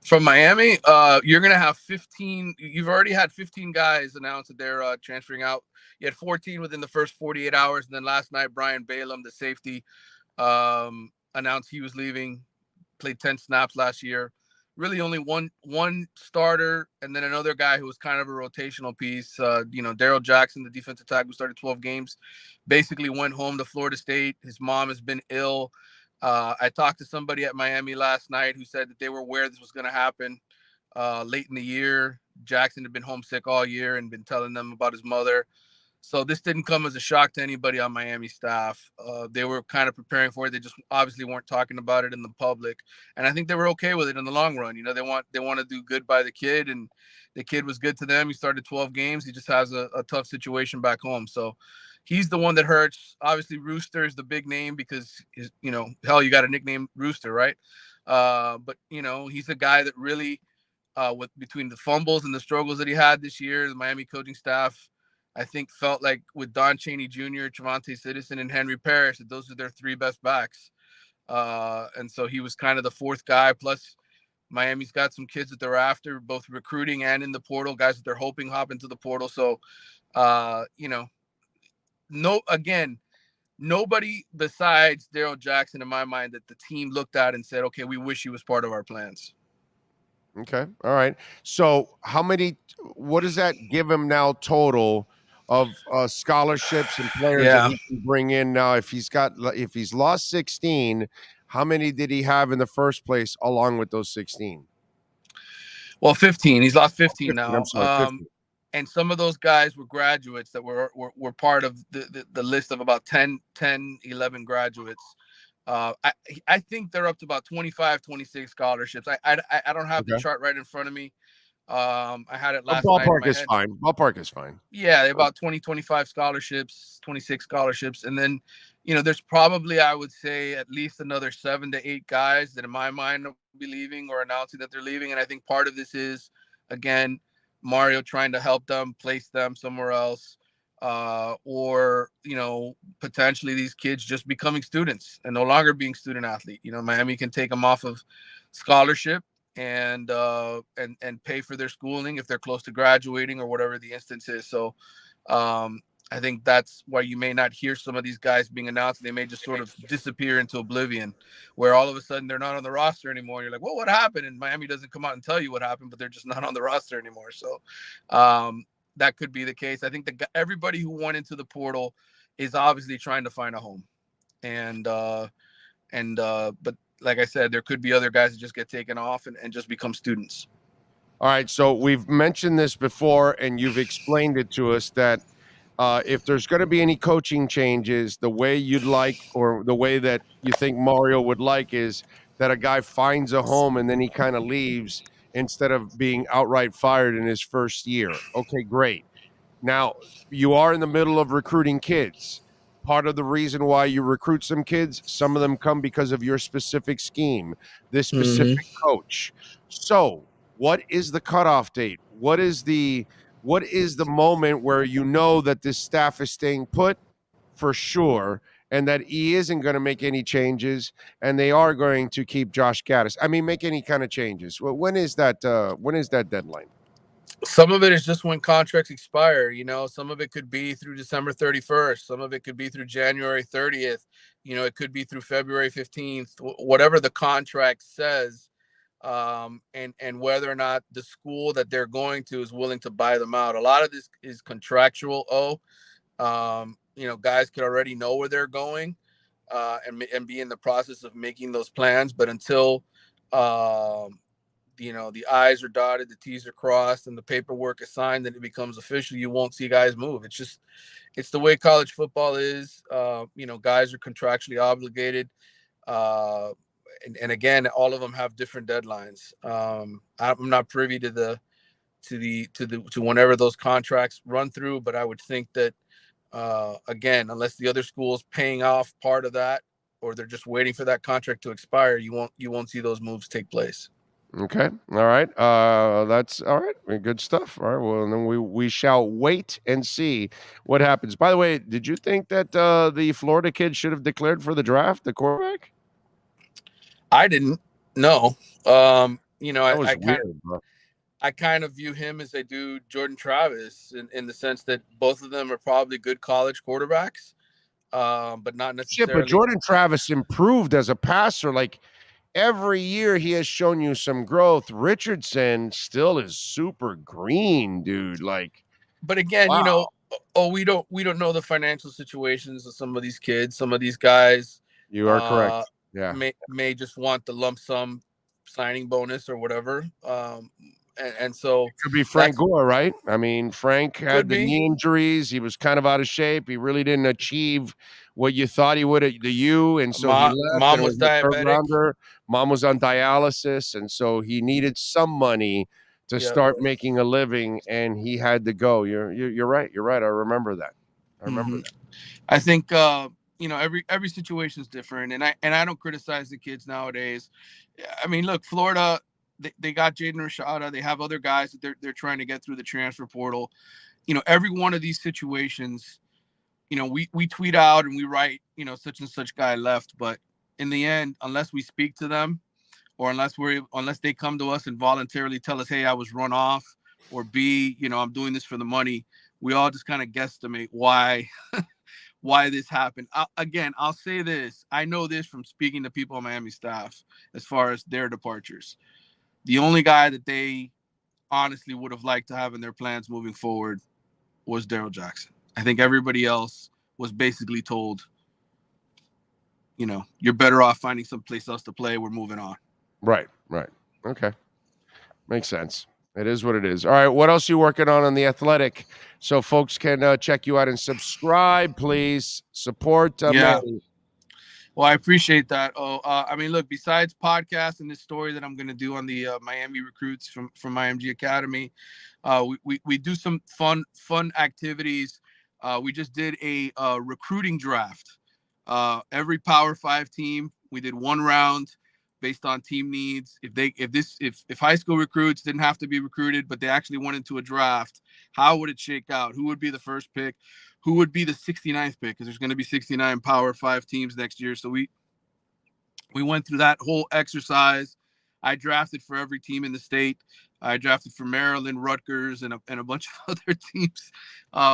P: from Miami? You're gonna have 15. You've already had 15 guys announce that they're transferring out. You had 14 within the first 48 hours, and then last night Brian Balaam, the safety, announced he was leaving. Played 10 snaps last year. really only one starter, and then another guy who was kind of a rotational piece. Daryl Jackson, the defensive tackle who started 12 games, basically went home to Florida State. His mom has been ill. I talked to somebody at Miami last night who said that they were aware this was going to happen late in the year. Jackson had been homesick all year and been telling them about his mother. So this didn't come as a shock to anybody on Miami staff. They were kind of preparing for it. They just obviously weren't talking about it in the public. And I think they were okay with it in the long run. They want to do good by the kid, and the kid was good to them. He started 12 games. He just has a tough situation back home. So he's the one that hurts. Obviously, Rooster is the big name because, hell, you got a nickname Rooster, right? But he's a guy that really, between the fumbles and the struggles that he had this year, the Miami coaching staff, I think, felt like with Don Chaney Jr., Trevante Citizen, and Henry Parrish, that those are their three best backs. And so he was kind of the fourth guy. Plus, Miami's got some kids that they're after, both recruiting and in the portal, guys that they're hoping hop into the portal. So, nobody besides Daryl Jackson, in my mind, that the team looked at and said, okay, we wish he was part of our plans.
H: Okay. All right. So what does that give him now total of scholarships and players that he can bring in now? If he's lost 16, how many did he have in the first place along with those 16?
P: Well, 15. He's lost 15 now.
H: I'm sorry, 15.
P: And some of those guys were graduates that were part of the list of about 10, 11 graduates. I think they're up to about 25, 26 scholarships. I don't have the chart right in front of me. I had it last night.
H: Ballpark is fine. Ballpark is fine.
P: Yeah, about 20, 25 scholarships, 26 scholarships. And then, there's probably, I would say, at least another 7 to 8 guys that in my mind will be leaving or announcing that they're leaving. And I think part of this is, again, Mario trying to help them, place them somewhere else. Or potentially these kids just becoming students and no longer being student athlete. Miami can take them off of scholarship and pay for their schooling if they're close to graduating or whatever the instance is. So I think that's why you may not hear some of these guys being announced. They may just sort of disappear into oblivion, where all of a sudden they're not on the roster anymore. You're like, well, what happened? And Miami doesn't come out and tell you what happened, but they're just not on the roster anymore. So that could be the case. I think that everybody who went into the portal is obviously trying to find a home, but like I said, there could be other guys that just get taken off and just become students.
H: All right. So we've mentioned this before, and you've explained it to us that if there's going to be any coaching changes, the way you'd like, or the way that you think Mario would like, is that a guy finds a home and then he kind of leaves, instead of being outright fired in his first year. Okay, great. Now, you are in the middle of recruiting kids. Part of the reason why you recruit some kids, some of them come because of your specific scheme, this specific coach. So, what is the cutoff date? What is the moment where you know that this staff is staying put for sure, and that he isn't going to make any changes, and they are going to keep Josh Gaddis? I mean, make any kind of changes. Well, when is that deadline?
P: Some of it is just when contracts expire. Some of it could be through December 31st. Some of it could be through January 30th. It could be through February 15th, whatever the contract says, and whether or not the school that they're going to is willing to buy them out. A lot of this is contractual. Guys could already know where they're going and be in the process of making those plans. But until, the I's are dotted, the T's are crossed, and the paperwork is signed, and it becomes official, you won't see guys move. It's the way college football is. Guys are contractually obligated. And again, all of them have different deadlines. I'm not privy to whenever those contracts run through, but I would think that, again, unless the other school is paying off part of that, or they're just waiting for that contract to expire, you won't see those moves take place.
H: Okay. All right. That's all right. Good stuff. All right. Well, then we shall wait and see what happens. By the way, did you think that the Florida kid should have declared for the draft, the quarterback?
P: I didn't. No. I kind of view him as I do Jordan Travis in the sense that both of them are probably good college quarterbacks, but not necessarily.
H: Yeah, but Jordan Travis improved as a passer. Like, every year he has shown you some growth. Richardson still is super green, dude. Like,
P: but again,
H: wow.
P: you know, we don't know the financial situations of some of these kids. Some of these guys,
H: you are correct. Yeah,
P: may just want the lump sum signing bonus or whatever. And so
H: it could be Frank Gore, right? I mean, Frank had the knee injuries. He was kind of out of shape. He really didn't achieve what you thought he would at the U, and so he left.
P: Mom was diabetic.
H: Rounder. Mom was on dialysis, and so he needed some money to start making a living, and he had to go. You're right. You're right. I remember that. I remember that.
P: I think you know, every situation is different, and I don't criticize the kids nowadays. I mean, look, Florida. They got Jaden Rashada. They have other guys that they're trying to get through the transfer portal. You know, every one of these situations, you know, we tweet out and we write, you know, such and such guy left. But in the end, unless we speak to them, or unless they come to us and voluntarily tell us, hey, I was run off, or B, you know, I'm doing this for the money, we all just kind of guesstimate why this happened. I'll say this. I know this from speaking to people on Miami staff as far as their departures. The only guy that they honestly would have liked to have in their plans moving forward was Daryl Jackson. I think everybody else was basically told, you know, you're better off finding someplace else to play. We're moving on.
H: Right. Okay. Makes sense. It is what it is. All right. What else are you working on The Athletic so folks can check you out and subscribe, please? Support. Manny.
P: Well, I appreciate that. I mean, look, besides podcast and this story that I'm going to do on the Miami recruits from IMG Academy, we do some fun activities. We just did a recruiting draft. Every Power 5 team, we did one round based on team needs. If high school recruits didn't have to be recruited, but they actually went into a draft, how would it shake out? Who would be the first pick? Who would be the 69th pick? Because there's going to be 69 Power 5 teams next year. So we went through that whole exercise. I drafted for every team in the state. I drafted for Maryland, Rutgers, and a bunch of other teams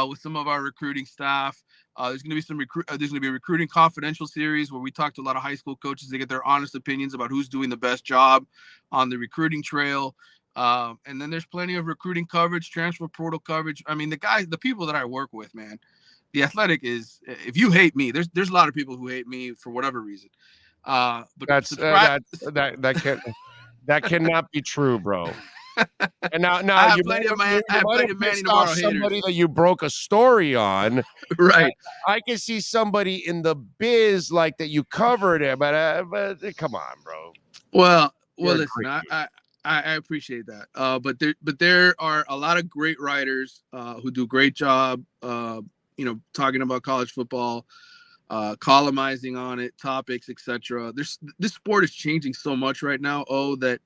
P: with some of our recruiting staff. There's going to be there's going to be a recruiting confidential series where we talk to a lot of high school coaches to get their honest opinions about who's doing the best job on the recruiting trail. And then there's plenty of recruiting coverage, transfer portal coverage. I mean, the people that I work with, man, The Athletic is, if you hate me, there's a lot of people who hate me for whatever reason. But
H: that cannot be true, bro. And now
P: you might have pissed off
H: somebody that you broke a story on,
P: right?
H: I can see somebody in the biz like that you covered it, but come on, bro.
P: Well, listen, I appreciate that. But there are a lot of great writers who do a great job, you know, talking about college football, columnizing on it, topics, etc. This sport is changing so much right now. That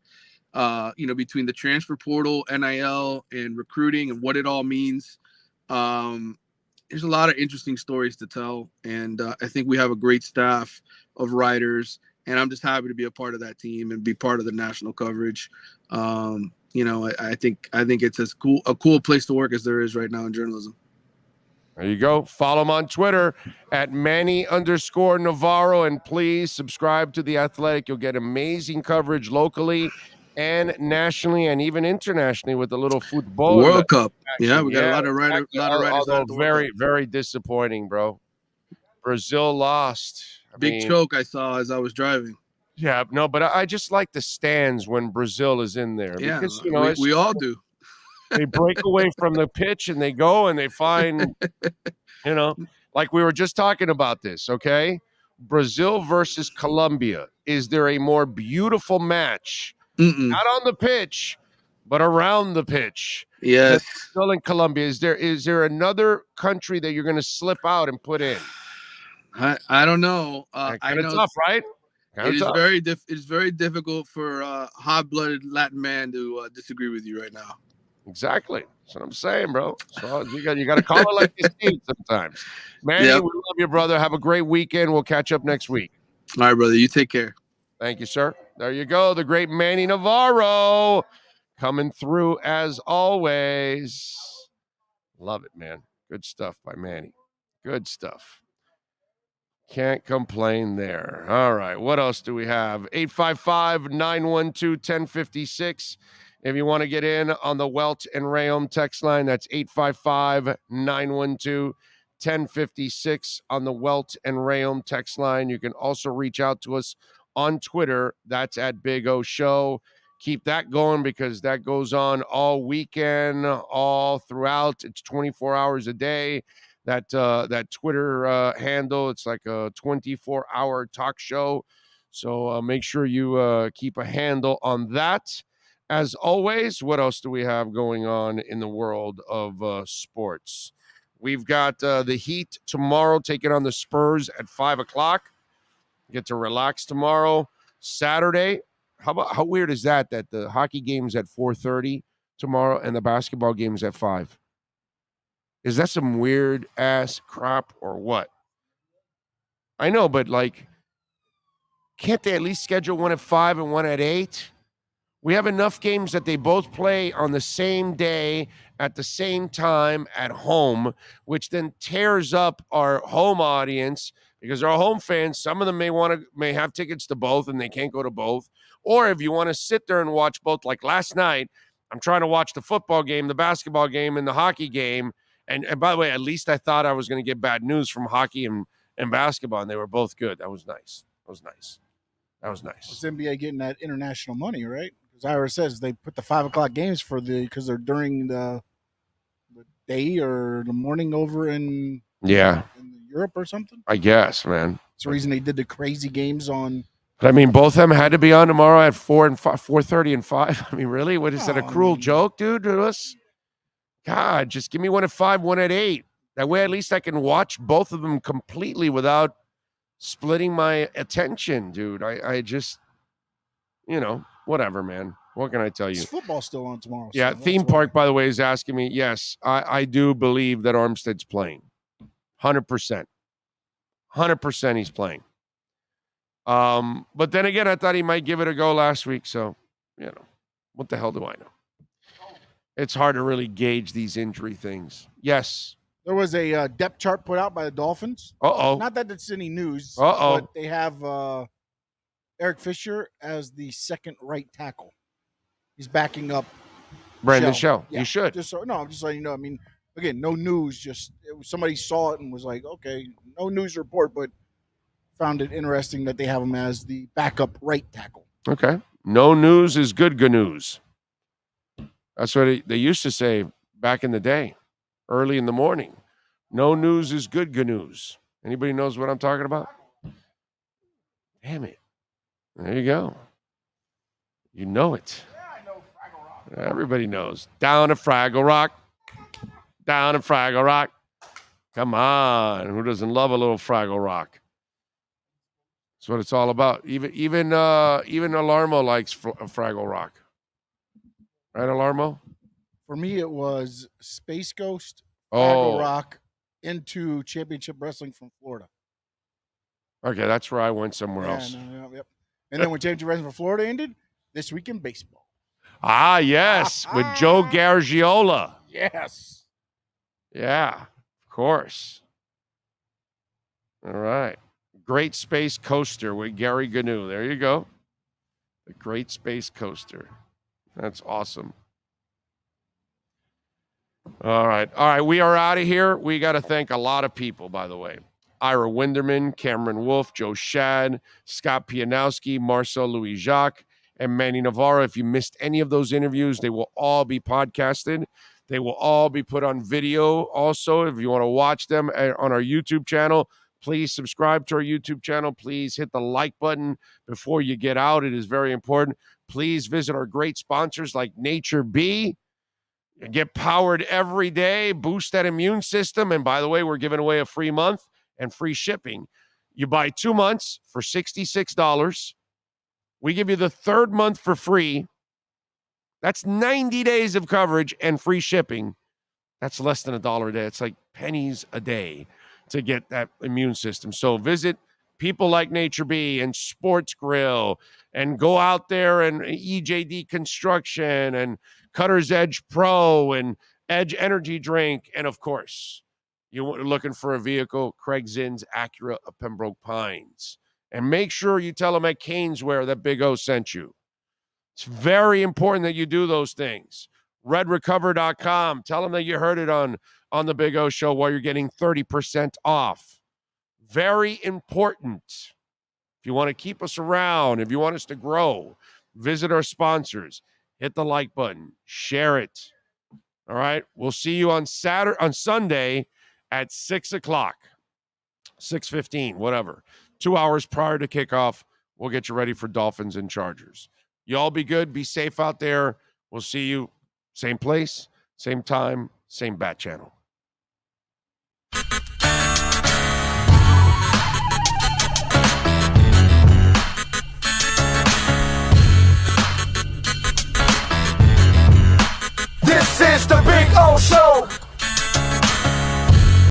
P: you know, between the transfer portal, NIL, and recruiting and what it all means, there's a lot of interesting stories to tell. And I think we have a great staff of writers, and I'm just happy to be a part of that team and be part of the national coverage. You know, I think it's a cool place to work as there is right now in journalism.
H: There you go. Follow him on Twitter at Manny_Navarro, and please subscribe to The Athletic. You'll get amazing coverage locally and nationally, and even internationally with the little football
P: World Cup. Yeah, we got a lot of writers.
H: Although very, very disappointing, bro. Brazil lost.
P: Big choke I saw as I was driving.
H: Yeah, no, but I just like the stands when Brazil is in there.
P: Yeah,
H: because, you know,
P: we all do.
H: They break away from the pitch and they go and they find, you know, like we were just talking about this, okay? Brazil versus Colombia. Is there a more beautiful match? Not on the pitch, but around the pitch.
P: Yes.
H: Still in Colombia. Is there another country that you're going to slip out and put in?
P: I don't know. I know
H: tough, right?
P: It is very difficult for a hot-blooded Latin man to disagree with you right now.
H: Exactly. That's what I'm saying, bro. So you got to call it like you see it sometimes. Manny, we love you, brother. Have a great weekend. We'll catch up next week.
P: All right, brother. You take care.
H: Thank you, sir. There you go. The great Manny Navarro coming through as always. Love it, man. Good stuff by Manny. Good stuff. Can't complain there. All right. What else do we have? 855-912-1056. If you want to get in on the Welt and Rayom text line, that's 855-912-1056 on the Welt and Rayom text line. You can also reach out to us on Twitter. That's at Big O Show. Keep that going because that goes on all weekend, all throughout. It's 24 hours a day. That Twitter handle, it's like a 24-hour talk show. So make sure you keep a handle on that. As always, what else do we have going on in the world of sports? We've got the Heat tomorrow taking on the Spurs at 5 o'clock. Get to relax tomorrow. Saturday, how weird is that the hockey game's at 4:30 tomorrow and the basketball game's at 5? Is that some weird ass crap or what? I know, but like, can't they at least schedule one at 5 and one at 8? We have enough games that they both play on the same day at the same time at home, which then tears up our home audience because our home fans, some of them may have tickets to both and they can't go to both. Or if you want to sit there and watch both, like last night, I'm trying to watch the football game, the basketball game, and the hockey game. And by the way, at least I thought I was going to get bad news from hockey and basketball, and they were both good. That was nice. It's
E: NBA getting that international money, right? Because Ira says they put the 5 o'clock games because they're during the day or the morning over in Europe or something.
H: I guess, man.
E: It's the reason they did the crazy games on.
H: But I mean, both of them had to be on tomorrow at 4:30 and 5. I mean, really? What is that? A cruel joke, dude? To us? God, just give me one at 5, one at 8. That way, at least I can watch both of them completely without splitting my attention, dude. I just, whatever, man. What can I tell you?
E: Is football still on tomorrow?
H: Yeah,
E: so
H: Theme Park, by the way, is asking me. Yes, I do believe that Armstead's playing. 100%. 100% he's playing. But then again, I thought he might give it a go last week. So, what the hell do I know? It's hard to really gauge these injury things. Yes.
E: There was a depth chart put out by the Dolphins.
H: Uh-oh.
E: Not that it's any news.
H: Uh-oh.
E: But they have Eric Fisher as the second right tackle. He's backing up
H: Brandon Shell.
E: Yeah,
H: You should.
E: I'm just letting you know. I mean, again, no news. Somebody saw it and was like, okay, no news report, but found it interesting that they have him as the backup right tackle.
H: Okay. No news is good news. That's what they used to say back in the day, early in the morning. No news is good news. Anybody knows what I'm talking about? Damn it. There you go. You know it. Everybody knows. Down at Fraggle Rock. Down at Fraggle Rock. Come on. Who doesn't love a little Fraggle Rock? That's what it's all about. Even Alarmo likes Fraggle Rock. Right, Alarmo?
E: For me, it was Space Ghost, Fraggle Rock, into Championship Wrestling from Florida.
H: Okay, that's where I went somewhere else.
E: Yep. And then when Championship Wrestling from Florida ended, This Week in Baseball.
H: Ah, yes, with Joe Garagiola.
E: Yes.
H: Yeah, of course. All right. Great Space Coaster with Gary Gnu. There you go. The Great Space Coaster. That's awesome. All right. We are out of here. We got to thank a lot of people, by the way. Ira Winderman, Cameron Wolf, Joe Shad, Scott Pianowski, Marcel Louis-Jacques, and Manny Navarro. If you missed any of those interviews, they will all be podcasted. They will all be put on video also. If you want to watch them on our YouTube channel, please subscribe to our YouTube channel. Please hit the like button before you get out. It is very important. Please visit our great sponsors like Nature B. Get powered every day. Boost that immune system. And by the way, we're giving away a free month and free shipping. You buy 2 months for $66. We give you the third month for free. That's 90 days of coverage and free shipping. That's less than $1 a day. It's like pennies a day to get that immune system. So visit people like Nature B and Sports Grill and go out there and EJD Construction and Cutter's Edge Pro and Edge Energy Drink. And of course, You're looking for a vehicle, Craig Zinn's Acura of Pembroke Pines. And make sure you tell them at Caneswear that Big O sent you. It's very important that you do those things. RedRecover.com. Tell them that you heard it on the Big O Show while you're getting 30% off. Very important. If you want to keep us around, if you want us to grow, visit our sponsors. Hit the like button. Share it. All right? We'll see you on Sunday at 6 o'clock. 6:15, whatever. 2 hours prior to kickoff, we'll get you ready for Dolphins and Chargers. Y'all be good. Be safe out there. We'll see you same place, same time, same bat channel.